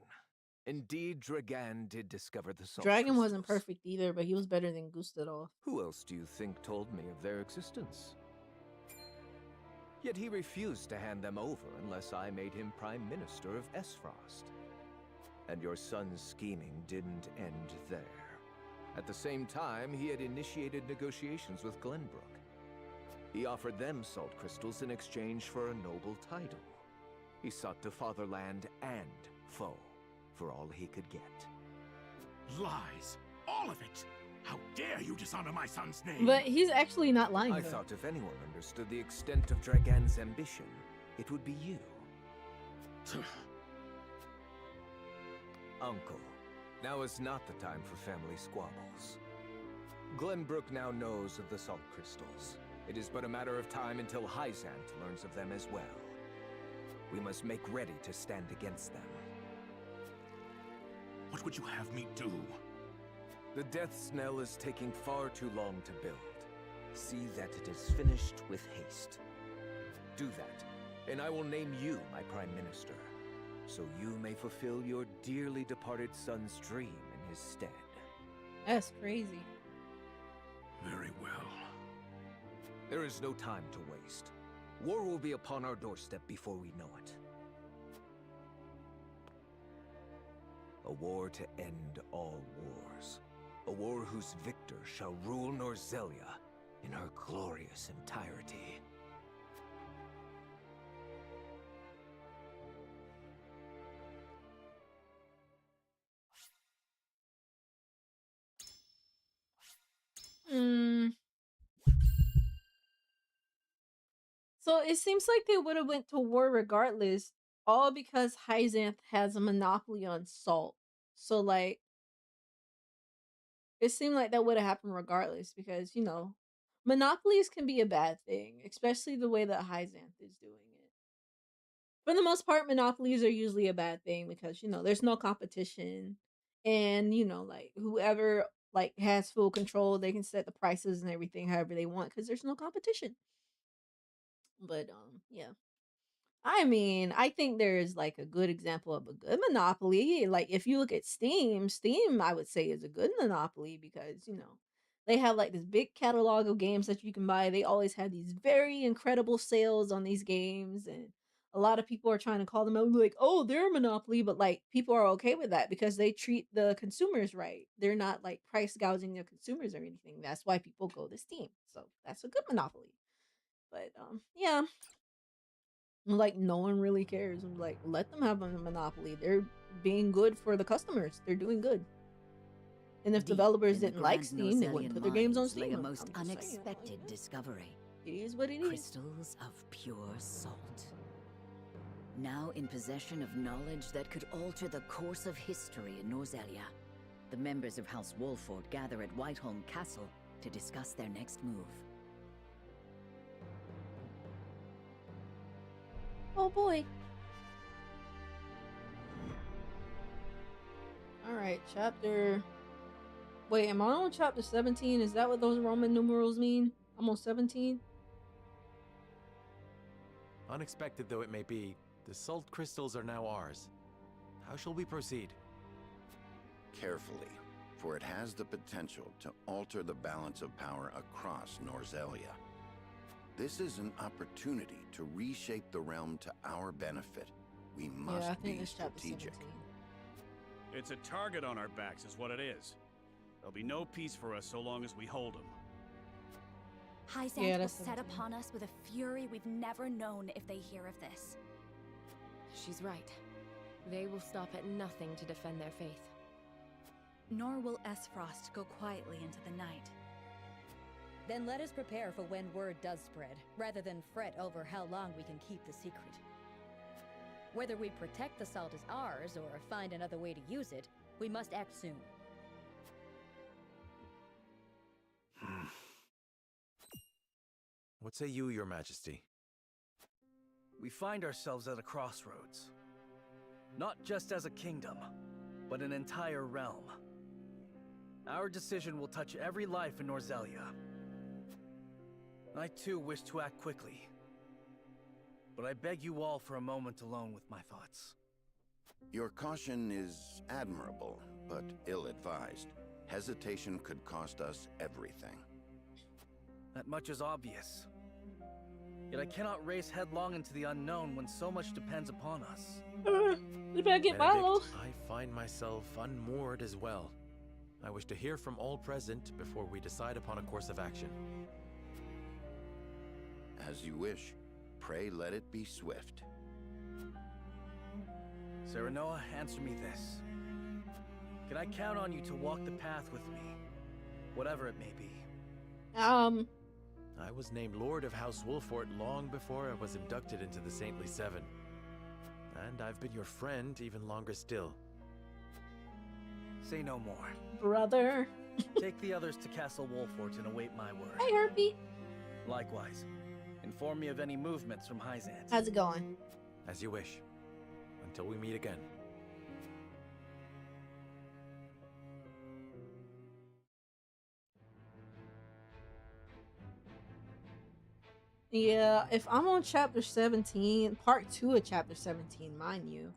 Indeed, Dragan did discover the salt Dragon wasn't crystals. perfect either, but he was better than Gustadolf. Who else do you think told me of their existence? Yet he refused to hand them over unless I made him Prime Minister of Esfrost. And your son's scheming didn't end there. At the same time, he had initiated negotiations with Glenbrook. He offered them salt crystals in exchange for a noble title. He sought to fatherland and foe for all he could get. Lies! All of it! How dare you dishonor my son's name! But he's actually not lying. I though. thought if anyone understood the extent of Dragan's ambition, it would be you. Uncle, now is not the time for family squabbles. Glenbrook now knows of the salt crystals. It is but a matter of time until Hyzant learns of them as well. We must make ready to stand against them. What would you have me do? The Death's Knell is taking far too long to build. See that it is finished with haste. Do that, and I will name you my Prime Minister, so you may fulfill your dearly departed son's dream in his stead. That's crazy. Very well. There is no time to waste. War will be upon our doorstep before we know it. A war to end all wars. A war whose victor shall rule Norzelia in her glorious entirety. So it seems like they would have went to war regardless, all because Hyzanth has a monopoly on salt. So like, it seemed like that would have happened regardless because monopolies can be a bad thing, especially the way that Hyzanth is doing it. For the most part, monopolies are usually a bad thing because there's no competition, and like whoever like has full control, they can set the prices and everything however they want because there's no competition. But yeah. I mean, I think there's like a good example of a good monopoly. Like if you look at Steam, I would say is a good monopoly because, they have like this big catalog of games that you can buy. They always have these very incredible sales on these games, and a lot of people are trying to call them out like, "Oh, they're a monopoly," but like people are okay with that because they treat the consumers right. They're not like price gouging their consumers or anything. That's why people go to Steam. So, that's a good monopoly. But yeah, like no one really cares. I'm like, let them have a monopoly. They're being good for the customers. They're doing good. And if Deep developers in the didn't like Grand Steam, they wouldn't Norselian put their games on mines lay Steam. a most I'm just saying, unexpected discovery. it is what it is. Crystals of pure salt. Now in possession of knowledge that could alter the course of history in Norzelia, the members of House Wolford gather at Whiteholm Castle to discuss their next move. Oh boy. Alright, chapter... Wait, am I on chapter 17? Is that what those Roman numerals mean? I'm on 17? Unexpected though it may be, the salt crystals are now ours. How shall we proceed? Carefully, for it has the potential to alter the balance of power across Norzelia. This is an opportunity to reshape the realm to our benefit. We must I think be it's chapter strategic. 17. It's a target on our backs is what it is. There'll be no peace for us so long as we hold them. Hyzanth Yeah, will that's set 17. upon us with a fury we've never known if they hear of this. She's right. They will stop at nothing to defend their faith. Nor will Esfrost go quietly into the night. Then let us prepare for when word does spread, rather than fret over how long we can keep the secret. Whether we protect the salt as ours or find another way to use it, we must act soon. What say you, Your Majesty? We find ourselves at a crossroads. Not just as a kingdom, but an entire realm. Our decision will touch every life in Norzelia. I too wish to act quickly. But I beg you all for a moment alone with my thoughts. Your caution is admirable, but ill-advised. Hesitation could cost us everything. That much is obvious. Yet I cannot race headlong into the unknown when so much depends upon us. We better get Milo. Benedict, I find myself unmoored as well. I wish to hear from all present before we decide upon a course of action. As you wish. Pray let it be swift. Serenoa, answer me this. Can I count on you to walk the path with me? Whatever it may be. I was named Lord of House Wolfort long before I was inducted into the Saintly Seven. And I've been your friend even longer still. Say no more. Brother. Take the others to Castle Wolfort and await my word. Hey, Herpy. Likewise. Inform me of any movements from Hyzant. How's it going? As you wish. Until we meet again. Yeah, if I'm on chapter 17, part 2 of chapter 17, mind you.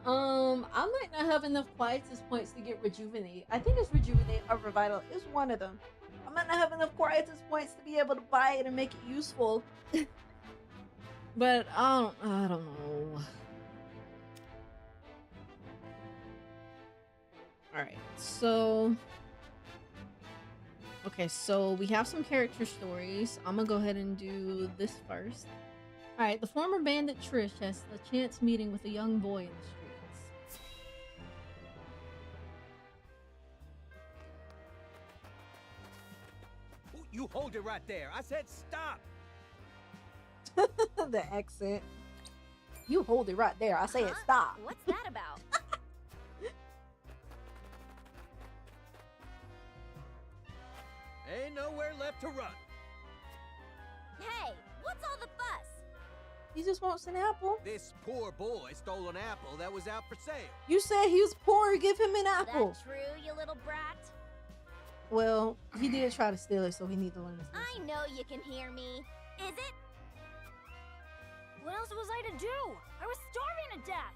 I might not have enough quietus points to get rejuvenate. I think it's rejuvenate or revital. It's one of them. I might not have enough quietus points to be able to buy it and make it useful. But I don't know. Alright, so okay, so we have some character stories. I'm gonna go ahead and do this first. Alright, the former bandit Trish has a chance meeting with a young boy in the streets. You hold it right there. I said stop. The accent. You hold it right there. I say it stop. What's that about? Ain't nowhere left to run. Hey, what's all the fuss? He just wants an apple. This poor boy stole an apple that was out for sale. You said he was poor. Give him an apple. That true, you little brat? Well, he did try to steal it, so he needs to learn this lesson. I know you can hear me. Is it? What else was I to do? I was starving to death.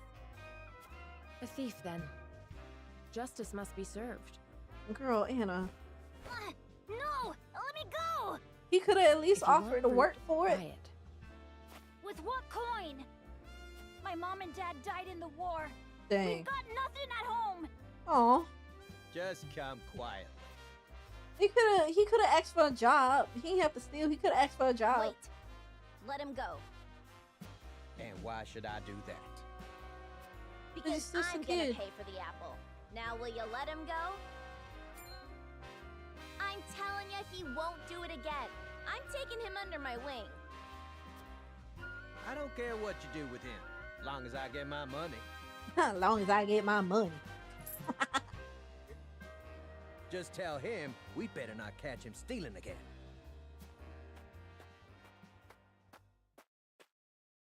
A thief, then. Justice must be served. Girl, Anna. No! Let me go! He could have at least offered to work for it. With what coin? My mom and dad died in the war. Dang. We've got nothing at home. Aw. Just come quietly. He could have asked for a job. He didn't have to steal. He could have asked for a job. Wait. Let him go. And why should I do that? Because he's just a I'm gonna kid. pay for the apple. Now will you let him go? I'm telling you, he won't do it again. I'm taking him under my wing. I don't care what you do with him, long as I get my money. As long as I get my money. Just tell him we better not catch him stealing again.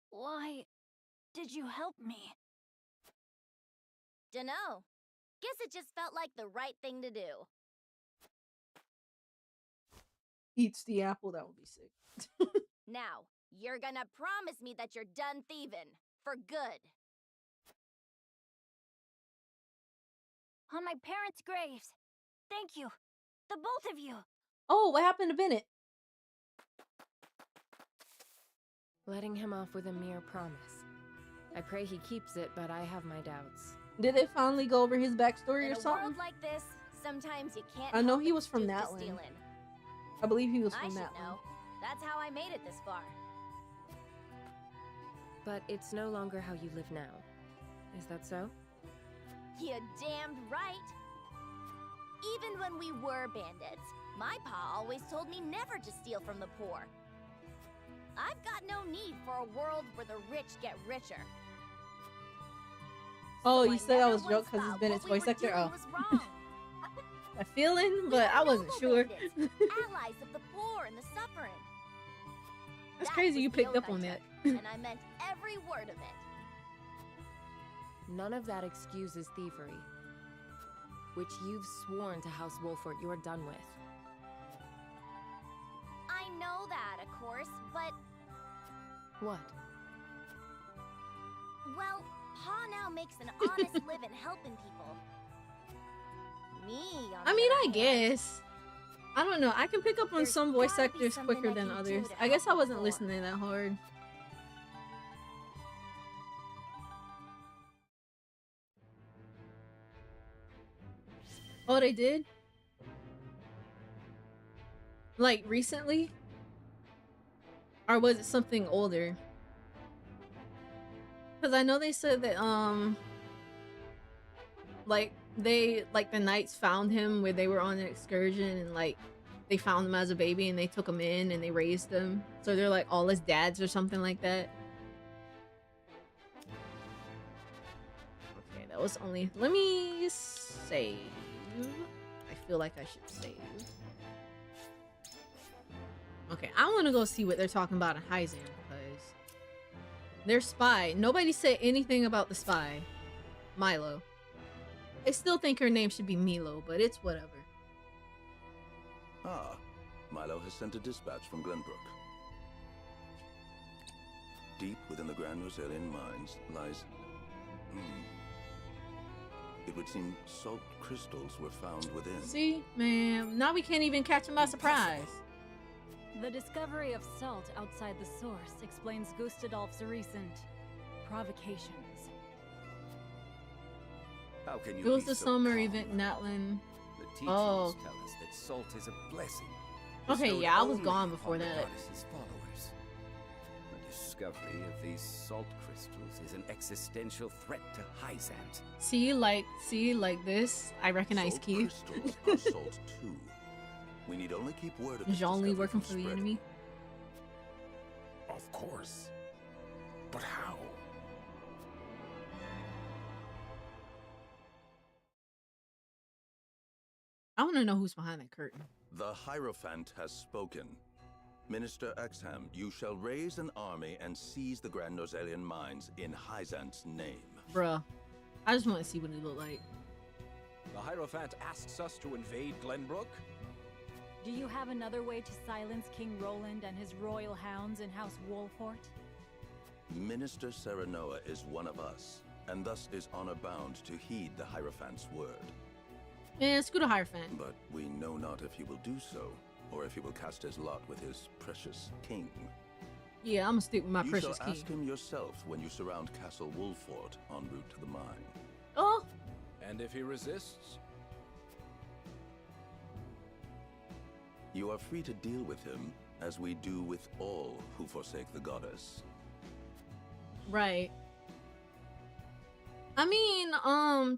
Why did you help me? Dunno. Guess it just felt like the right thing to do. Eats the apple. That would be sick. Now, you're gonna promise me that you're done thieving. For good. On my parents' graves. Thank you. The both of you. Oh, what happened to Bennett? Letting him off with a mere promise. I pray he keeps it, but I have my doubts. Did they finally go over his backstory In or a something? world like this, sometimes you can't I know help he but was from stoop to that one. stealing. I believe he was I from should that know. one. That's how I made it this far. But it's no longer how you live now. Is that so? You damned right. Even when we were bandits, my pa always told me never to steal from the poor. I've got no need for a world where the rich get richer. Oh, So you I said that never was a joke once because it's thought Bennett's what we voice were actor. doing Oh, was wrong. a feeling, but I wasn't Noble sure. bandits, allies of the poor and the suffering. That's That crazy was you the picked oath up I on took, that. and I meant every word of it. None of that excuses thievery, which you've sworn to House Wolfort you're done with. I know course, but... What? Well, Pa now makes an honest living helping people. Me, on I the mean, other I hand, guess. I don't know. I can pick up on There's some voice gotta be actors something quicker I than can do others. to I guess I help wasn't the poor. listening that hard. Oh, they did? Like recently? Or was it something older? Because I know they said that like the knights found him where they were on an excursion, and like they found him as a baby and they took him in and they raised him, so they're like all his dads or something like that. Okay, that was only, let me save. I feel like I should save. Okay, I want to go see what they're talking about in Hyzan, because their spy, nobody said anything about the spy, Milo. I still think her name should be Milo, but it's whatever. Ah, Milo has sent a dispatch from Glenbrook. Deep within the Grand Rosalian mines lies... It would seem salt crystals were found within. See, man, now we can't even catch him by surprise. The discovery of salt outside the source explains Gustadolf's recent provocations. How can you It was be the so summer calm? event in Natlan. The teachings Oh. tell us that salt is a blessing. Okay, bestowed yeah, I was only gone before upon the that. goddess's followers. The discovery of these salt crystals is an existential threat to Hyzant. See, like this, I recognize Salt Keith. crystals are salt too. We need only keep word of this Jean Lee discovery working from for the spreading. enemy. Of course. But how? I want to know who's behind that curtain. The Hierophant has spoken. Minister Exham, you shall raise an army and seize the Grand Rosalian mines in Hyzant's name. Bruh, I just want to see what he look like. The Hierophant asks us to invade Glenbrook? Do you have another way to silence King Roland and his royal hounds in House Wolfort? Minister Serenoa is one of us, and thus is honor bound to heed the Hierophant's word. Yeah, screw the Hierophant. But we know not if he will do so, or if he will cast his lot with his precious king. Yeah, I'm gonna stick with my You precious shall king. ask him yourself when you surround Castle Wolfort en route to the mine. Oh, And if he resists? You are free to deal with him, as we do with all who forsake the goddess. right. I mean,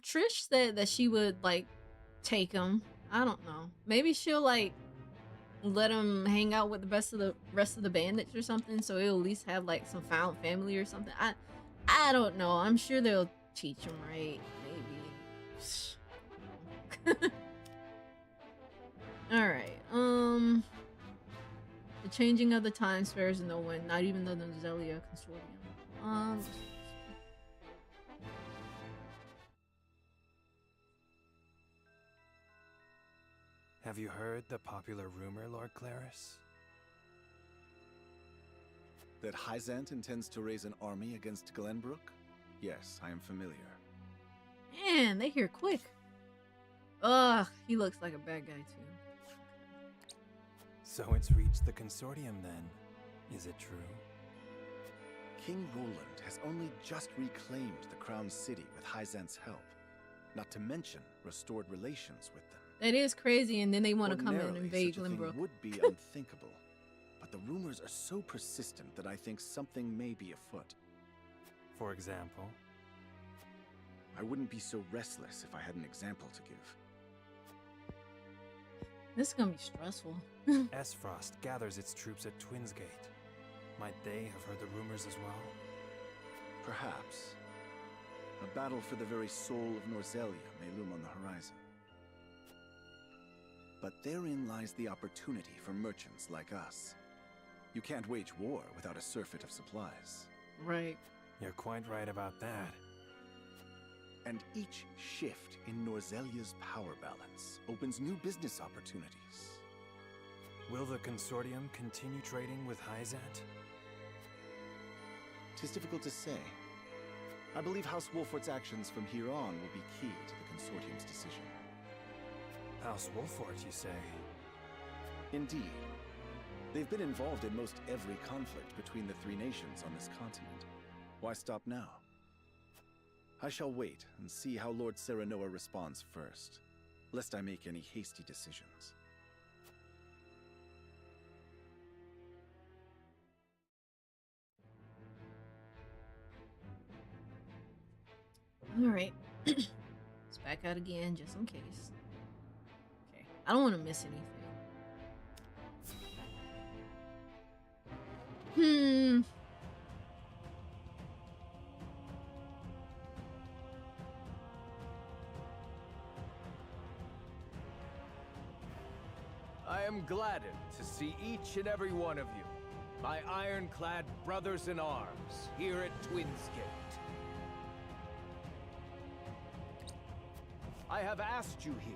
Trish said that she would like take him. I don't know. Maybe she'll like let him hang out with the rest of the bandits or something, so he'll at least have like some found family or something. I don't know. I'm sure they'll teach him right. Maybe. All right. The changing of the time spares no one, not even the Nozelia Consortium. Have you heard the popular rumor, Lord Claris? That Hyzant intends to raise an army against Glenbrook? Yes, I am familiar. Man, they hear quick. Ugh, he looks like a bad guy too. So it's reached the Consortium then. Is it true? King Roland has only just reclaimed the Crown City with Hyzant's help. Not to mention restored relations with them. That is crazy, and then they want to come and Ordinarily, invade such a thing Glenbrook. would be unthinkable. But the rumors are so persistent that I think something may be afoot. For example? I wouldn't be so restless if I had an example to give. This is gonna be stressful. Esfrost gathers its troops at Twinsgate. Might they have heard the rumors as well? Perhaps. A battle for the very soul of Norzelia may loom on the horizon. But therein lies the opportunity for merchants like us. You can't wage war without a surfeit of supplies. Right. You're quite right about that. And each shift in Norzelia's power balance opens new business opportunities. Will the Consortium continue trading with Hyzant? 'Tis difficult to say. I believe House Wolfort's actions from here on will be key to the Consortium's decision. House Wolfort, you say? Indeed. They've been involved in most every conflict between the three nations on this continent. Why stop now? I shall wait and see how Lord Serenoa responds first, lest I make any hasty decisions. Alright. Let's back out again, just in case. Okay. I don't want to miss anything. I am gladdened to see each and every one of you, my ironclad brothers in arms, here at Twinsgate. I have asked you here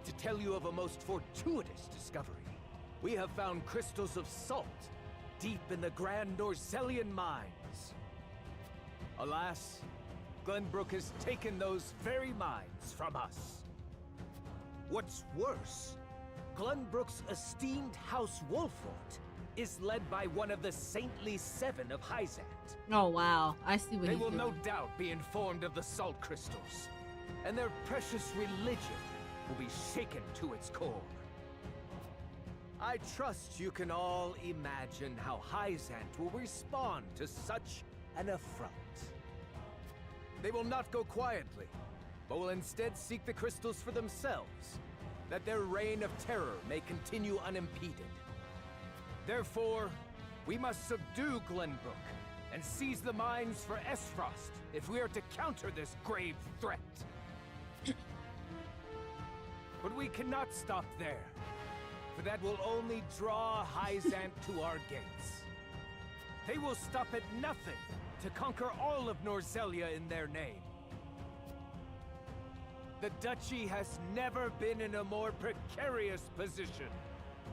to tell you of a most fortuitous discovery. We have found crystals of salt deep in the Grand Norzelian mines. Alas, Glenbrook has taken those very mines from us. What's worse, Glenbrook's esteemed House Wolfort is led by one of the Saintly Seven of Hyzant. Oh wow, I see what They he's will doing. no doubt be informed of the salt crystals, and their precious religion will be shaken to its core. I trust you can all imagine how Hyzant will respond to such an affront. They will not go quietly, but will instead seek the crystals for themselves, that their reign of terror may continue unimpeded. Therefore, we must subdue Glenbrook and seize the mines for Esfrost if we are to counter this grave threat. But we cannot stop there, for that will only draw Hyzant to our gates. They will stop at nothing to conquer all of Norzelia in their name. The Duchy has never been in a more precarious position.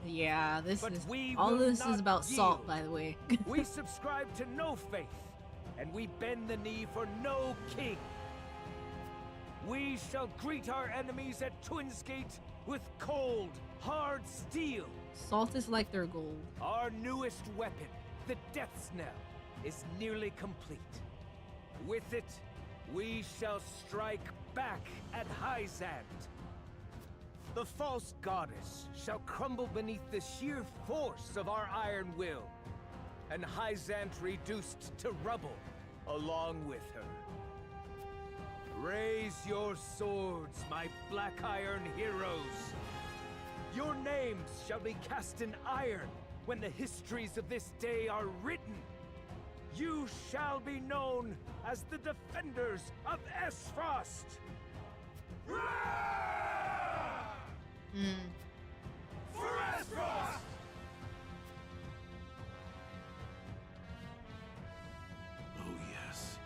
Yeah, this But is we all will this not is about salt, yield. by the way. We subscribe to no faith, and we bend the knee for no king. We shall greet our enemies at Twinsgate with cold, hard steel. Salt is like their gold. Our newest weapon, the Death's Knell, is nearly complete. With it, we shall strike back at Hyzant. The false goddess shall crumble beneath the sheer force of our iron will, and Hyzant reduced to rubble along with her. Raise your swords, my black iron heroes. Your names shall be cast in iron when the histories of this day are written. You shall be known as the defenders of Esfrost. For Esfrost! Oh yes.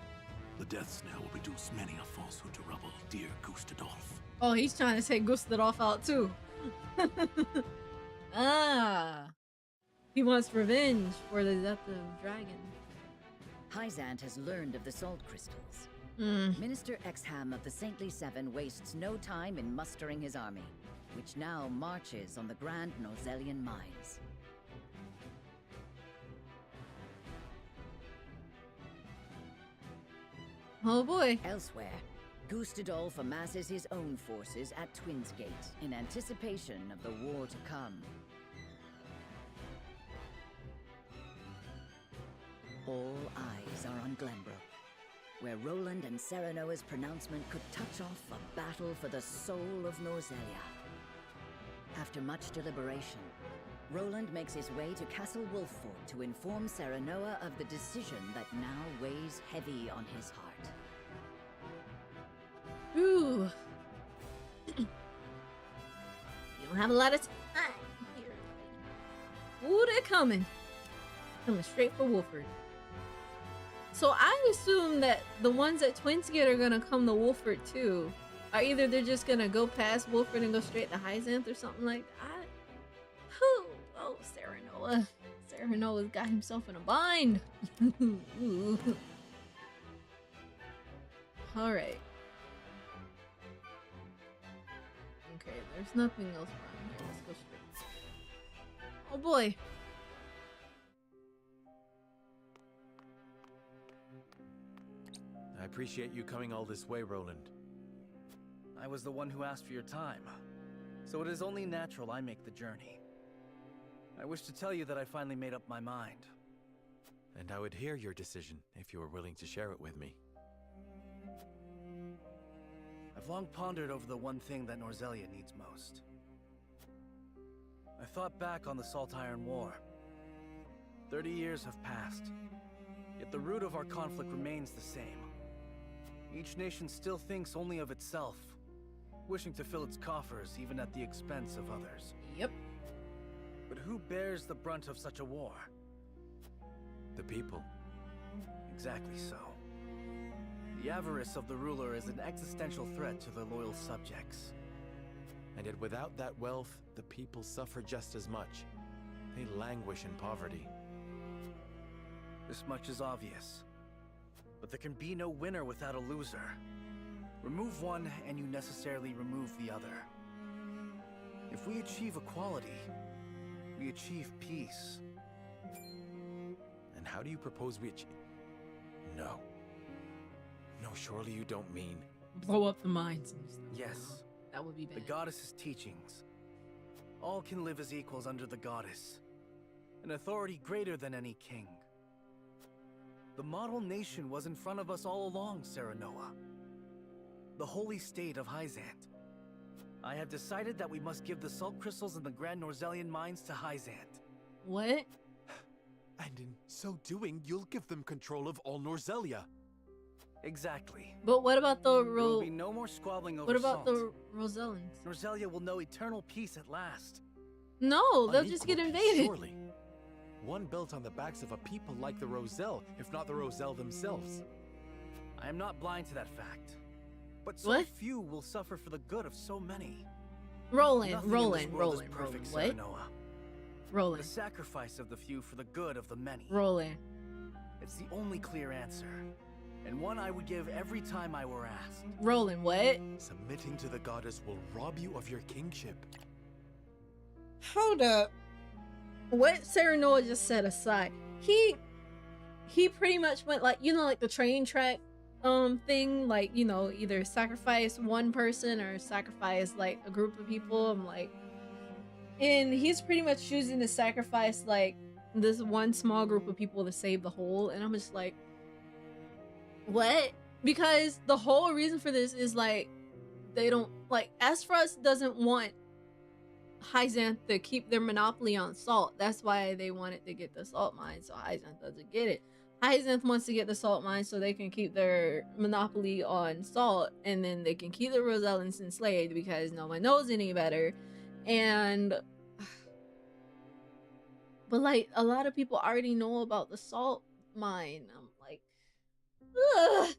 The Death's Knell will reduce many a falsehood to rubble, dear Gustadolf. Oh, he's trying to take Gustadolf out too. Ah. He wants revenge for the death of dragon. Hyzant has learned of the salt crystals. Mm. Minister Exham of the Saintly Seven wastes no time in mustering his army, which now marches on the Grand Norzelian mines. Oh boy. Elsewhere, Gustadolf amasses his own forces at Twinsgate in anticipation of the war to come. All eyes are on Glenbrook, where Roland and Serenoa's pronouncement could touch off a battle for the soul of Norzelia. After much deliberation, Roland makes his way to Castle Wolffort to inform Serenoa of the decision that now weighs heavy on his heart. Ooh. You don't have a lot of time here. Ooh, they're coming. Coming straight for Wolford. So I assume that the ones at Twinsgate are gonna come to Wolford too. Or either they're just gonna go past Wolford and go straight to Hyzant or something like that. Whew. Oh Oh, Serenoa. Serenoa's got himself in a bind. Alright. Okay, there's nothing else around here. Let's go straight. Oh boy. I appreciate you coming all this way, Roland. I was the one who asked for your time, so it is only natural I make the journey. I wish to tell you that I finally made up my mind. And I would hear your decision if you were willing to share it with me. I've long pondered over the one thing that Norzelia needs most. I thought back on the Salt-Iron War. 30 years have passed, yet the root of our conflict remains the same. Each nation still thinks only of itself, wishing to fill its coffers even at the expense of others. Yep. But who bears the brunt of such a war? The people. Exactly so. The avarice of the ruler is an existential threat to their loyal subjects. And yet without that wealth, the people suffer just as much. They languish in poverty. This much is obvious. But there can be no winner without a loser. Remove one, and you necessarily remove the other. If we achieve equality, we achieve peace. And how do you propose we achieve? No. No, surely you don't mean... Blow up the mines and stuff. Yes. That would be bad. The goddess's teachings. All can live as equals under the goddess. An authority greater than any king. The model nation was in front of us all along, Serenoa. The holy state of Hyzant. I have decided that we must give the salt crystals in the Grand Norzelian mines to Hyzant. What? And in so doing, you'll give them control of all Norzelia. Exactly. But what about the There will be no more squabbling over What about salt. the Rosellans? Norzelia will know eternal peace at last. No, they'll just get Unequal, invaded. Surely. One built on the backs of a people like the Roselle, if not the Roselle themselves. I am not blind to that fact. But so What? few will suffer for the good of so many. Roland, Nothing in this Roland, world is Roland, perfect, Roland. What? Serenoa. Roland. The sacrifice of the few for the good of the many. Roland. It's the only clear answer, and one I would give every time I were asked. Roland, what? Submitting to the goddess will rob you of your kingship. Hold up. What Serenoa just said aside, he pretty much went like, you know, like the train track thing, like, you know, either sacrifice one person or sacrifice like a group of people. I'm like, and he's pretty much choosing to sacrifice like this one small group of people to save the whole, and I'm just like, what? Because the whole reason for this is like they don't like Aspharos doesn't want Hyzanth to keep their monopoly on salt. That's why they wanted to get the salt mine, so Hyzanth doesn't get it. Hyzanth wants to get the salt mine so they can keep their monopoly on salt, and then they can keep the Rosellans enslaved because no one knows any better. And but like a lot of people already know about the salt mine. I'm like, ugh.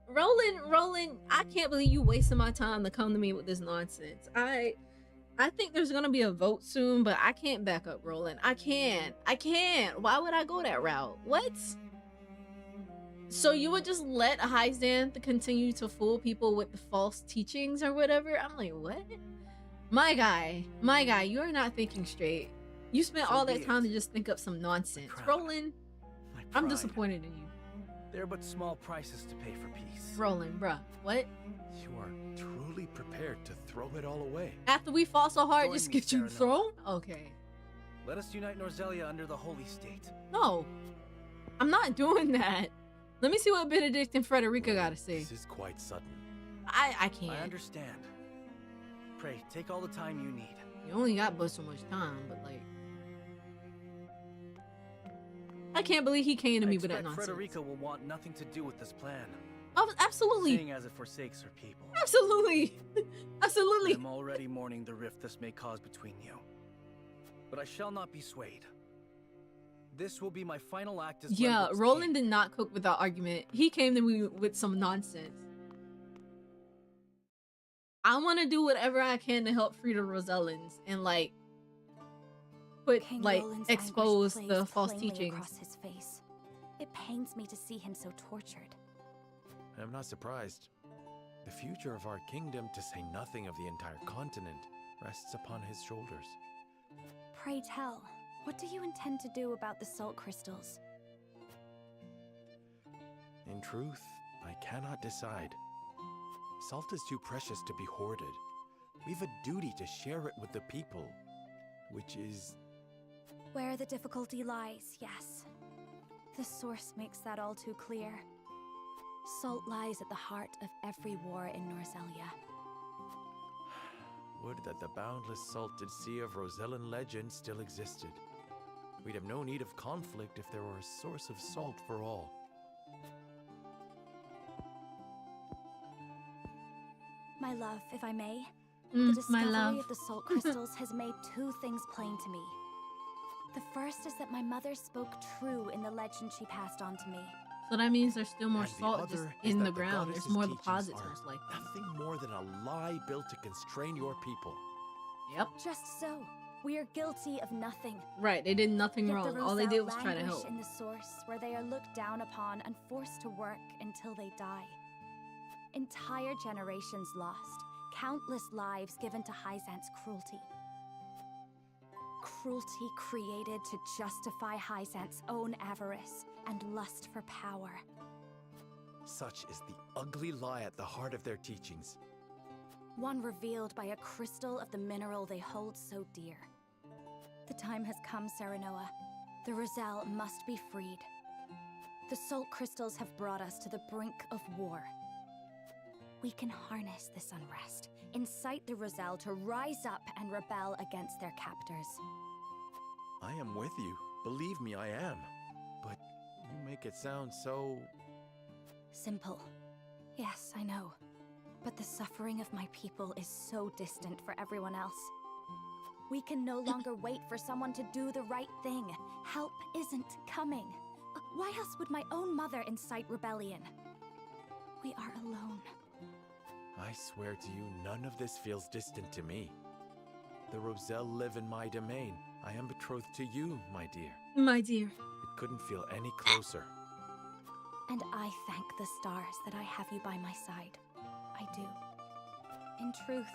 Roland, I can't believe you wasted my time to come to me with this nonsense. I think there's gonna be a vote soon, but I can't back up Roland. I can't. Why would I go that route? What? So you would just let Hyzanth continue to fool people with the false teachings or whatever? I'm like, what? My guy, you are not thinking straight. You spent all that time to just think up some nonsense. Roland, I'm disappointed in you. There are but small prices to pay for peace. Roland, bruh, what? You are truly prepared to throw it all away. After we fought so hard, Join just me, get you Serenoa. thrown? Okay. Let us unite Norzelia under the holy state. No, I'm not doing that. Let me see what Benedict and Frederica gotta say. This is quite sudden. I can't. I understand. Pray, take all the time you need. You only got but so much time, but like, I can't believe he came to me with that nonsense. Frederica will want nothing to do with this plan. Oh, absolutely. Seeing as it forsakes her people. Absolutely. Absolutely. I'm already mourning the rift this may cause between you. But I shall not be swayed. This will be my final act as Yeah, Glenbrook's Roland did not cook with that argument. He came to me with some nonsense. I want to do whatever I can to help free the Rosellans. And like, put King like Roland's expose anguish the blazed false plainly teachings. across his face. It pains me to see him so tortured. I'm not surprised. The future of our kingdom, to say nothing of the entire continent, rests upon his shoulders. Pray tell, what do you intend to do about the salt crystals? In truth, I cannot decide. Salt is too precious to be hoarded. We've a duty to share it with the people, which is... Where the difficulty lies, yes. The source makes that all too clear. Salt lies at the heart of every war in Norzelia. Would that the boundless salted sea of Rosellan legend still existed. We'd have no need of conflict if there were a source of salt for all. My love, if I may, my the discovery love. of the salt crystals has made two things plain to me. The first is that my mother spoke true in the legend she passed on to me. So that means there's still more And the salt just other in is the that ground. There's goddess's more teachings deposits, are most likely. nothing more than a lie built to constrain your people. Yep. Just so. We are guilty of nothing. Right, they did nothing Yet wrong. the All they did was Roselle try to languish help. in the source where they are looked down upon and forced to work until they die. Entire generations lost. Countless lives given to Hyzant's cruelty. Cruelty created to justify Hyzant's own avarice and lust for power. Such is the ugly lie at the heart of their teachings. One revealed by a crystal of the mineral they hold so dear. The time has come, Serenoa. The Roselle must be freed. The salt crystals have brought us to the brink of war. We can harness this unrest, incite the Roselle to rise up and rebel against their captors. I am with you. Believe me, I am. But you make it sound so... Simple. Yes, I know. But the suffering of my people is so distant for everyone else. We can no longer wait for someone to do the right thing. Help isn't coming. Why else would my own mother incite rebellion? We are alone. I swear to you, none of this feels distant to me. The Roselle live in my domain. I am betrothed to you, my dear. My dear. It couldn't feel any closer. And I thank the stars that I have you by my side. I do. In truth,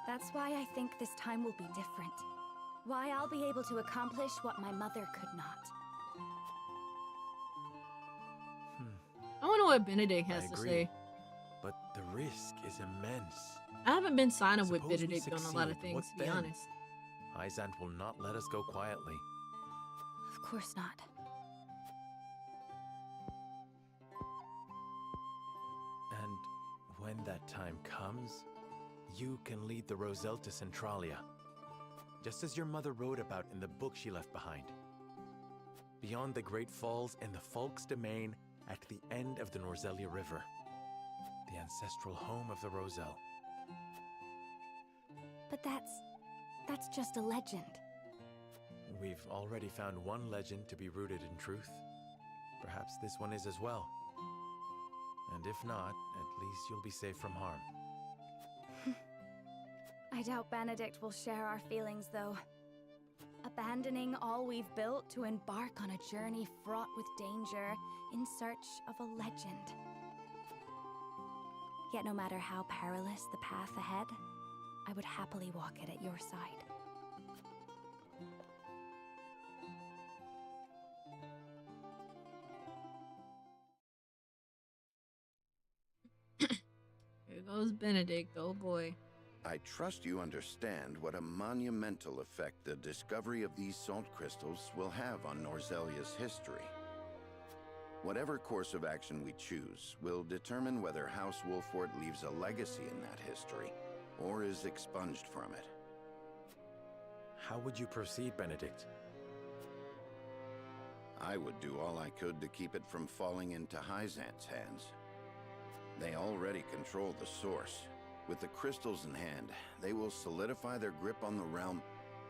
that's why I think this time will be different. Why I'll be able to accomplish what my mother could not. I wonder what Benedict has I to agree. say. But the risk is immense. I haven't been signed with Suppose we Benedict on a lot of succeed, things, what to be then? honest. Hyzant will not let us go quietly. Of course not. And when that time comes, you can lead the Roselle to Centralia, just as your mother wrote about in the book she left behind. Beyond the Great Falls in the Folk's domain at the end of the Norzelia River, the ancestral home of the Roselle. But that's just a legend. We've already found one legend to be rooted in truth. Perhaps this one is as well. And if not, at least you'll be safe from harm. I doubt Benedict will share our feelings, though. Abandoning all we've built to embark on a journey fraught with danger in search of a legend. Yet no matter how perilous the path ahead, I would happily walk it at your side. Here goes Benedict, oh boy. I trust you understand what a monumental effect the discovery of these salt crystals will have on Norzelia's history. Whatever course of action we choose will determine whether House Wolfort leaves a legacy in that history, or is expunged from it. How would you proceed, Benedict? I would do all I could to keep it from falling into Hyzant's hands. They already control the source. With the crystals in hand, they will solidify their grip on the realm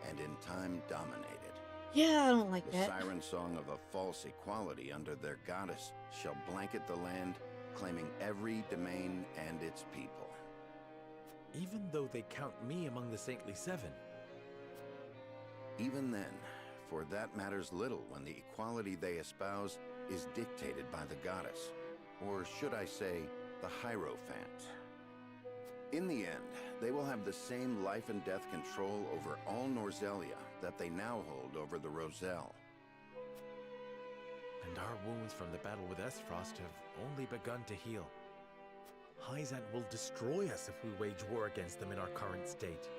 and in time dominate it. Yeah, I don't like The that. siren song of a false equality under their goddess shall blanket the land, claiming every domain and its people. Even though they count me among the Saintly Seven. Even then, for that matters little when the equality they espouse is dictated by the goddess, or should I say, the Hierophant. In the end, they will have the same life and death control over all Norzelia that they now hold over the Roselle. And our wounds from the battle with Esfrost have only begun to heal. Hyzant will destroy us if we wage war against them in our current state.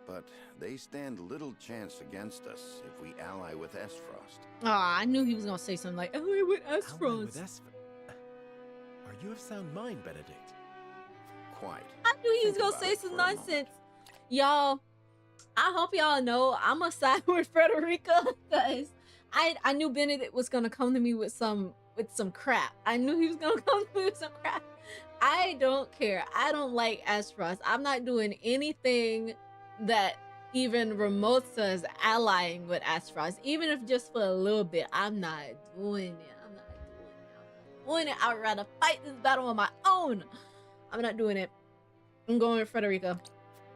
But they stand little chance against us if we ally with Esfrost. I knew he was gonna say something like, "Oh, with Ally Esfrost." with Are you of sound mind, Benedict? Quite. I knew he was Think gonna about say it some for a moment. nonsense. Y'all, I hope y'all know I'm a side with Frederica because I knew Benedict was gonna come to me with some crap. I knew he was gonna come to me with some crap. I don't care. I don't like Esfrost. I'm not doing anything that even remotes us allying with Esfrost, even if just for a little bit. I'm not doing it. I'm not doing it. I would rather fight this battle on my own. I'm not doing it. I'm going with Frederica.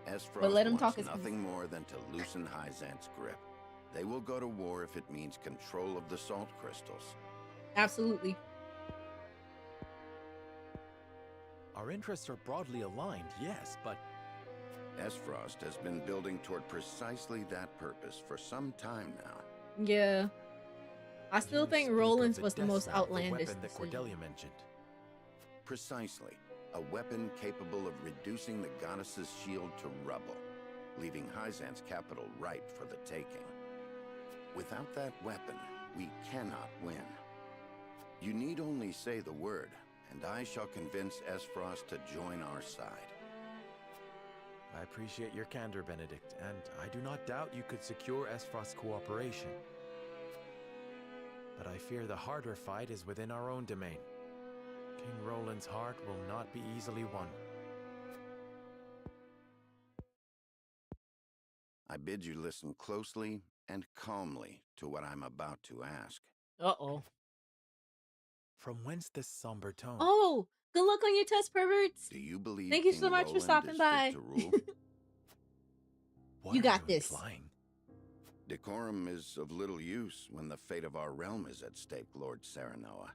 Esfrost But let him wants talk his nothing more than to loosen Hyzant's grip. They will go to war if it means control of the salt crystals. Absolutely. Our interests are broadly aligned, yes, but Esfrost has been building toward precisely that purpose for some time now. Yeah. I still think Roland's was the Death most Snap, the outlandish weapon that decision. Cordelia mentioned. Precisely. A weapon capable of reducing the goddess's shield to rubble, leaving Hyzant's capital ripe for the taking. Without that weapon, we cannot win. You need only say the word, and I shall convince Esfrost to join our side. I appreciate your candor, Benedict, and I do not doubt you could secure Esfrost's cooperation. But I fear the harder fight is within our own domain. King Roland's heart will not be easily won. I bid you listen closely and calmly to what I'm about to ask. Uh-oh. From whence this somber tone? Oh, good luck on your test, perverts. Do you believe Thank you King so much for Roland stopping is by. fit to rule? What You are got this. implying? Decorum is of little use when the fate of our realm is at stake, Lord Serenoa.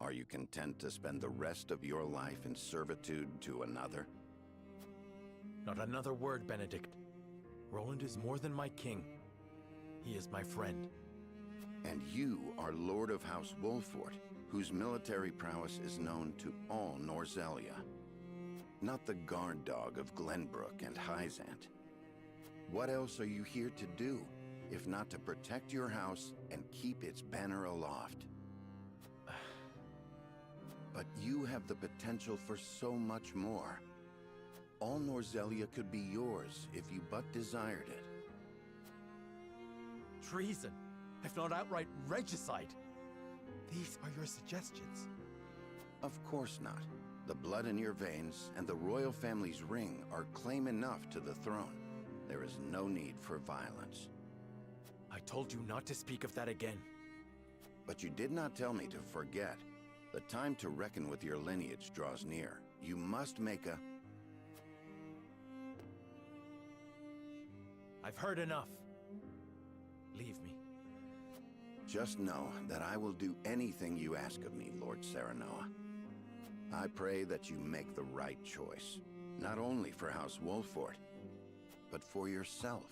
Are you content to spend the rest of your life in servitude to another? Not another word, Benedict. Roland is more than my king. He is my friend. And you are Lord of House Wolfort, whose military prowess is known to all Norzelia. Not the guard dog of Glenbrook and Hyzant. What else are you here to do, if not to protect your house and keep its banner aloft? But you have the potential for so much more. All Norzelia could be yours if you but desired it. Treason, if not outright regicide. These are your suggestions. Of course not. The blood in your veins and the royal family's ring are claim enough to the throne. There is no need for violence. I told you not to speak of that again. But you did not tell me to forget. The time to reckon with your lineage draws near. You must make a... I've heard enough. Leave me. Just know that I will do anything you ask of me, Lord Serenoa. I pray that you make the right choice. Not only for House Wolfort, but for yourself.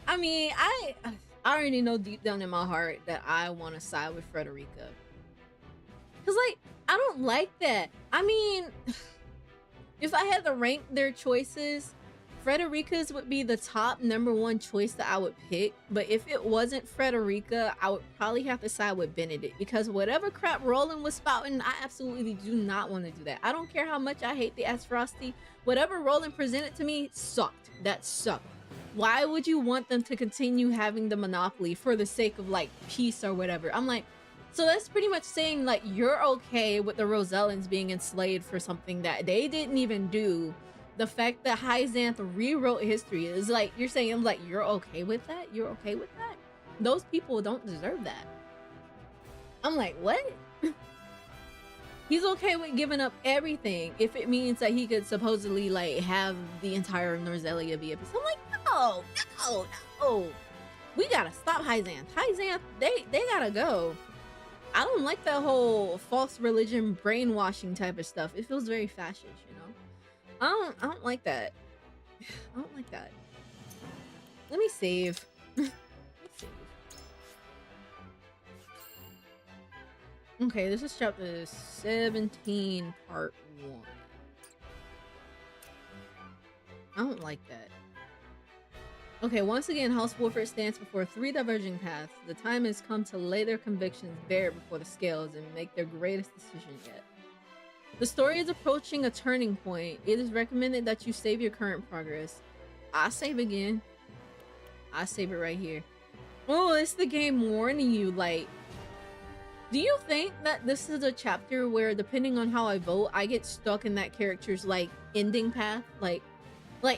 I mean, I already know deep down in my heart that I want to side with Frederica. Cause like, I don't like that. I mean, if I had to rank their choices, Frederica's would be the top #1 choice that I would pick. But if it wasn't Frederica, I would probably have to side with Benedict, because whatever crap Roland was spouting, I absolutely do not want to do that. I don't care how much I hate the Esfrosty. Whatever Roland presented to me sucked. That sucked. Why would you want them to continue having the monopoly for the sake of like peace or whatever? I'm like, so that's pretty much saying like you're okay with the Rosellans being enslaved for something that they didn't even do, the fact that Hyzanth rewrote history is like, you're saying like you're okay with that? You're okay with that? Those people don't deserve that. I'm like, what? He's okay with giving up everything if it means that he could supposedly like have the entire Norzelia be a piece. I'm like, no, no, no. We gotta stop Hyzanth. Hyzanth, they gotta go. I don't like that whole false religion brainwashing type of stuff. It feels very fascist, you know? I don't like that. I don't like that. Let me save. Let's save. Okay, this is chapter 17, part 1. I don't like that. Okay, once again, House Wolford stands before 3 diverging paths. The time has come to lay their convictions bare before the scales and make their greatest decision yet. The story is approaching a turning point. It is recommended that you save your current progress. I save again. I save it right here. Oh, it's the game warning you, like... Do you think that this is a chapter where, depending on how I vote, I get stuck in that character's, like, ending path? Like,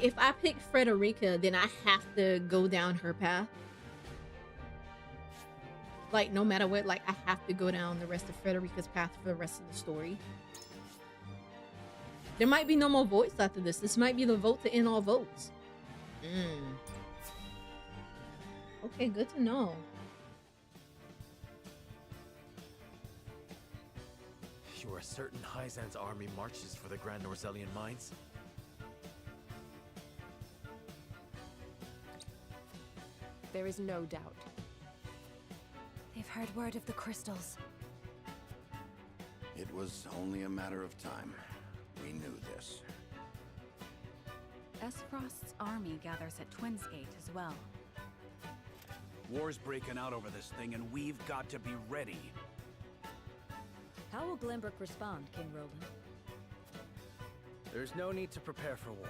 if I pick Frederica, then I have to go down her path? Like, no matter what, like, I have to go down the rest of Frederica's path for the rest of the story? There might be no more votes after this. This might be the vote to end all votes. Okay, good to know. You are certain Hyzan's army marches for the Grand Norzelian Mines? There is no doubt. They've heard word of the crystals. It was only a matter of time. We knew this. Esfrost's army gathers at Twinsgate as well. War's breaking out over this thing, and we've got to be ready. How will Glenbrook respond, King Roland? There's no need to prepare for war.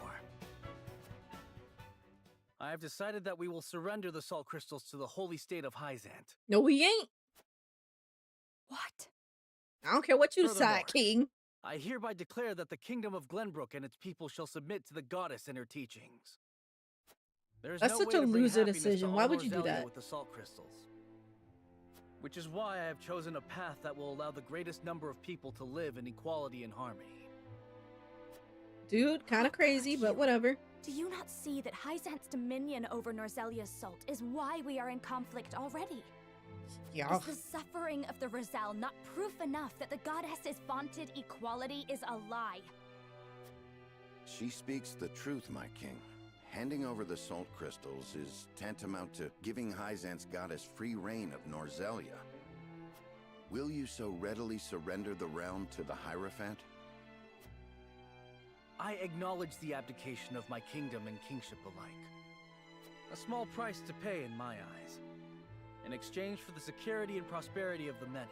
I have decided that we will surrender the salt crystals to the holy state of Hyzanth. No, we ain't. What? I don't care what you Furthermore, decide, King. I hereby declare that the kingdom of Glenbrook and its people shall submit to the goddess and her teachings. There's That's no such way a to bring loser happiness to decision. all Why would you do Norzelia that? with the salt crystals. Which is why I have chosen a path that will allow the greatest number of people to live in equality and harmony. Dude, kind of crazy, but whatever. Do you not see that Hyzanth's dominion over Norzelia's salt is why we are in conflict already? Yeah. Is the suffering of the Rosal not proof enough that the goddess's vaunted equality is a lie? She speaks the truth, my king. Handing over the salt crystals is tantamount to giving Hyzanth's goddess free reign of Norzelia. Will you so readily surrender the realm to the Hierophant? I acknowledge the abdication of my kingdom and kingship alike. A small price to pay in my eyes, in exchange for the security and prosperity of the many.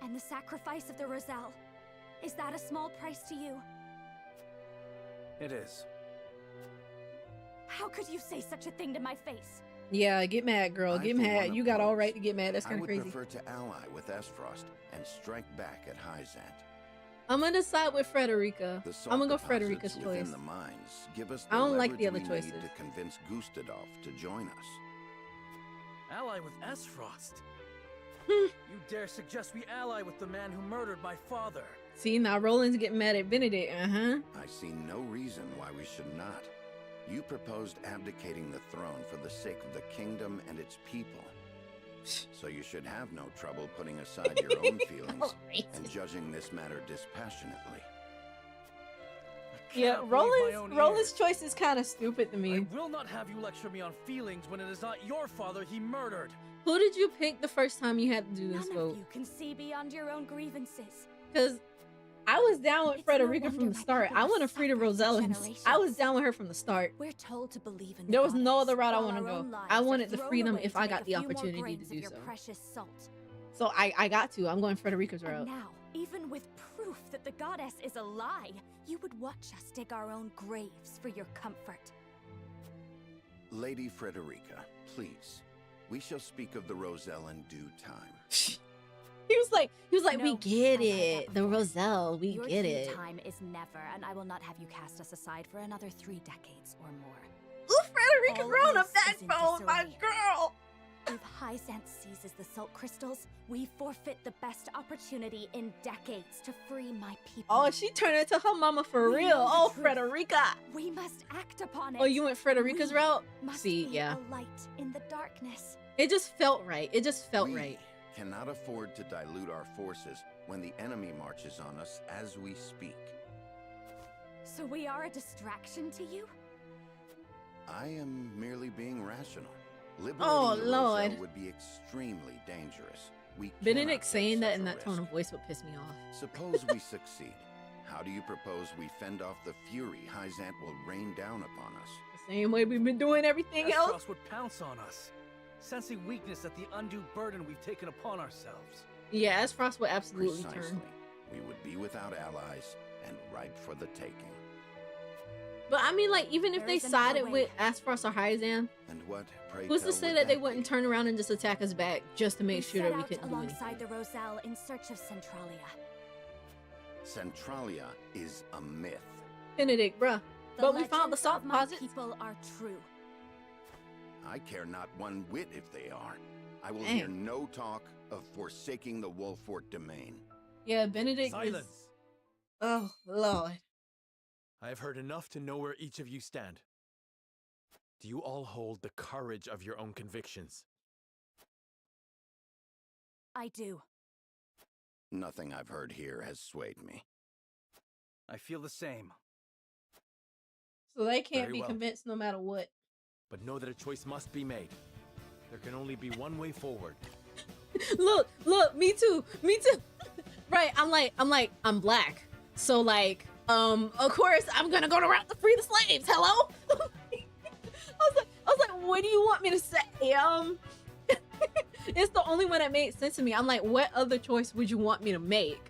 And the sacrifice of the Rosal, is that a small price to you? It is. How could you say such a thing to my face? Yeah, get mad, girl. I, Get for mad. one, You got all oppose. right to get mad. That's kind I of would crazy. prefer to ally with Esfrost and strike back at Hyzanth. I'm gonna side with Frederica. The salt I'm gonna go deposits Frederica's within choice. the mines give us I don't like the leverage other we need choices. to convince Gustadolf to join us. Ally with Esfrost? You dare suggest we ally with the man who murdered my father? See, now Roland's getting mad at Benedict. Uh-huh. I see no reason why we should not. You proposed abdicating the throne for the sake of the kingdom and its people. So you should have no trouble putting aside your own feelings and judging this matter dispassionately. Yeah, Can't believe my own Roland's ears. choice is kind of stupid to me. I will not have you lecture me on feelings when it is not your father he murdered. Who did you pick the first time you had to do this None vote? of you can see beyond your own grievances. Because I was down with Frederica from the start. I want to free the Rosellans. I was down with her from the start. We're told to believe in There was no goddess, other route I while want to our go. own lives I are wanted the thrown freedom away if to I make got a the few more opportunity to grains of do your so. precious salt. So I got to. I'm going Frederica's route. And now, even with proof that the goddess is a lie, you would watch us dig our own graves for your comfort. Lady Frederica, please. We shall speak of the Roselle in due time. He was like, No, we get I've heard it. that The before. Roselle, we Your get tea it. time is never, and I will not have you cast us aside for another 3 decades or more. Ooh, Frederica All grown a else is in backbone, my disarray. girl. If Hyzant seizes the Salt Crystals, we forfeit the best opportunity in decades to free my people. Oh, she turned into her mama for We real. know the Oh, truth. Frederica. We must act upon it. Oh, you went Frederica's We route? must See, be yeah. a light in the darkness. It just felt right. It just felt We right. cannot afford to dilute our forces when the enemy marches on us as we speak. So we are a distraction to you? I am merely being rational. Liberating Oh, the Lord. Roselle would be extremely dangerous. We Benedict cannot saying take that such in a that tone risk. of voice would piss me off. Suppose we succeed. How do you propose we fend off the fury Hyzant will rain down upon us? The same way we've been doing everything else. Astaroth would pounce on us, sensing weakness at the undue burden we've taken upon ourselves. Yeah, as Frost would absolutely Precisely. turn. We would be without allies and ripe for the taking. But I mean, like, even if There they is another sided way. with Asfrost or Hyzan, And what, pray who's to tell, say would that they be? wouldn't turn around and just attack us back just to make We sure set that we out couldn't do alongside anything? the Roselle in search of Centralia. Centralia is a myth. Benedict, bruh. The But we found the legends salt of my deposits. people are true. I care not one whit if they are. I will Dang. hear no talk of forsaking the Wolfort domain. Yeah, Benedict Silence! is... Oh, Lord. I have heard enough to know where each of you stand. Do you all hold the courage of your own convictions? I do. Nothing I've heard here has swayed me. I feel the same. So they can't Very be well. convinced no matter what. But know that a choice must be made. There can only be one way forward. Look, me too. Right, I'm black. So like, of course I'm gonna go around to free the slaves. Hello? I was like, what do you want me to say? It's the only one that made sense to me. I'm like, what other choice would you want me to make?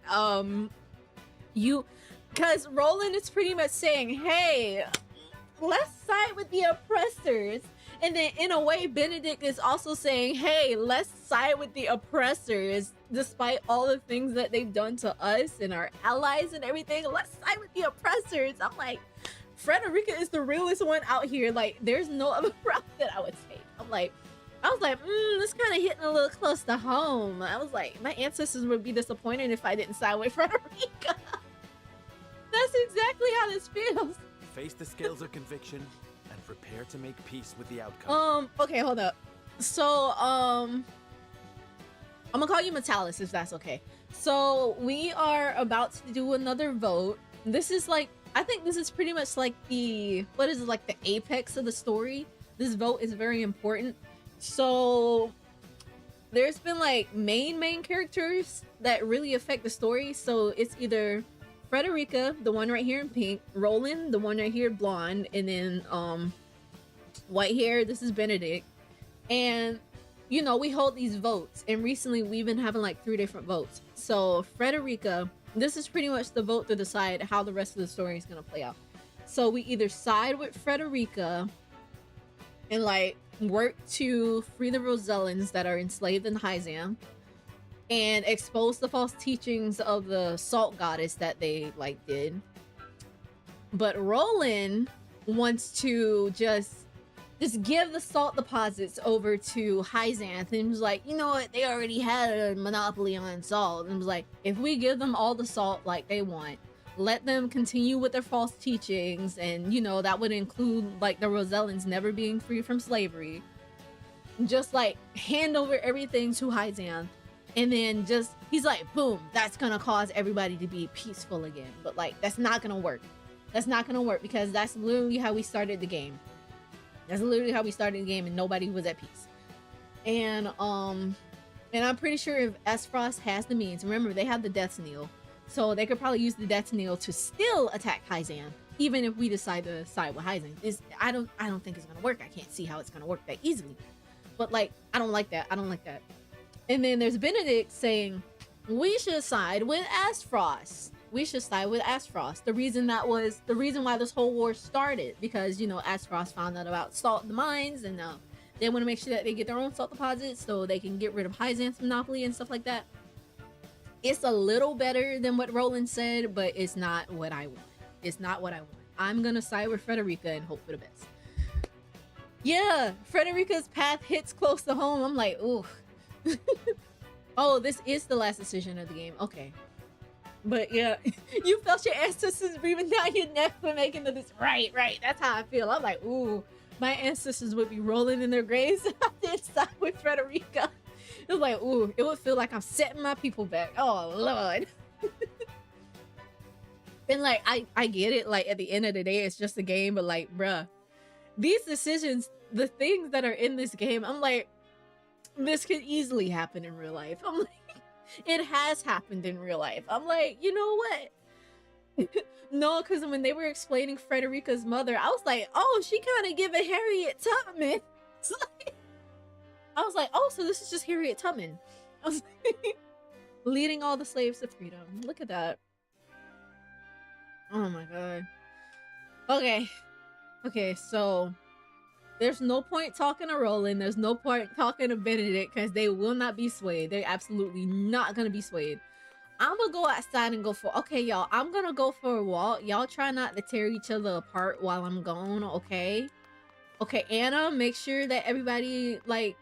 Because Roland is pretty much saying, hey, let's side with the oppressors. And then in a way, Benedict is also saying, hey, let's side with the oppressors. Despite all the things that they've done to us and our allies and everything, let's side with the oppressors. I'm like, Frederica is the realest one out here. Like, there's no other route that I would take. I was like, this kind of hitting a little close to home. I was like, my ancestors would be disappointed if I didn't side with Frederica. That's exactly how this feels. Face the scales of conviction and prepare to make peace with the outcome. Okay, hold up. So, I'm gonna call you Metalis if that's okay. So we are about to do another vote. This is like, I think this is pretty much like the, what is it, like the apex of the story. This vote is very important. So there's been like main characters that really affect the story. So it's either Frederica, the one right here in pink, Roland, the one right here blonde, and then white hair, this is Benedict. And you know, we hold these votes, and recently we've been having like 3 different votes. So Frederica, this is pretty much the vote to decide how the rest of the story is going to play out. So we either side with Frederica and like work to free the Rosellans that are enslaved in Hyzan and expose the false teachings of the salt goddess that they like did. But Roland wants to just give the salt deposits over to Hyzanth, and was like, you know what, they already had a monopoly on salt, and was like, if we give them all the salt like they want, let them continue with their false teachings, and you know, that would include like the Rosellans never being free from slavery, just like hand over everything to Hyzanth, and then just, he's like, boom, that's gonna cause everybody to be peaceful again. But like, that's not gonna work. That's not gonna work, because that's literally how we started the game. That's literally how we started the game, and nobody was at peace. And I'm pretty sure if Esfrost has the means, remember they have the Death's Knell, so they could probably use the Death's Knell to still attack Hyzan, even if we decide to side with Hyzan. I don't think it's gonna work. I can't see how it's gonna work that easily. But like, I don't like that. And then there's Benedict saying we should side with Asfrost. We should side with Asfrost. The reason why this whole war started, because you know, Asfrost found out about salt in the mines, and they want to make sure that they get their own salt deposits so they can get rid of Hyzanth's monopoly and stuff like that. It's a little better than what Roland said, but it's not what I want. It's not what I want. I'm gonna side with Frederica and hope for the best. Yeah, Frederica's path hits close to home. I'm like, ooh. Oh, this is the last decision of the game. Okay. But yeah, you felt your ancestors breathing down your neck for making this. Right. That's how I feel. I'm like, ooh, my ancestors would be rolling in their graves if I did side with Frederica. It was like, ooh, it would feel like I'm setting my people back. Oh, Lord. And like, I get it. Like, at the end of the day, it's just a game. But like, bruh, these decisions, the things that are in this game, I'm like, this could easily happen in real life. I'm like, it has happened in real life. I'm like, you know what? No, because when they were explaining Frederica's mother, I was like, oh, she kind of giving Harriet Tubman. I was like, oh, so this is just Harriet Tubman. I was like, leading all the slaves to freedom. Look at that. Oh my god. Okay, so there's no point talking to Roland. There's no point talking to Benedict because they will not be swayed. They're absolutely not gonna be swayed. I'm gonna go outside and go for, okay, y'all, I'm gonna go for a walk. Y'all try not to tear each other apart while I'm gone, okay? Okay, Anna, make sure that everybody, like,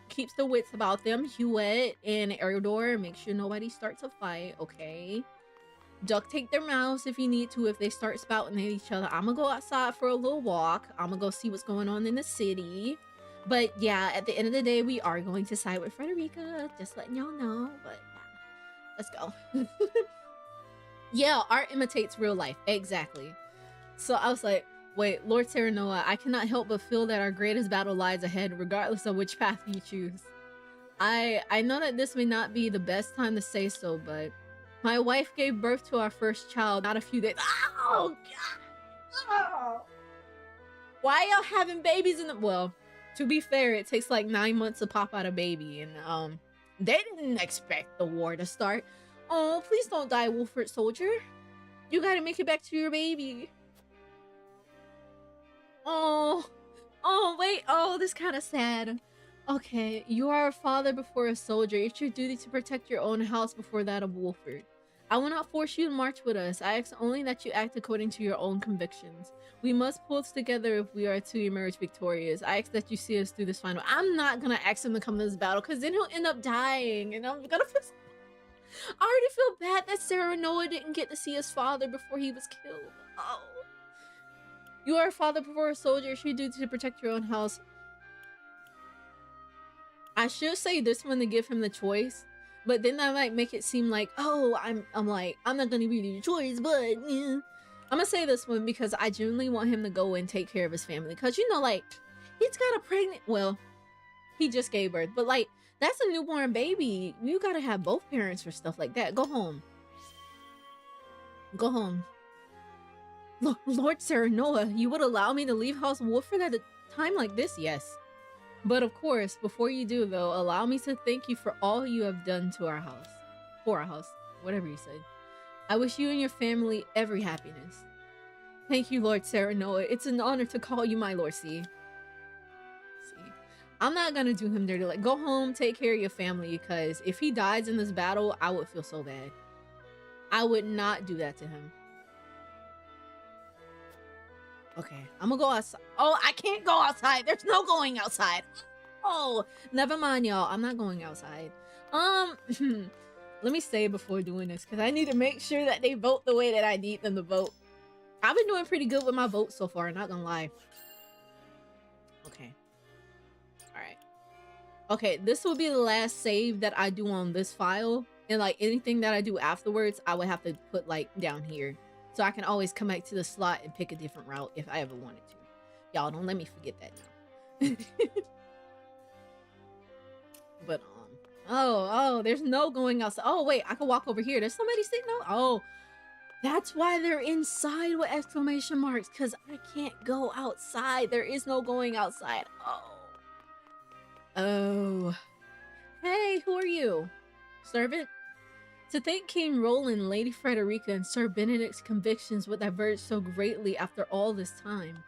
keeps the wits about them. Huette and Eridor, make sure nobody starts a fight, okay? Duct tape their mouths if you need to if they start spouting at each other. I'm gonna go outside for a little walk. I'm gonna go see what's going on in the city. But yeah, at the end of the day, we are going to side with Frederica. Just letting y'all know. But yeah, let's go. Yeah, art imitates real life. Exactly. So I was like, wait, Lord Serenoa, I cannot help but feel that our greatest battle lies ahead, regardless of which path you choose. I know that this may not be the best time to say so, but my wife gave birth to our first child not a few days. Oh, God. Oh. Why y'all having babies in the... Well, to be fair, it takes like 9 months to pop out a baby, and they didn't expect the war to start. Oh, please don't die, Wolford soldier. You gotta make it back to your baby. Oh, wait. Oh, this kind of sad. Okay, you are a father before a soldier. It's your duty to protect your own house before that of Wolford. I will not force you to march with us. I ask only that you act according to your own convictions. We must pull together if we are to emerge victorious. I ask that you see us through this final. I'm not gonna ask him to come to this battle because then he'll end up dying, and I'm gonna feel... I already feel bad that Serenoa didn't get to see his father before he was killed. Oh. You are a father before a soldier. It's your duty to protect your own house. I should say this one to give him the choice, but then that might make it seem like, oh, I'm not gonna be your choice, but yeah. I'm gonna say this one because I genuinely want him to go and take care of his family, because you know, like, he's got a pregnant, well, he just gave birth, but like, that's a newborn baby. You gotta have both parents for stuff like that. Go home. Go home. Lord Serenoa, you would allow me to leave House Wolford at a time like this? Yes. But of course, before you do though, allow me to thank you for all you have done to our house. For our house. Whatever you said. I wish you and your family every happiness. Thank you, Lord Serenoa. It's an honor to call you my Lord. See? I'm not gonna do him dirty. Like, go home, take care of your family, because if he dies in this battle, I would feel so bad. I would not do that to him. Okay, I'm gonna go outside. Oh, I can't go outside. There's no going outside. Oh, never mind, y'all. I'm not going outside. Let me say before doing this, because I need to make sure that they vote the way that I need them to vote. I've been doing pretty good with my votes so far, not gonna lie. Okay. Alright. Okay, this will be the last save that I do on this file. And like anything that I do afterwards, I would have to put like down here. So I can always come back to the slot and pick a different route if I ever wanted to. Y'all don't let me forget that now. But oh, there's no going outside. Oh wait, I can walk over here. There's somebody sitting out. Oh, that's why they're inside with exclamation marks, because I can't go outside. There is no going outside. Oh. Hey, who are you? Servant? To think King Roland, Lady Frederica, and Sir Benedict's convictions would diverge so greatly after all this time.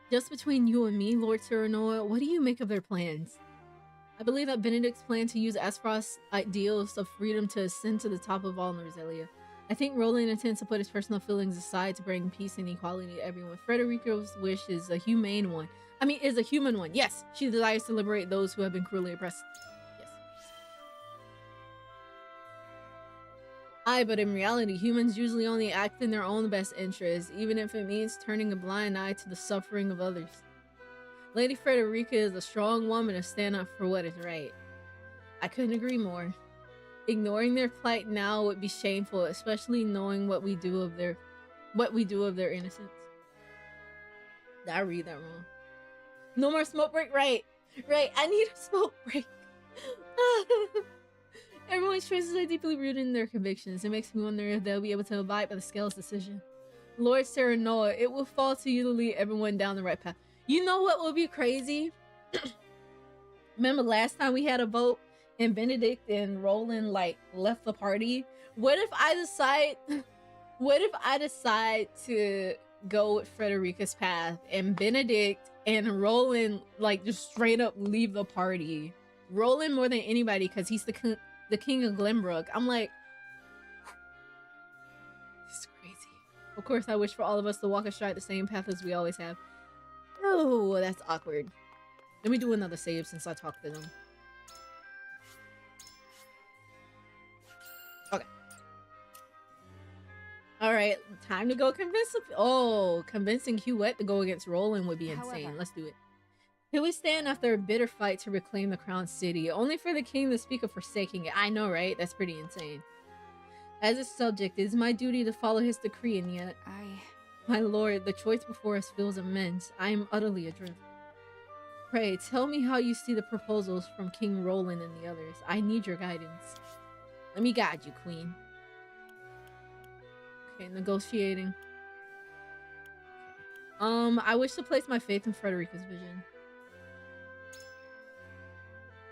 Just between you and me, Lord Serenoa, what do you make of their plans? I believe that Benedict's plan to use Asphrost's ideals of freedom to ascend to the top of all in Roselia. I think Roland intends to put his personal feelings aside to bring peace and equality to everyone. Frederica's wish is a humane one. I mean, is a human one. Yes, she desires to liberate those who have been cruelly oppressed. Yes. Aye, but in reality, humans usually only act in their own best interest, even if it means turning a blind eye to the suffering of others. Lady Frederica is a strong woman to stand up for what is right. I couldn't agree more. Ignoring their plight now would be shameful, especially knowing what we do of their innocence. Did I read that wrong? No more smoke break? Right. I need a smoke break. Everyone's choices are deeply rooted in their convictions. It makes me wonder if they'll be able to abide by the Scales' decision. Lord Serenoa, it will fall to you to lead everyone down the right path. You know what will be crazy? Remember last time we had a vote and Benedict and Roland like left the party? What if I decide to go with Frederica's path and Benedict and Roland like just straight up leave the party? Roland more than anybody because he's the king of Glenbrook. I'm like, this is crazy. Of course, I wish for all of us to walk astride the same path as we always have. Oh, that's awkward. Let me do another save since I talked to them. Okay. Alright, time to go convince convincing Hughette to go against Roland would be insane. However, let's do it. Here we stand after a bitter fight to reclaim the crown city, only for the king to speak of forsaking it. I know, right? That's pretty insane. As a subject, it is my duty to follow his decree, and yet my lord, the choice before us feels immense. I am utterly adrift. Pray, tell me how you see the proposals from King Roland and the others. I need your guidance. Let me guide you, queen. Okay, negotiating. I wish to place my faith in Frederica's vision.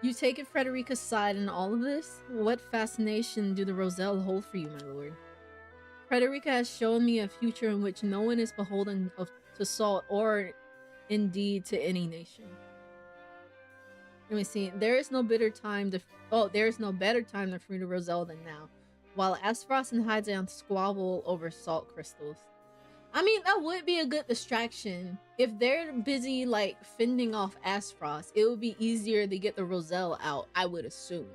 You taken Frederica's side in all of this? What fascination do the Roselle hold for you, my lord? Frederica has shown me a future in which no one is beholden to Salt or indeed to any nation. Let me see. There is no better time to free the Roselle than now. While Aspfrost and Hydaelyn squabble over salt crystals. I mean, that would be a good distraction. If they're busy, like, fending off Aspfrost, it would be easier to get the Roselle out, I would assume.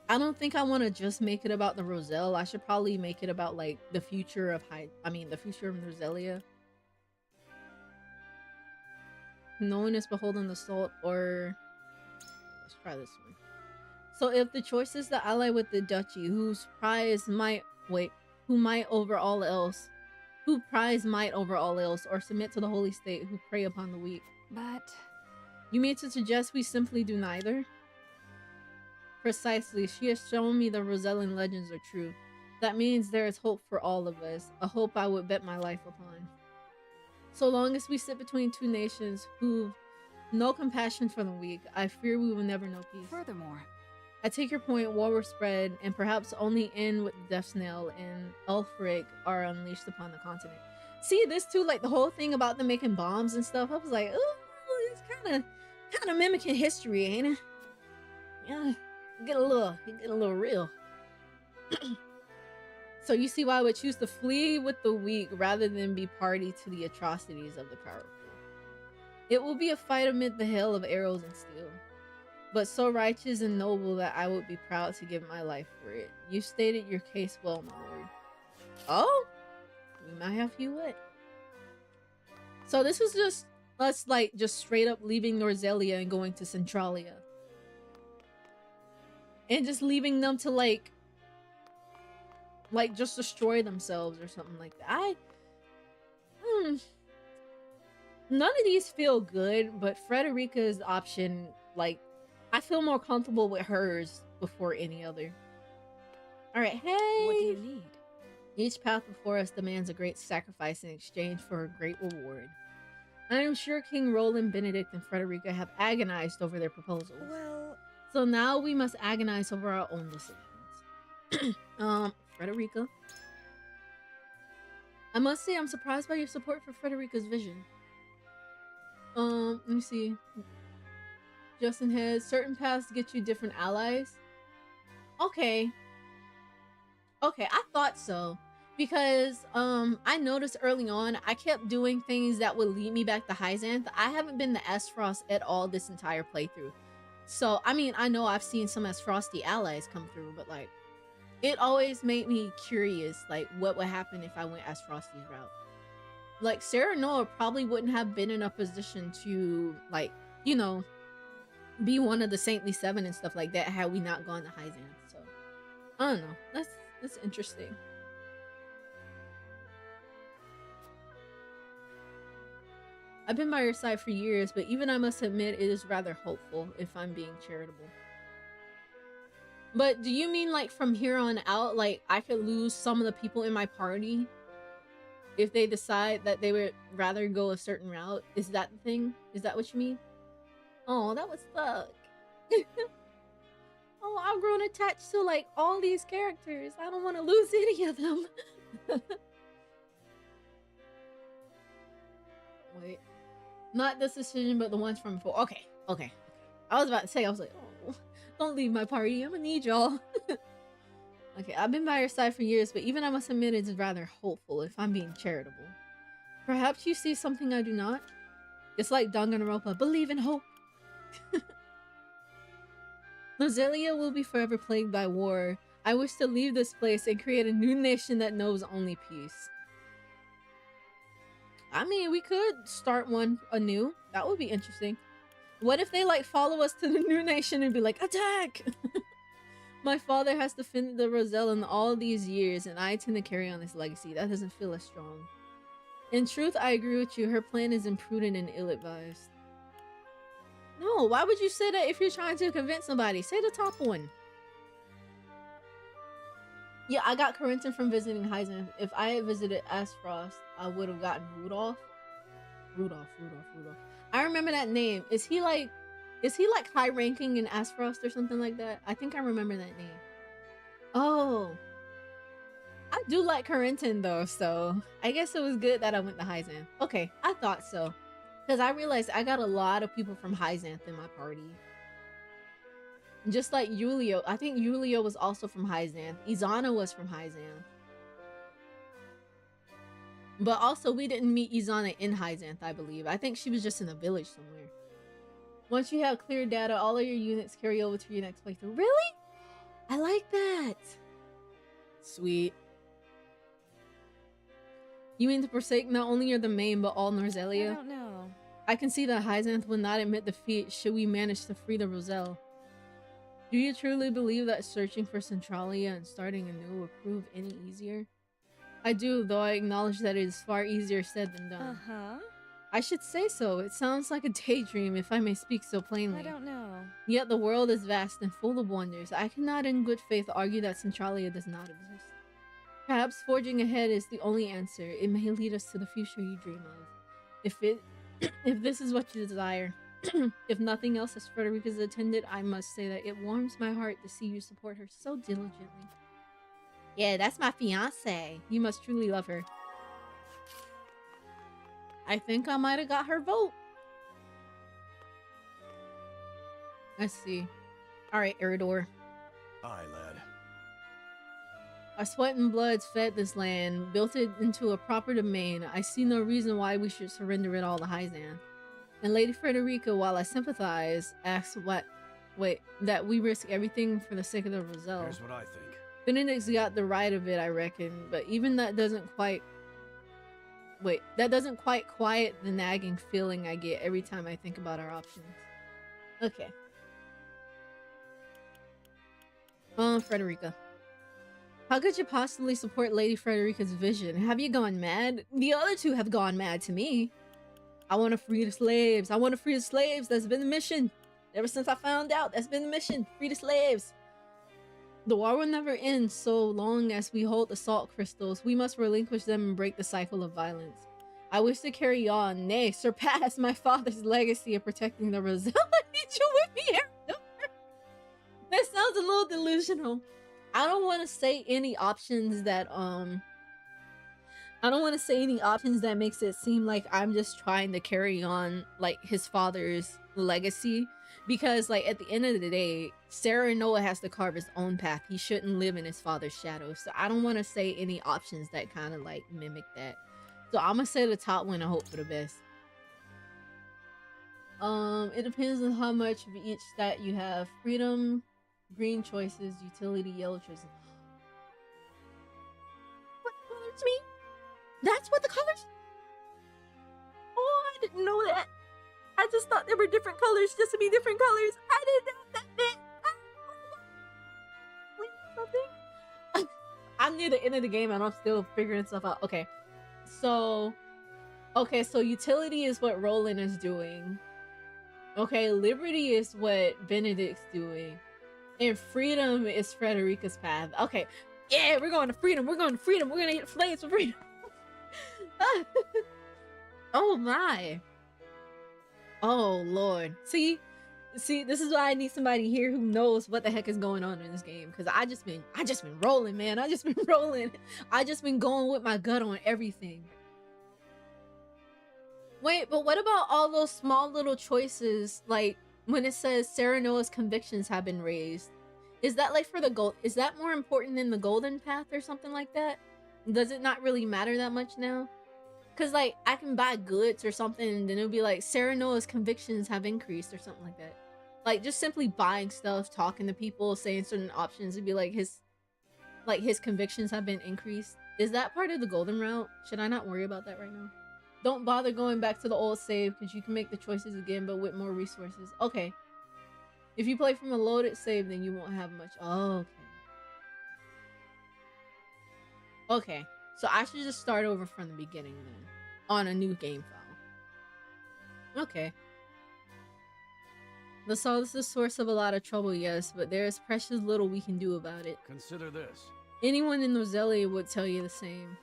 I don't think I want to just make it about the Roselle. I should probably make it about, like, the future of the future of Roselia. No one is beholden to Salt or... Let's try this one. So if the choice is to ally with the duchy, whose prize might over all else, or submit to the holy state who prey upon the weak. But... You mean to suggest we simply do neither? Precisely. She has shown me the Rosellan legends are true. That means there is hope for all of us. A hope I would bet my life upon. So long as we sit between two nations who've no compassion for the weak, I fear we will never know peace. Furthermore, I take your point, war will spread, and perhaps only end with the Death Snail and Elfric are unleashed upon the continent. See, this too, like the whole thing about them making bombs and stuff, I was like, oh, it's kind of mimicking history, ain't it? Yeah, get a little real. So you see why I would choose to flee with the weak rather than be party to the atrocities of the powerful. It will be a fight amid the hail of arrows and steel, but so righteous and noble that I would be proud to give my life for it. You stated your case well, my lord. Oh, we might have Hughette. So this was just us, like, just straight up leaving Norzelia and going to Centralia, and just leaving them to like just destroy themselves or something like that. None of these feel good, but Frederica's option, like, I feel more comfortable with hers before any other. Alright, hey! What do you need? Each path before us demands a great sacrifice in exchange for a great reward. I am sure King Roland, Benedict, and Frederica have agonized over their proposals. Well... So now we must agonize over our own decisions. Frederica. I must say I'm surprised by your support for Frederica's vision. Let me see. Justin has certain paths get you different allies. Okay. Okay, I thought so. Because I noticed early on I kept doing things that would lead me back to Hyzanth. I haven't been to Aesfrost at all this entire playthrough. So, I mean, I know I've seen some Aesfrosty allies come through, but like, it always made me curious, like, what would happen if I went Aesfrosty's route. Like, Serenoa probably wouldn't have been in a position to, like, you know, be one of the Saintly Seven and stuff like that had we not gone to Hyzanth. So, I don't know. That's interesting. I've been by your side for years, but even I must admit it is rather hopeful if I'm being charitable. But do you mean like from here on out, like I could lose some of the people in my party if they decide that they would rather go a certain route? Is that the thing? Is that what you mean? Oh, that would suck. Oh, I've grown attached to like all these characters. I don't want to lose any of them. Wait. Not this decision, but the ones from before. Okay. I was about to say, I was like, oh, don't leave my party. I'm gonna need y'all. Okay, I've been by your side for years, but even I must admit it's rather hopeful if I'm being charitable. Perhaps you see something I do not? It's like Danganronpa, believe in hope. Noselia will be forever plagued by war. I wish to leave this place and create a new nation that knows only peace. I mean, we could start one anew. That would be interesting. What if they like follow us to the new nation and be like, attack! My father has defended the Roselle in all these years, and I tend to carry on his legacy. That doesn't feel as strong. In truth, I agree with you. Her plan is imprudent and ill-advised. No, why would you say that if you're trying to convince somebody? Say the top one. Yeah, I got Corentin from visiting Hyzanth. If I had visited Aesfrost, I would have gotten Rudolph. Rudolph. I remember that name. Is he like high ranking in Aesfrost or something like that? I think I remember that name. Oh. I do like Corentin though, so I guess it was good that I went to Hyzanth. Okay, I thought so. Because I realized I got a lot of people from Hyzanth in my party. Just like Yulio. I think Yulio was also from Hyzanth. Izana was from Hyzanth. But also, we didn't meet Izana in Hyzanth, I believe. I think she was just in a village somewhere. Once you have clear data, all of your units carry over to your next playthrough. Really? I like that. Sweet. You mean to forsake not only your domain, but all Noselia? I don't know. I can see that Hyzanth will not admit defeat should we manage to free the Roselle. Do you truly believe that searching for Centralia and starting anew will prove any easier? I do, though I acknowledge that it is far easier said than done. I should say so. It sounds like a daydream, if I may speak so plainly. I don't know. Yet the world is vast and full of wonders. I cannot in good faith argue that Centralia does not exist. Perhaps forging ahead is the only answer. It may lead us to the future you dream of. If this is what you desire. If nothing else, as Frederica's attended, I must say that it warms my heart to see you support her so diligently. Yeah, that's my fiance. You must truly love her. I think I might have got her vote. Let's see. Alright, Eridor. Aye, lad. Our sweat and bloods fed this land, built it into a proper domain. I see no reason why we should surrender it all to Hyzanth. And Lady Frederica, while I sympathize, asks that we risk everything for the sake of the Roselle. Here's what I think. Benedict's got the right of it, I reckon, but even that doesn't quite quiet the nagging feeling I get every time I think about our options. Okay. Frederica. How could you possibly support Lady Frederica's vision? Have you gone mad? The other two have gone mad to me. I want to free the slaves. I want to free the slaves. That's been the mission. Ever since I found out, that's been the mission. Free the slaves. The war will never end so long as we hold the salt crystals. We must relinquish them and break the cycle of violence. I wish to carry on, nay, surpass my father's legacy of protecting the Roselle. I need you with me, Eridor. That sounds a little delusional. I don't want to say any options that I don't want to say any options that makes it seem like I'm just trying to carry on like his father's legacy, because like at the end of the day, Serenoa has to carve his own path. He shouldn't live in his father's shadow. So I don't want to say any options that kind of like mimic that. So I'm gonna say the top one and hope for the best. It depends on how much of each stat you have. Freedom, green choices, utility, yellow choices. What colors mean? That's what the colors. Oh, I didn't know that. I just thought there were different colors just to be different colors. I didn't know that meant. Something. I'm near the end of the game and I'm still figuring stuff out. Okay, so utility is what Roland is doing. Okay, liberty is what Benedict's doing, and freedom is Frederica's path. Okay, yeah, we're going to freedom. We're going to freedom. We're gonna get flames for freedom. Oh my. Oh Lord. See, this is why I need somebody here who knows what the heck is going on in this game. Because I just been rolling, man. I just been rolling. I just been going with my gut on everything. Wait, but what about all those small little choices? Like when it says Serenoa's convictions have been raised. Is that like for the gold? Is that more important than the golden path or something like that? Does it not really matter that much now? Because like I can buy goods or something and then it'll be like Serenoa's convictions have increased or something like that. Like just simply buying stuff, talking to people, saying certain options, it'd be like his convictions have been increased. Is that part of the golden route? Should I not worry about that right now? Don't bother going back to the old save because you can make the choices again but with more resources. Okay. If you play from a loaded save then you won't have much. Oh, okay. Okay, so I should just start over from the beginning then, on a new game file. Okay. The salt is the source of a lot of trouble, yes, but there is precious little we can do about it. Consider this. Anyone in Roselia would tell you the same.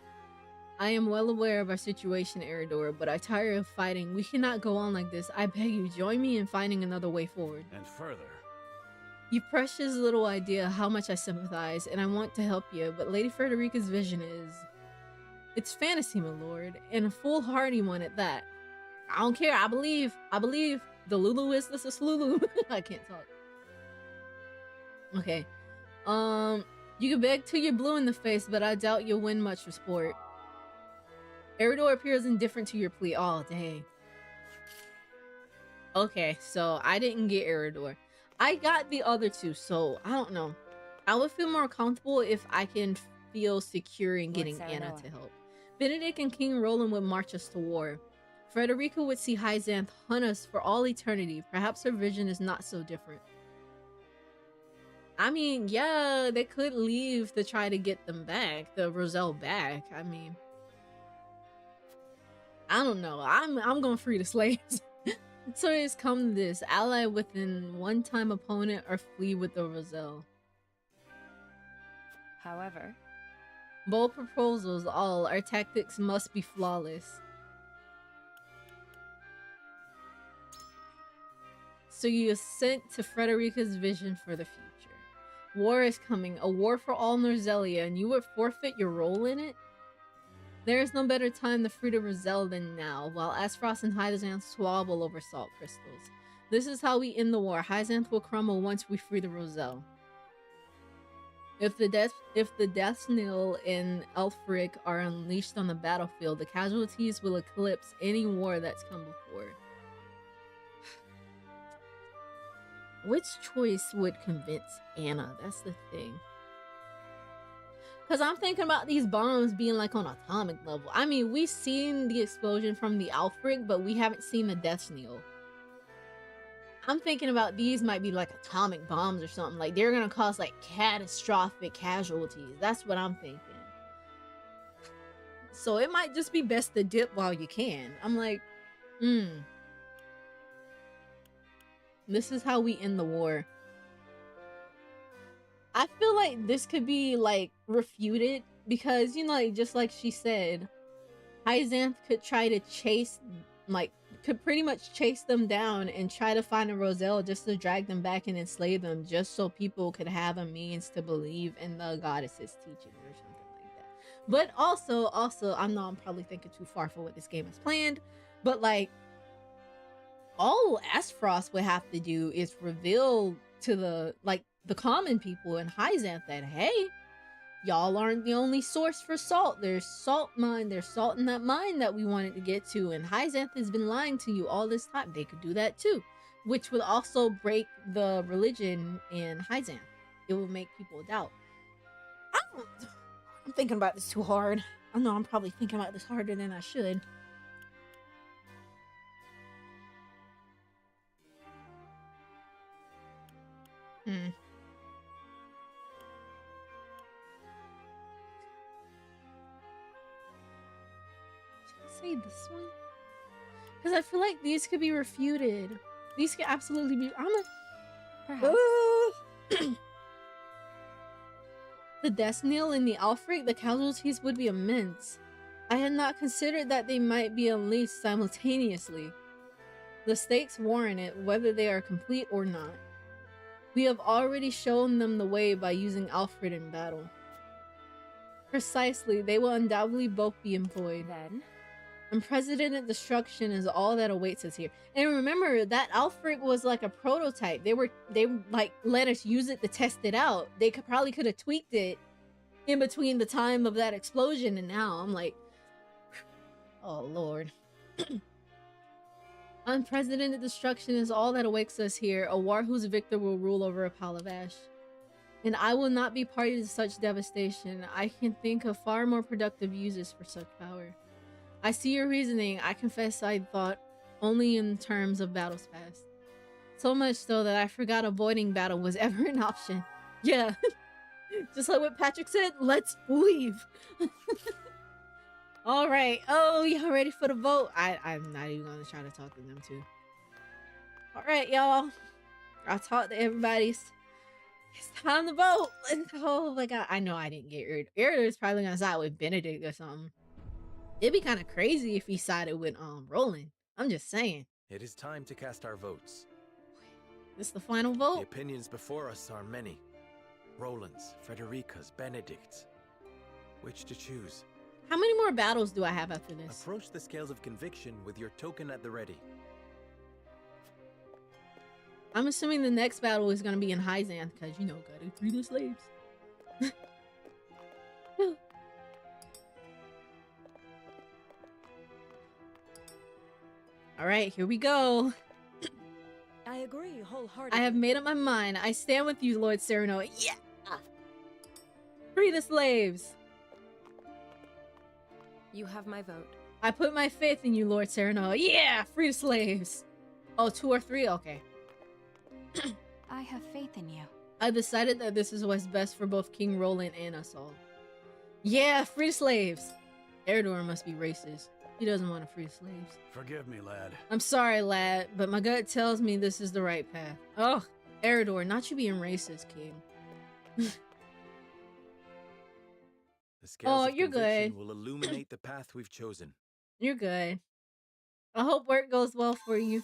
I am well aware of our situation, Eridor, but I tire of fighting. We cannot go on like this. I beg you, join me in finding another way forward. And further. You precious little idea how much I sympathize, and I want to help you, but Lady Frederica's vision is... It's fantasy, my lord, and a foolhardy one at that. I don't care, I believe. The Lulu is this is Lulu. I can't talk. Okay. You can beg till you're blue in the face, but I doubt you'll win much for sport. Eridor appears indifferent to your plea. Oh, dang. Okay, so I didn't get Eridor. I got the other two, so I don't know. I would feel more comfortable if I can feel secure in getting Anna to help. Benedict and King Roland would march us to war. Frederica would see Hyzanth hunt us for all eternity. Perhaps her vision is not so different. I mean, yeah, they could leave to try to get them back, the Roselle back. I mean, I don't know. I'm gonna free the slaves. So it's come to this: ally with an one-time opponent or flee with the Roselle. However, bold proposals all. Our tactics must be flawless. So you assent to Frederica's vision for the future. War is coming, a war for all Norzelia, and you would forfeit your role in it? There is no better time to free the Roselle than now, while Aspharos and Hyzanth squabble over salt crystals. This is how we end the war. Hyzanth will crumble once we free the Roselle. If the Death's Knell and Elfric are unleashed on the battlefield, the casualties will eclipse any war that's come before. Which choice would convince Anna? That's the thing. Because I'm thinking about these bombs being like on atomic level. I mean, we've seen the explosion from the Alfric, but we haven't seen the Death's Knell. I'm thinking about these might be like atomic bombs or something. Like they're going to cause like catastrophic casualties. That's what I'm thinking. So it might just be best to dip while you can. I'm like, This is how we end the war. I feel like this could be like refuted because, you know, like, just like she said, Hyzanth could try to could pretty much chase them down and try to find a Roselle just to drag them back and enslave them, just so people could have a means to believe in the goddess's teachings or something like that. But also, I know I'm probably thinking too far for what this game is planned, but like, all Aspfrost would have to do is reveal to the common people in Hyzanth that, hey, y'all aren't the only source for salt. There's salt mine. There's salt in that mine that we wanted to get to, and Hyzanth has been lying to you all this time. They could do that too, which would also break the religion in Hyzanth. It will make people doubt. I'm thinking about this too hard. I know I'm probably thinking about this harder than I should. Should I say this one? Because I feel like these could be refuted. These could absolutely be. Perhaps. The Desnil and the Alfric, the casualties would be immense. I had not considered that they might be unleashed simultaneously. The stakes warrant it, whether they are complete or not. We have already shown them the way by using Alfred in battle. Precisely, they will undoubtedly both be employed. Then? Unprecedented destruction is all that awaits us here. And remember, that Alfred was like a prototype. They like let us use it to test it out. They probably could have tweaked it in between the time of that explosion and now. I'm like, oh Lord. Unprecedented destruction is all that awaits us here, a war whose victor will rule over a pile of ash. And I will not be party to such devastation. I can think of far more productive uses for such power. I see your reasoning. I confess I thought only in terms of battles past. So much so that I forgot avoiding battle was ever an option. Yeah. Just like what Patrick said, let's leave. All right. Oh, y'all ready for the vote? I'm not even going to try to talk to them too. All right, y'all. I talked to everybody. It's time to vote. Oh my god. I know I didn't get Eridur. Eridur is probably going to side with Benedict or something. It'd be kind of crazy if he sided with Roland. I'm just saying. It is time to cast our votes. This the final vote? The opinions before us are many. Roland's, Frederica's, Benedict's. Which to choose? How many more battles do I have after this? Approach the scales of conviction with your token at the ready. I'm assuming the next battle is going to be in Hyzanth because, you know, gotta free the slaves. All right, here we go. I agree wholeheartedly. I have made up my mind. I stand with you, Lord Serenoa. Yeah! Free the slaves! You have my vote. I put my faith in you, Lord Serenoa. Yeah! Free the slaves! Oh, 2 or 3? Okay. I have faith in you. I decided that this is what's best for both King Roland and us all. Yeah! Free the slaves! Eridur must be racist. He doesn't want to free the slaves. Forgive me, lad. I'm sorry, lad, but my gut tells me this is the right path. Oh, Eridur, not you being racist, King. The scales of you're conviction good. will illuminate the path we've chosen. You're good. I hope work goes well for you.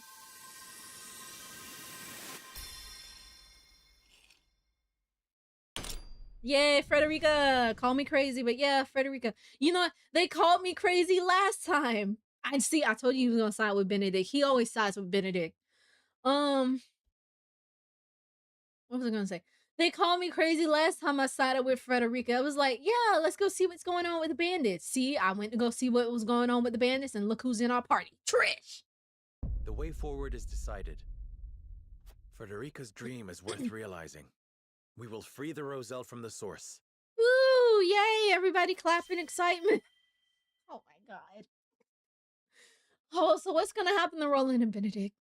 Yay, Frederica! Call me crazy, but yeah, Frederica. You know what? They called me crazy last time. I told you he was gonna side with Benedict. He always sides with Benedict. What was I gonna say? They called me crazy last time I sided with Frederica. I was like, yeah, let's go see what's going on with the bandits. See, I went to go see what was going on with the bandits, and look who's in our party. Trish! The way forward is decided. Frederica's dream is worth realizing. We will free the Roselle from the source. Woo! Yay! Everybody clap in excitement. Oh my god. Oh, so what's gonna happen to Roland and Benedict?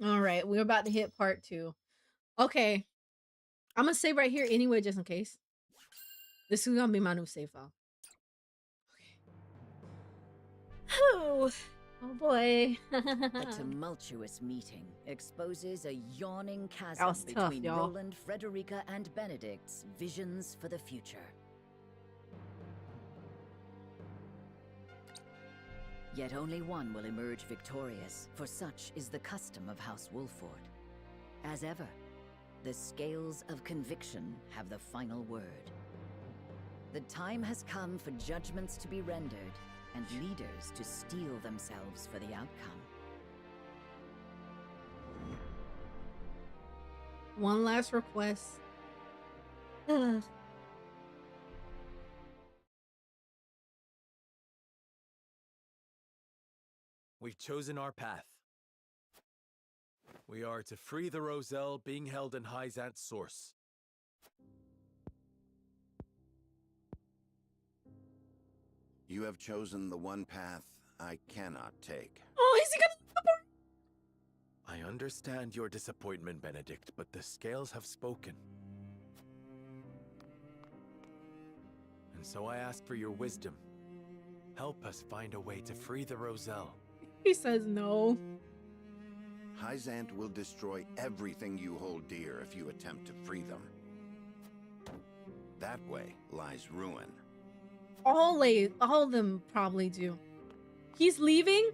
Alright, we're about to hit part 2. Okay. I'm gonna save right here anyway, just in case. This is gonna be my new save file. Okay. Oh. Oh boy. A tumultuous meeting exposes a yawning That chasm was tough, between y'all. Roland, Frederica, and Benedict's visions for the future. Yet only one will emerge victorious, for such is the custom of House Wolford. As ever, The scales of conviction have the final word. The time has come for judgments to be rendered and leaders to steel themselves for the outcome. One last request. We've chosen our path. We are to free the Roselle being held in Hyzant's source. You have chosen the one path I cannot take. Oh, is he gonna? I understand your disappointment, Benedict, but the scales have spoken. And so I ask for your wisdom. Help us find a way to free the Roselle. He says no. Hyzant will destroy everything you hold dear if you attempt to free them. That way lies ruin. All of them probably do. He's leaving?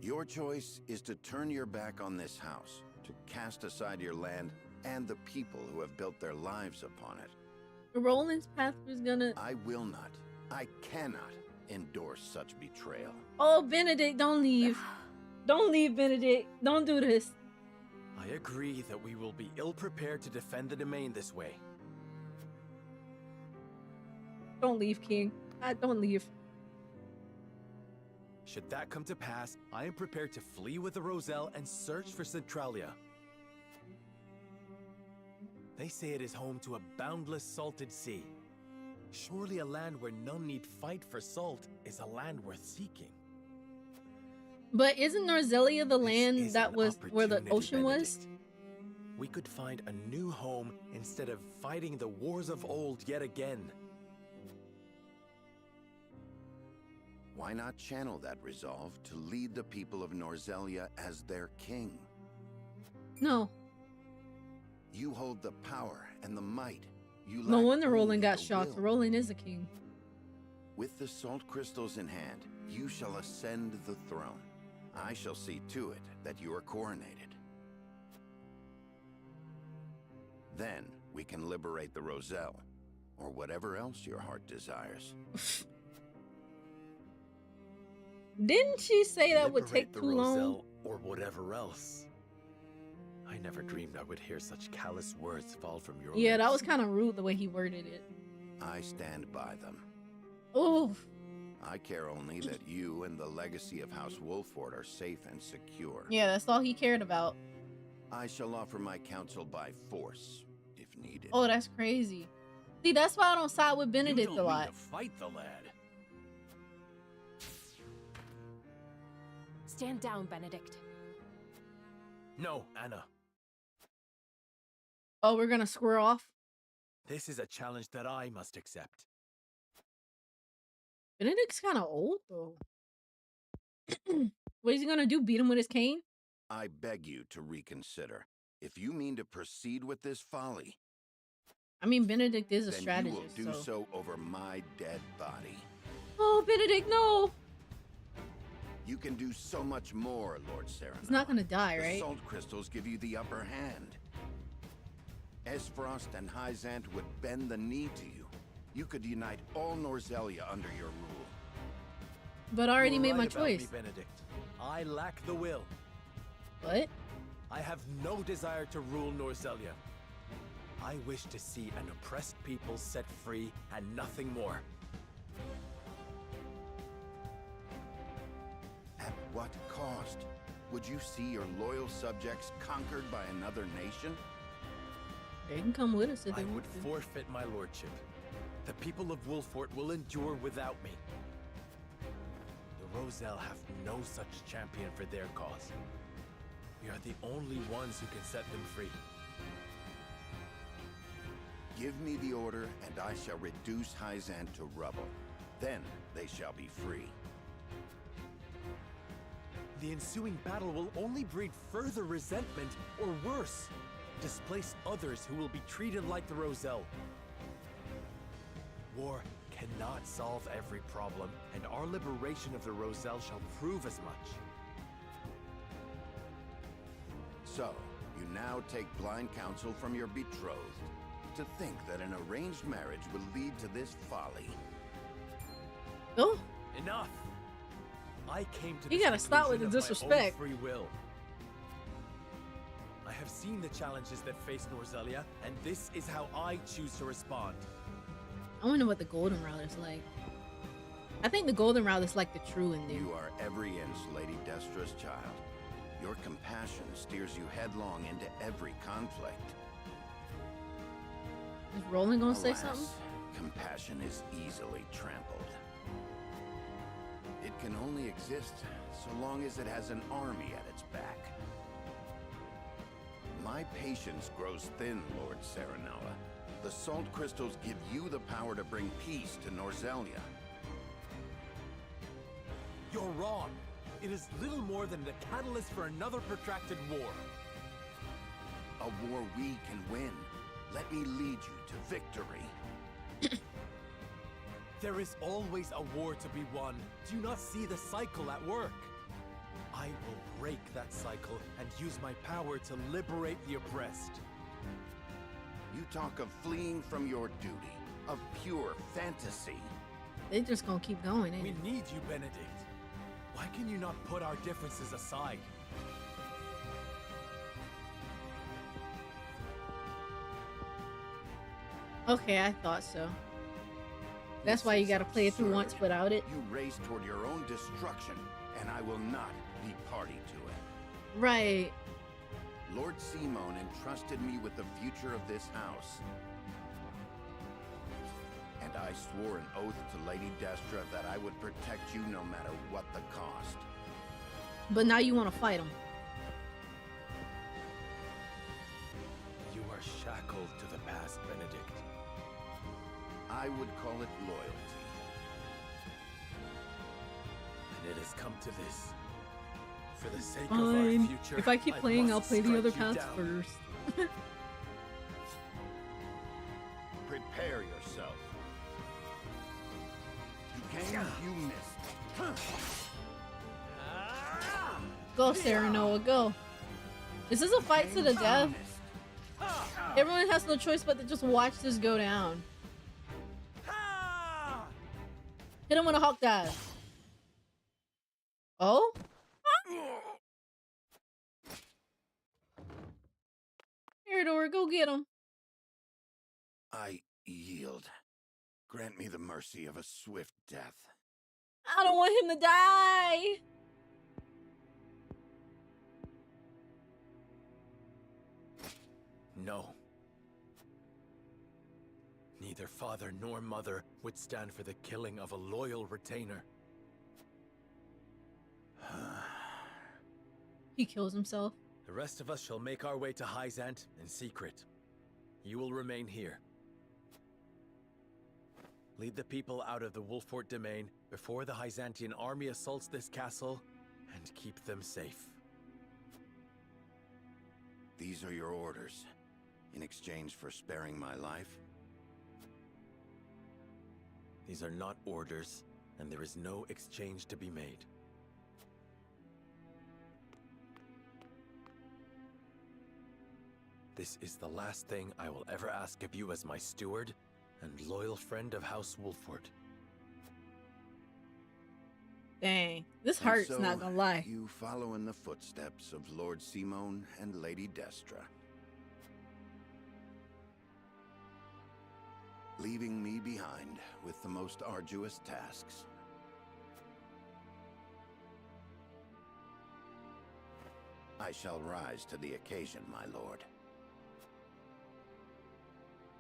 Your choice is to turn your back on this house, to cast aside your land and the people who have built their lives upon it. Roland's path was gonna... I will not, I cannot endorse such betrayal. Oh, Benedict, don't leave. Don't leave, Benedict. Don't do this. I agree that we will be ill-prepared to defend the domain this way. Don't leave, King. Don't leave. Should that come to pass, I am prepared to flee with the Roselle and search for Centralia. They say it is home to a boundless salted sea. Surely a land where none need fight for salt is a land worth seeking. But isn't Norzelia the land that was where the ocean was? We could find a new home instead of fighting the wars of old yet again. Why not channel that resolve to lead the people of Norzelia as their king? No. You hold the power and the might. You No lack wonder only Roland got the shocked. will. Roland is a king. With the salt crystals in hand, you shall ascend the throne. I shall see to it that you are coronated. Then we can liberate the Roselle, or whatever else your heart desires. Didn't she say that would take Liberate the too long? Roselle, or whatever else. I never dreamed I would hear such callous words fall from your Yeah, that lips. was kind of rude the way he worded it. I stand by them. Oh. I care only that you and the legacy of House Wolford are safe and secure. Yeah, that's all he cared about. I shall offer my counsel by force, if needed. Oh, that's crazy. See, that's why I don't side with Benedict a lot. Fight the lad. Stand down, Benedict. No, Anna. Oh, we're gonna square off? This is a challenge that I must accept. Benedict's kind of old, though. What is he gonna do? Beat him with his cane? I beg you to reconsider. If you mean to proceed with this folly, I mean, Benedict is a then strategist, you will do so... so over my dead body. Oh, Benedict, no! You can do so much more, Lord Serena. He's not gonna die, The right? salt crystals give you the upper hand. Esfrost and Hyzant would bend the knee to you. You could unite all Norzelia under your rule. But I already You're made my right about me, choice. Benedict. I lack the will. What? I have no desire to rule Norzelia. I wish to see an oppressed people set free and nothing more. At what cost? Would you see your loyal subjects conquered by another nation? They can come with us if they I want would to. forfeit my lordship. The people of Wolfort will endure without me. The Roselle have no such champion for their cause. We are the only ones who can set them free. Give me the order, and I shall reduce Hyzant to rubble. Then they shall be free. The ensuing battle will only breed further resentment, or worse, displace others who will be treated like the Roselle. War cannot solve every problem, and our liberation of the Roselle shall prove as much. So, You now take blind counsel from your betrothed. To think that an arranged marriage would lead to this folly. Oh. Enough! I came to You this gotta stop with the conclusion of my own disrespect. free will. I have seen the challenges that face Norzelia, and this is how I choose to respond. I wonder what the goldenrod is like. I think the goldenrod is like the true ending. You are every inch Lady Destra's child. Your compassion steers you headlong into every conflict. Is Roland gonna say Alas, something? Compassion is easily trampled. It can only exist so long as it has an army at its back. My patience grows thin, Lord Serenoa. The salt crystals give you the power to bring peace to Norzelia. You're wrong. It is little more than the catalyst for another protracted war. A war we can win. Let me lead you to victory. There is always a war to be won. Do you not see the cycle at work? I will break that cycle and use my power to liberate the oppressed. You talk of fleeing from your duty, of pure fantasy. They just gonna keep going, ain't We they? need you, Benedict. Why can you not put our differences aside? Okay, I thought so. That's why you gotta play it through once without it. You race toward your own destruction, and I will not be party to it. Right. Lord Simon entrusted me with the future of this house. And I swore an oath to Lady Destra that I would protect you no matter what the cost. But now you wanna fight him. You are shackled to the past, Benedict. I would call it loyalty. And it has come to this. For the sake Fine. of our future, If I keep playing, I'll must play the other strike you paths down. first. Prepare yourself. You came, you missed. Go, Serenoa, go. This is a fight to the death. Everyone has no choice but to just watch this go down. Hit him with a hawk dive. Oh? Eridor, go get him. I yield. Grant me the mercy of a swift death. I don't want him to die. No. Neither father nor mother would stand for the killing of a loyal retainer. He kills himself. The rest of us shall make our way to Hyzant in secret. You will remain here. Lead the people out of the Wolfort domain before the Hyzantian army assaults this castle, and keep them safe. These are your orders, in exchange for sparing my life? These are not orders, and there is no exchange to be made. This is the last thing I will ever ask of you as my steward and loyal friend of House Wolfort. Dang, this And hurts, so not gonna lie. You follow in the footsteps of Lord Simon and Lady Destra, leaving me behind with the most arduous tasks. I shall rise to the occasion, my lord.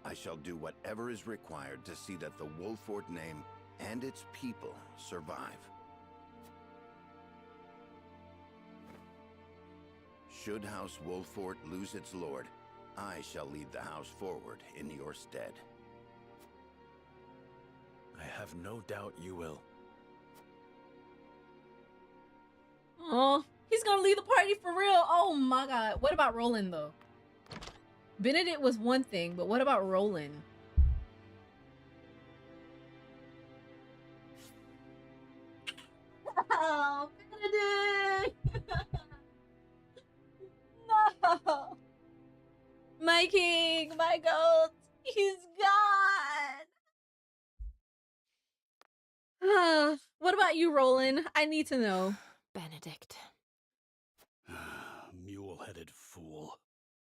I shall do whatever is required to see that the Wolfort name and its people survive. Should House Wolfort lose its lord, I shall lead the house forward in your stead. I have no doubt you will. Oh, he's gonna lead the party for real. Oh my god. What about Roland though? Benedict was one thing, but what about Roland? Oh, Benedict! No! My king, my goat, he's gone. What about you, Roland? I need to know. Benedict. Mule-headed fool.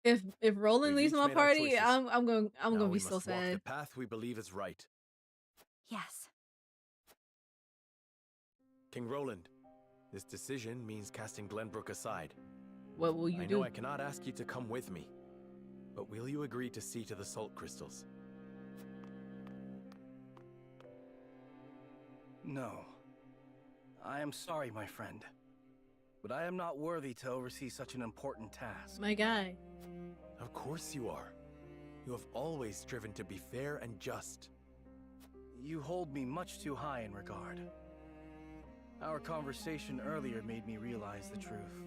If Roland We've leaves each my made our party, choices. I'm going Now to we be so must walk the sad. path we believe is right. Yes. King Roland, this decision means casting Glenbrook aside. What will you I do? know I cannot ask you to come with me, but will you agree to see to the salt crystals? No. I am sorry, my friend. But I am not worthy to oversee such an important task. My guy. Of course you are. You have always striven to be fair and just. You hold me much too high in regard. Our conversation earlier made me realize the truth.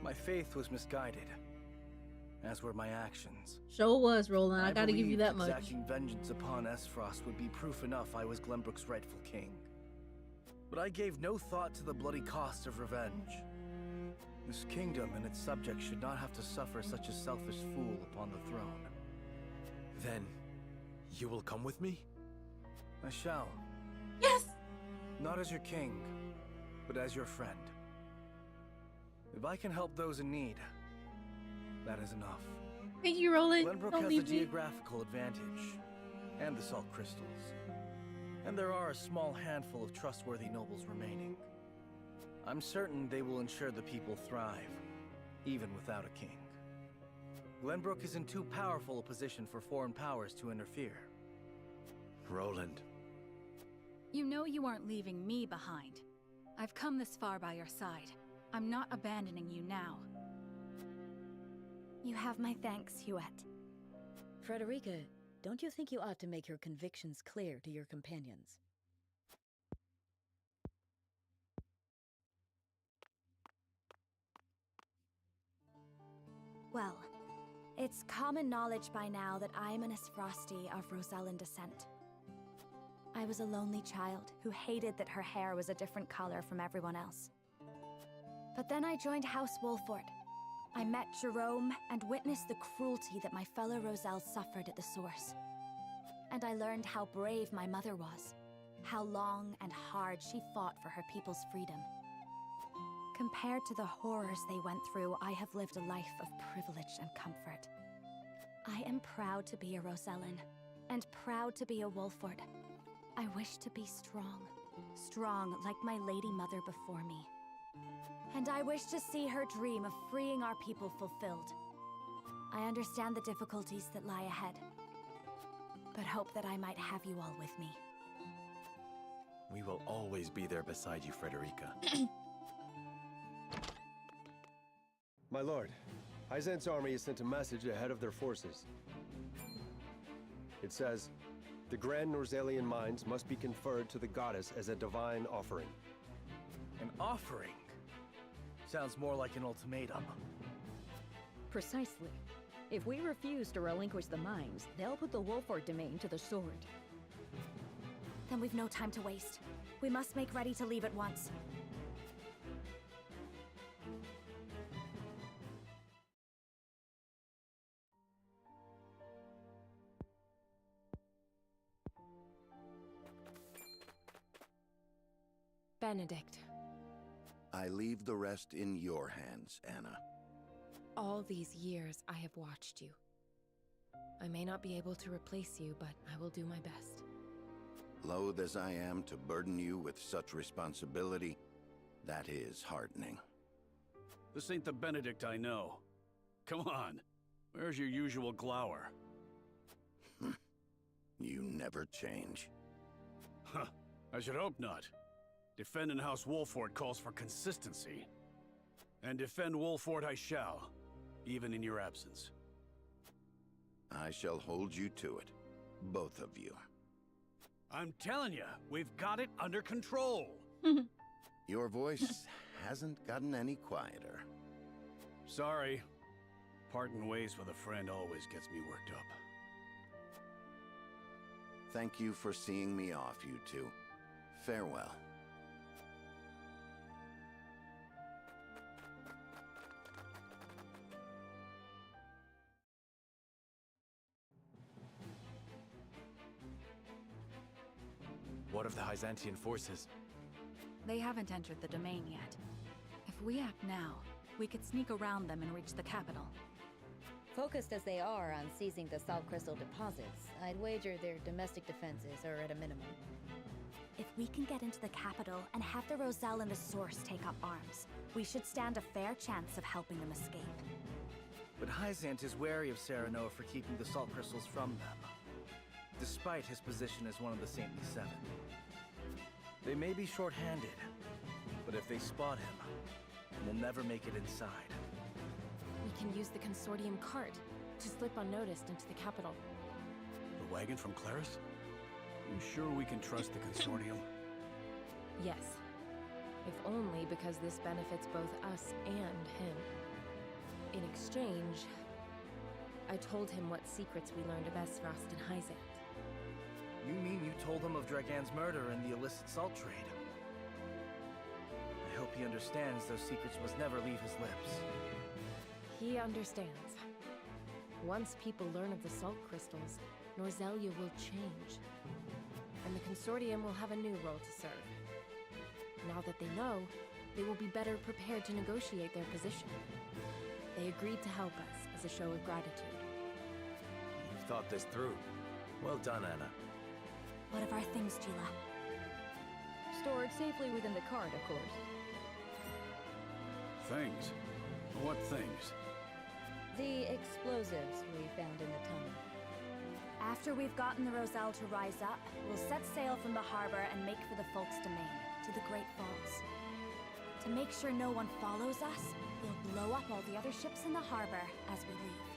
My faith was misguided, as were my actions. Sure was, Roland. I gotta give you believed that much. exacting vengeance upon Esfrost would be proof enough I was Glenbrook's rightful king. But I gave no thought to the bloody cost of revenge. This kingdom and its subjects should not have to suffer such a selfish fool upon the throne. Then, you will come with me? I shall. Yes! Not as your king, but as your friend. If I can help those in need, that is enough. Thank you, Roland. Glenbrook Don't has the leave me. geographical advantage, and the salt crystals. And there are a small handful of trustworthy nobles remaining. I'm certain they will ensure the people thrive, even without a king. Glenbrook is in too powerful a position for foreign powers to interfere. Roland. You know you aren't leaving me behind. I've come this far by your side. I'm not abandoning you now. You have my thanks, Huette. Frederica, don't you think you ought to make your convictions clear to your companions? Well, it's common knowledge by now that I'm an Esfrosti of Rosellan descent. I was a lonely child who hated that her hair was a different color from everyone else. But then I joined House Wolford. I met Jerome and witnessed the cruelty that my fellow Roselle suffered at the source. And I learned how brave my mother was, how long and hard she fought for her people's freedom. Compared to the horrors they went through, I have lived a life of privilege and comfort. I am proud to be a Rosellan, and proud to be a Wolford. I wish to be strong, strong like my lady mother before me. And I wish to see her dream of freeing our people fulfilled. I understand the difficulties that lie ahead, but hope that I might have you all with me. We will always be there beside you, Frederica. My lord, Hyzant's army has sent a message ahead of their forces. It says, the Grand Norzalian mines must be conferred to the goddess as a divine offering. An offering? Sounds more like an ultimatum. Precisely. If we refuse to relinquish the mines, they'll put the Wolford domain to the sword. Then we've no time to waste. We must make ready to leave at once. Benedict. I leave the rest in your hands, Anna. All these years I have watched you. I may not be able to replace you, but I will do my best. Loath as I am to burden you with such responsibility, that is heartening. This ain't the Benedict I know. Come on, where's your usual glower? You never change. Huh, I should hope not. Defending House Wolford calls for consistency. And defend Wolford I shall, even in your absence. I shall hold you to it, both of you. I'm telling you, we've got it under control. Your voice hasn't gotten any quieter. Sorry. Parting ways with a friend always gets me worked up. Thank you for seeing me off, you two. Farewell. What of the Hyzantian forces? They haven't entered the domain yet. If we act now, we could sneak around them and reach the capital. Focused as they are on seizing the salt crystal deposits, I'd wager their domestic defenses are at a minimum. If we can get into the capital and have the Roselle and the Source take up arms, we should stand a fair chance of helping them escape. But Hyzant is wary of Serenoa for keeping the salt crystals from them, despite his position as one of the Saintly Seven. They may be short-handed, but if they spot him, we'll never make it inside. We can use the Consortium cart to slip unnoticed into the capital. The wagon from Claris? You sure we can trust the Consortium? Yes. If only because this benefits both us and him. In exchange, I told him what secrets we learned of Esfrost and Hyzant. You mean you told him of Dragan's murder and the illicit salt trade? I hope he understands those secrets must never leave his lips. He understands. Once people learn of the salt crystals, Norzelia will change. And the Consortium will have a new role to serve. Now that they know, they will be better prepared to negotiate their position. They agreed to help us as a show of gratitude. You've thought this through. Well done, Anna. What of our things, Gila? Stored safely within the cart, of course. Things? What things? The explosives we found in the tunnel. After we've gotten the Roselle to rise up, we'll set sail from the harbor and make for the Folk's Domain, to the Great Falls. To make sure no one follows us, we'll blow up all the other ships in the harbor as we leave.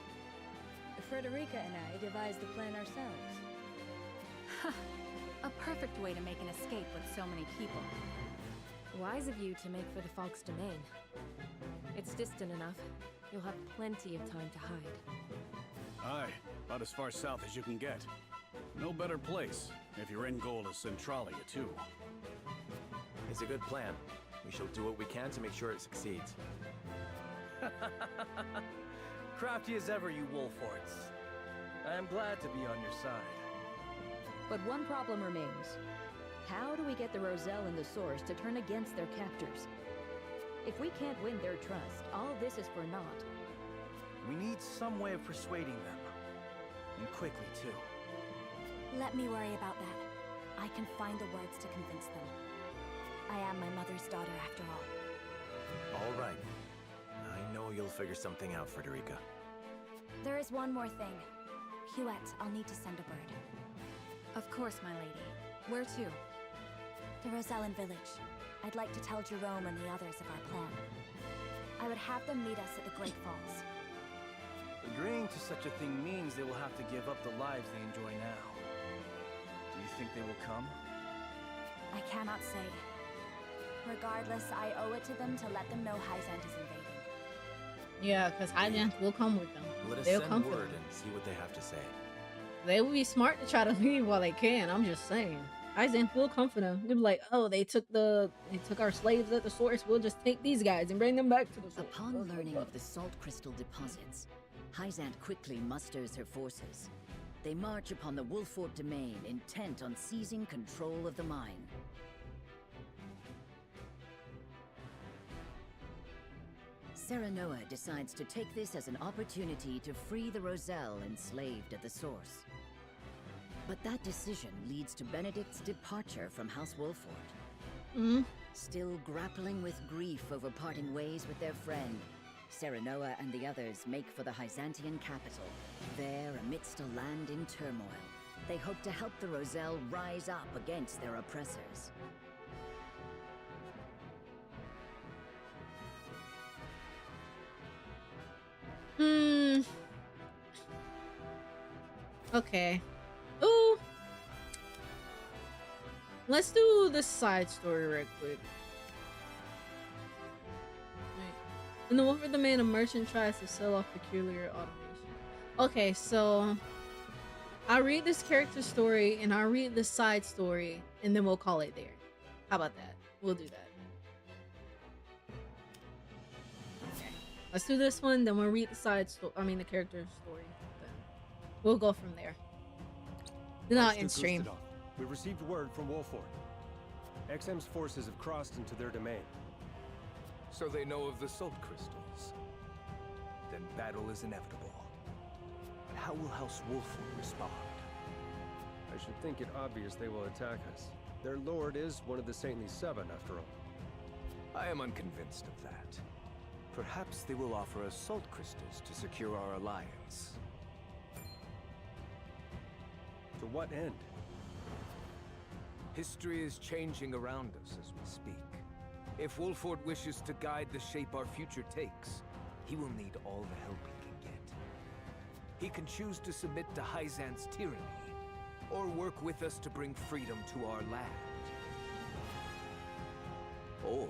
Frederica and I devised the plan ourselves. A perfect way to make an escape with so many people. Wise of you to make for the Falk's Domain. It's distant enough. You'll have plenty of time to hide. Aye, about as far south as you can get. No better place, if your end goal is Centralia, too. It's a good plan. We shall do what we can to make sure it succeeds. Crafty as ever, you Wolforts. I am glad to be on your side. But one problem remains. How do we get the Roselle and the Source to turn against their captors? If we can't win their trust, all this is for naught. We need some way of persuading them. And quickly, too. Let me worry about that. I can find the words to convince them. I am my mother's daughter, after all. All right. I know you'll figure something out, Frederica. There is one more thing. Huette, I'll need to send a bird. Of course, my lady. Where to? The Rosellan village. I'd like to tell Jerome and the others of our plan. I would have them meet us at the Great Falls. Agreeing to such a thing means they will have to give up the lives they enjoy now. Do you think they will come? I cannot say. Regardless, I owe it to them to let them know Hyzant is invading. Yeah, because Hyzant will come with them. Let us They'll send come for word them. and see what they have to say. They would be smart to try to leave while they can. I'm just saying. Hyzant will come for them. They'll be like, oh, they took our slaves at the Source. We'll just take these guys and bring them back to the Source. Upon learning of the salt crystal deposits, Hyzant quickly musters her forces. They march upon the Wolfort Domain, intent on seizing control of the mine. Serenoa decides to take this as an opportunity to free the Roselle enslaved at the Source. But that decision leads to Benedict's departure from House Wolfort. Still grappling with grief over parting ways with their friend, Serenoa and the others make for the Hyzantian capital. There, amidst a land in turmoil, they hope to help the Roselle rise up against their oppressors. Okay. Ooh. Let's do the side story real quick. In the Wolfort Domain, a merchant tries to sell off peculiar automation. Okay, so I'll read this character story and I'll read the side story and then we'll call it there. How about that? We'll do that. Okay. Let's do this one, then we'll read the the character story. Then we'll go from there. Then I'll end stream. We've received word from Wolford. XM's forces have crossed into their domain. So they know of the Salt Crystals. Then battle is inevitable. But how will House Wolford respond? I should think it obvious they will attack us. Their lord is one of the Saintly Seven, after all. I am unconvinced of that. Perhaps they will offer us Salt Crystals to secure our alliance. To what end? History is changing around us as we speak. If Wolford wishes to guide the shape our future takes, he will need all the help he can get. He can choose to submit to Hyzan's tyranny, or work with us to bring freedom to our land. Or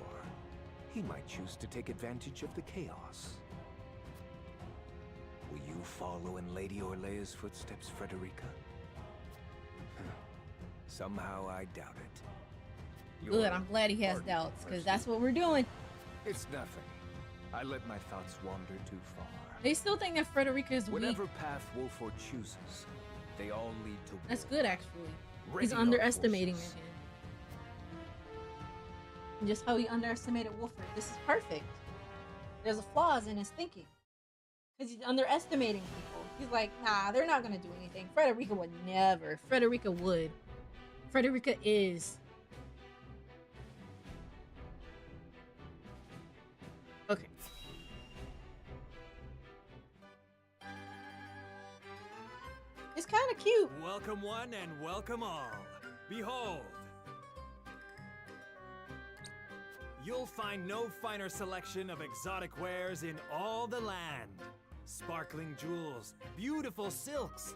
he might choose to take advantage of the chaos. Will you follow in Lady Orlea's footsteps, Frederica? Somehow I doubt it. Good, I'm glad he has doubts, because that's what we're doing. It's nothing. I let my thoughts wander too far. They still think that Frederica is weak. Whatever path Wolford chooses, they all lead to war. That's good, actually. He's Ready our underestimating forces. again. Just how he underestimated Wolford. This is perfect. There's flaws in his thinking. Because he's underestimating people. He's like, nah, they're not going to do anything. Frederica would never. Frederica would. Frederica is. Okay. It's kind of cute. Welcome one and welcome all. Behold. You'll find no finer selection of exotic wares in all the land. Sparkling jewels, beautiful silks,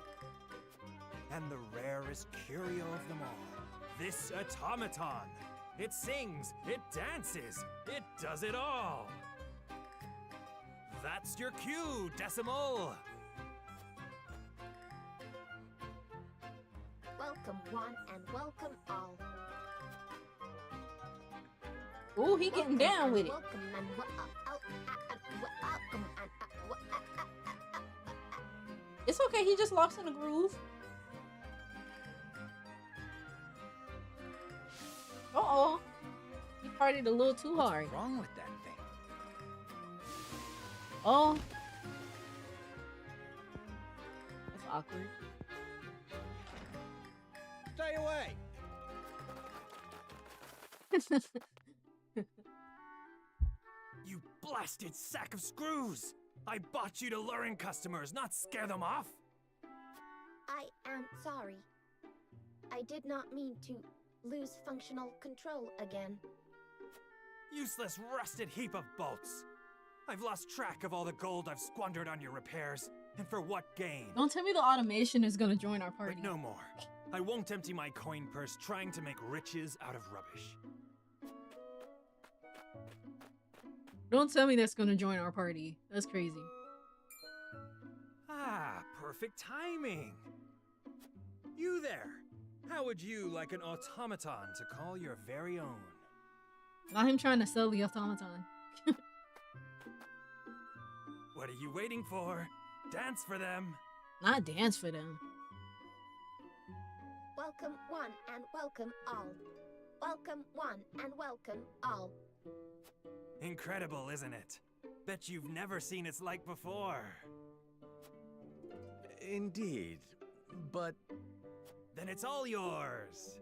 and the rarest curio of them all. This automaton. It sings, it dances, it does it all. That's your cue, Decimal. Welcome one and welcome all. Ooh, he getting down with it. Welcome and welcome and It's okay, he just lost in the groove. Uh-oh. He partied a little too hard. What's wrong with that thing? Oh. That's awkward. Stay away. You blasted sack of screws! I bought you to lure in customers, not scare them off! I am sorry. I did not mean to lose functional control again. Useless rusted heap of bolts! I've lost track of all the gold I've squandered on your repairs, and for what gain? Don't tell me the automation is gonna join our party. But no more. I won't empty my coin purse trying to make riches out of rubbish. Don't tell me that's gonna join our party. That's crazy. Ah, perfect timing. You there. How would you like an automaton to call your very own? Not him trying to sell the automaton. What are you waiting for? Dance for them. Not dance for them. Welcome one and welcome all. Welcome one and welcome all. Incredible, isn't it? Bet you've never seen its like before. Indeed, but... Then it's all yours.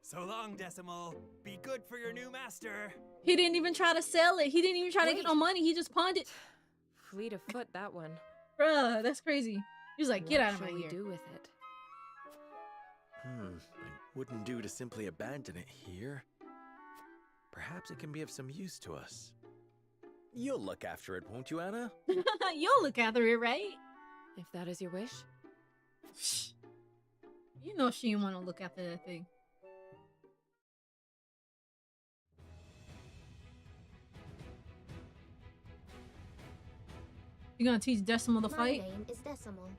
So long, Decimal. Be good for your new master. He didn't even try to sell it. He didn't even try to get no money. He just pawned it. Fleet of foot, that one. Bruh, that's crazy. He was like, get out of my What shall we ear. do with it? It wouldn't do to simply abandon it here. Perhaps it can be of some use to us. You'll look after it, won't you, Anna? You'll look after it, right? If that is your wish. You know she didn't want to look after that thing. You gonna teach Decimal to fight? My name is Decimal.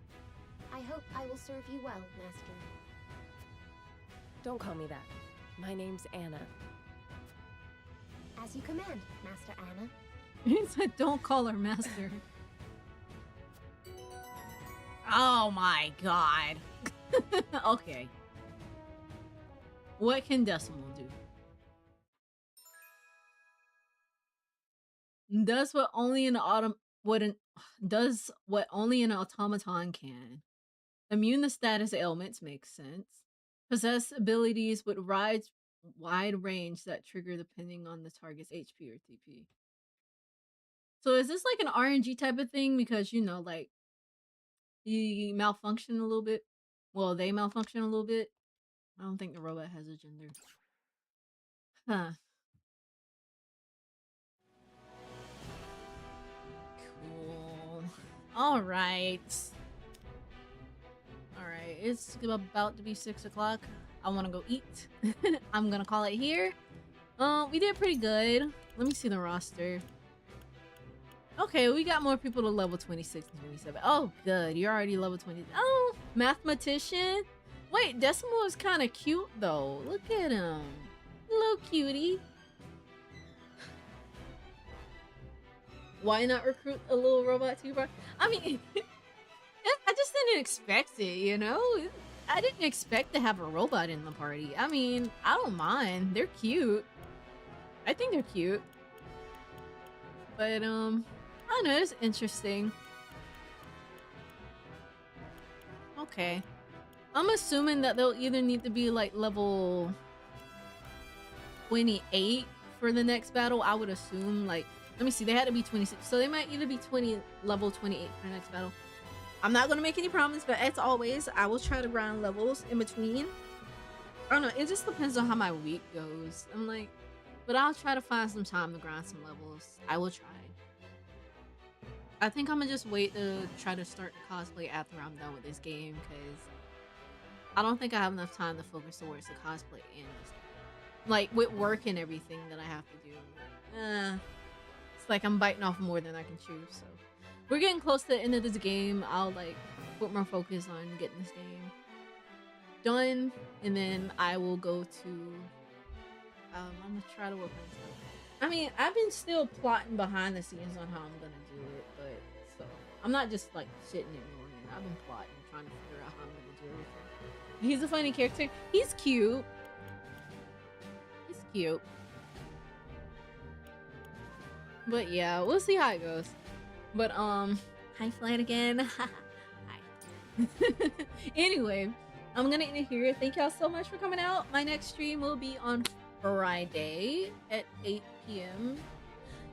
I hope I will serve you well, Master. Don't call me that. My name's Anna. As you command, Master Anna. He said, don't call her master. Oh my god. Okay. What can Decimal do? Does what only an does what only an automaton can. Immune to status ailments makes sense. Possess abilities with wide range that trigger depending on the target's HP or TP. So is this like an RNG type of thing? Because you know, like he malfunction a little bit. Well, they malfunction a little bit. I don't think the robot has a gender. Huh. Cool. Alright. Alright, it's about to be 6 o'clock. I want to go eat. I'm gonna call it here. We did pretty good. Let me see the roster. Okay, we got more people to level 26 and 27. Oh, good. You're already level 20. Oh, mathematician. Wait, Decimal is kind of cute, though. Look at him. Little cutie. Why not recruit a little robot too, bro? I mean, I just didn't expect it, you know? I didn't expect to have a robot in the party. I mean, I don't mind. They're cute. I think they're cute. But, I don't know. It's interesting. Okay. I'm assuming that they'll either need to be, like, level 28 for the next battle. I would assume, like, let me see. They had to be 26. So they might either be level 28 for the next battle. I'm not going to make any promises, but as always, I will try to grind levels in between. I don't know. It just depends on how my week goes. I'm like, but I'll try to find some time to grind some levels. I will try. I think I'm going to just wait to try to start the cosplay after I'm done with this game, because I don't think I have enough time to focus towards the cosplay and this. Like, with work and everything that I have to do. It's like I'm biting off more than I can chew, so. We're getting close to the end of this game. I'll, like, put more focus on getting this game done, and then I will go to, I'm gonna try to work on stuff. I mean, I've been still plotting behind the scenes on how I'm gonna do it, but, so, I'm not just, like, sitting ignoring it. I've been plotting, trying to figure out how I'm gonna do everything. He's a funny character. He's cute. He's cute. But, yeah, we'll see how it goes. But, hi Flanagan. Hi. Anyway, I'm gonna end it here. Thank y'all so much for coming out. My next stream will be on Friday at 8 p.m.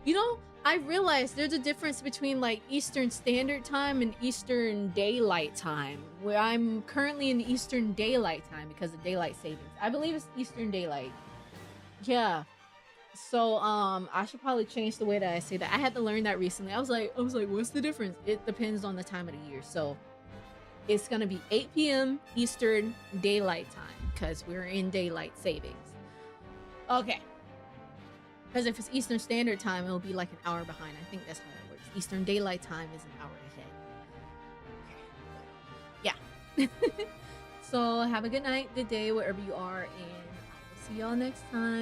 You know, I realized there's a difference between, like, Eastern Standard Time and Eastern Daylight Time, where I'm currently in the Eastern Daylight Time because of daylight savings. I believe it's Eastern Daylight. Yeah. So, I should probably change the way that I say that. I had to learn that recently. I was like, what's the difference? It depends on the time of the year. So, it's gonna be 8 p.m. Eastern Daylight Time because we're in daylight savings. Okay. Because if it's Eastern Standard Time, it'll be like an hour behind. I think that's how that works. Eastern Daylight Time is an hour ahead. Okay. Yeah. So, have a good night, good day, wherever you are, and I will see y'all next time.